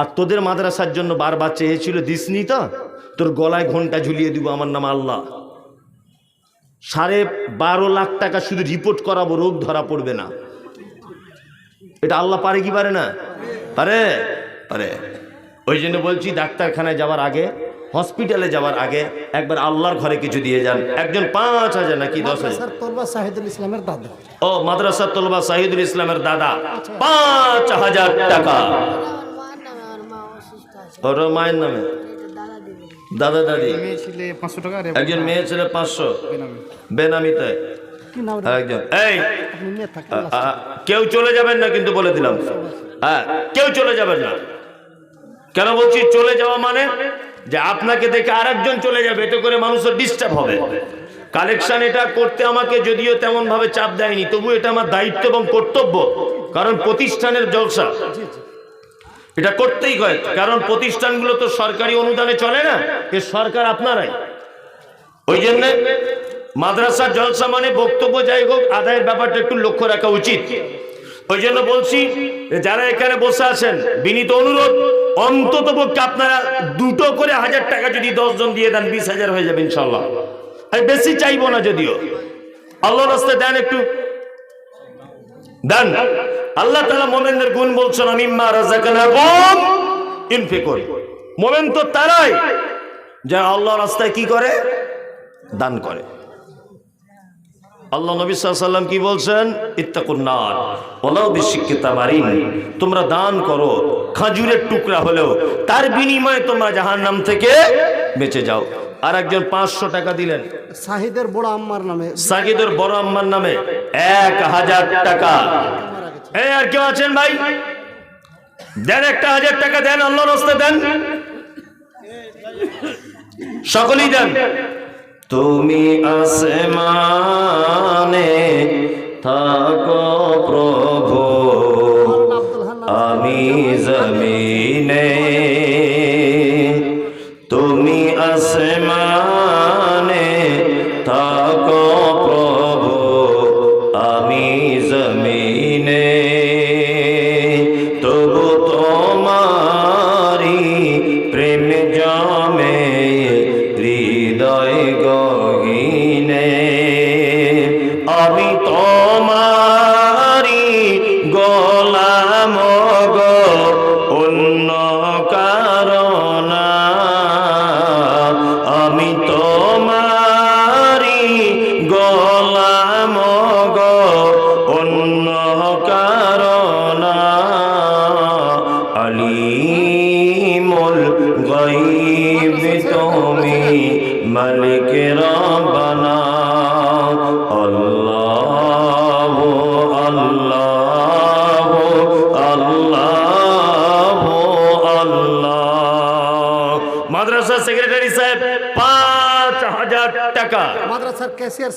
আর তোদের মাদ্রাসার জন্য বারবার চেয়েছিল, দিসনি তো, তোর গলায় ঘন্টা ঝুলিয়ে দিব, আমার নাম আল্লাহ। 12.5 লাখ টাকা শুধু রিপোর্ট করাবো, রোগ ধরা পড়বে না। এটা আল্লাহ পারে কি পারে না? পারে, পারে। ওই জন্য বলছি ডাক্তারখানায় যাওয়ার আগে, হসপিটালে যাওয়ার আগে একবার আল্লাহর ঘরে কিছু দিয়ে যান। একজন 5,000 নাকি 10,000?
শাহিদুল ইসলামের দাদা।
ও মাদ্রাসা তলবা শাহিদুল ইসলামের দাদা, 5,000 টাকা। ওর মায়ের নামে, দাদা দাদি, একজন মেয়ে ছেলে 500 বেনামিতে একজন। এই কেউ চলে যাবেন না কিন্তু, বলে দিলাম। হ্যাঁ, কেউ চলে যাবেন না। কেন বলছি চলে যাওয়া মানে যে আপনাকে দেখে আরেকজন চলে যাবে, এতে করে মানুষের ডিস্টার্ব হবে। কালেকশন এটা করতে আমাকে যদিও তেমন ভাবে চাপ দেয়নি, তবু এটা আমার দায়িত্ব এবং কর্তব্য, কারণ প্রতিষ্ঠানের জলসা এটা করতেই হয়। কারণ প্রতিষ্ঠানগুলো তো সরকারি অনুদানে চলে না, এ সরকার আপনারাই। ওই জন্য মাদ্রাসার জলসা মানে বক্তব্য যাই হোক, আদায়ের ব্যাপারটা একটু লক্ষ্য রাখা উচিত। ওই জন্য বলছি যারা এখানে বসে আছেন, বিনীত অনুরোধ, অন্তত পক্ষে আপনারা 2 করে 1000 টাকা যদি 10 জন দিয়ে দেন, 20,000 হয়ে যাবে ইনশাল্লাহ। আমি বেশি চাইবো না, যদিও আল্লাহর রাস্তায় দেন, একটু দেন। আল্লাহ তাআলা মুমিনদের গুণ বলছেন, মিম্মা রাযাকনাকুম ইনফিকুন। মুমিন তো তারাই যারা আল্লাহর রাস্তায় কি করে, দান করে। আল্লাহ নবী সাল্লাল্লাহু আলাইহি ওয়াসাল্লাম কি বলছেন, ইত্তাকুন নার ওয়ালাউ বিশিক্কি তামারিন। তোমরা দান করো, খেজুরের টুকরা হলেও, তার বিনিময়ে তোমরা জাহান্নাম থেকে বেঁচে যাও। আর একজন 500 টাকা দিলেন
শাহিদের বড় আম্মার নামে,
সাকিদের বড় আম্মার নামে 1000 টাকা। এই আর কেউ আছেন ভাই? দেন, একটা 1000 টাকা দেন, আল্লাহর রাস্তায় দেন, সকলেই দেন। তুমি আসমানে থাকো প্রভু, আমি জমিনে। তুমি আসমানে থাকো প্রভু, আমি জমিনে। তবু তোমারি প্রেম জমে হৃদয় গহীনে। আমি তোমারি গোলাম গো, অন্য কারণ। আমি তোমারি গোলাম গো, অন্য কারণ। আলিমুল গায়ব তুমি, মালিক রব্বানা। আল্লাহ আল্লাহ আল্লাহ আল্লাহ। মাদ্রাসা সেক্রেটারি সাহেব 5,000 টাকা।
মাদ্রাসার ক্যাশিয়ার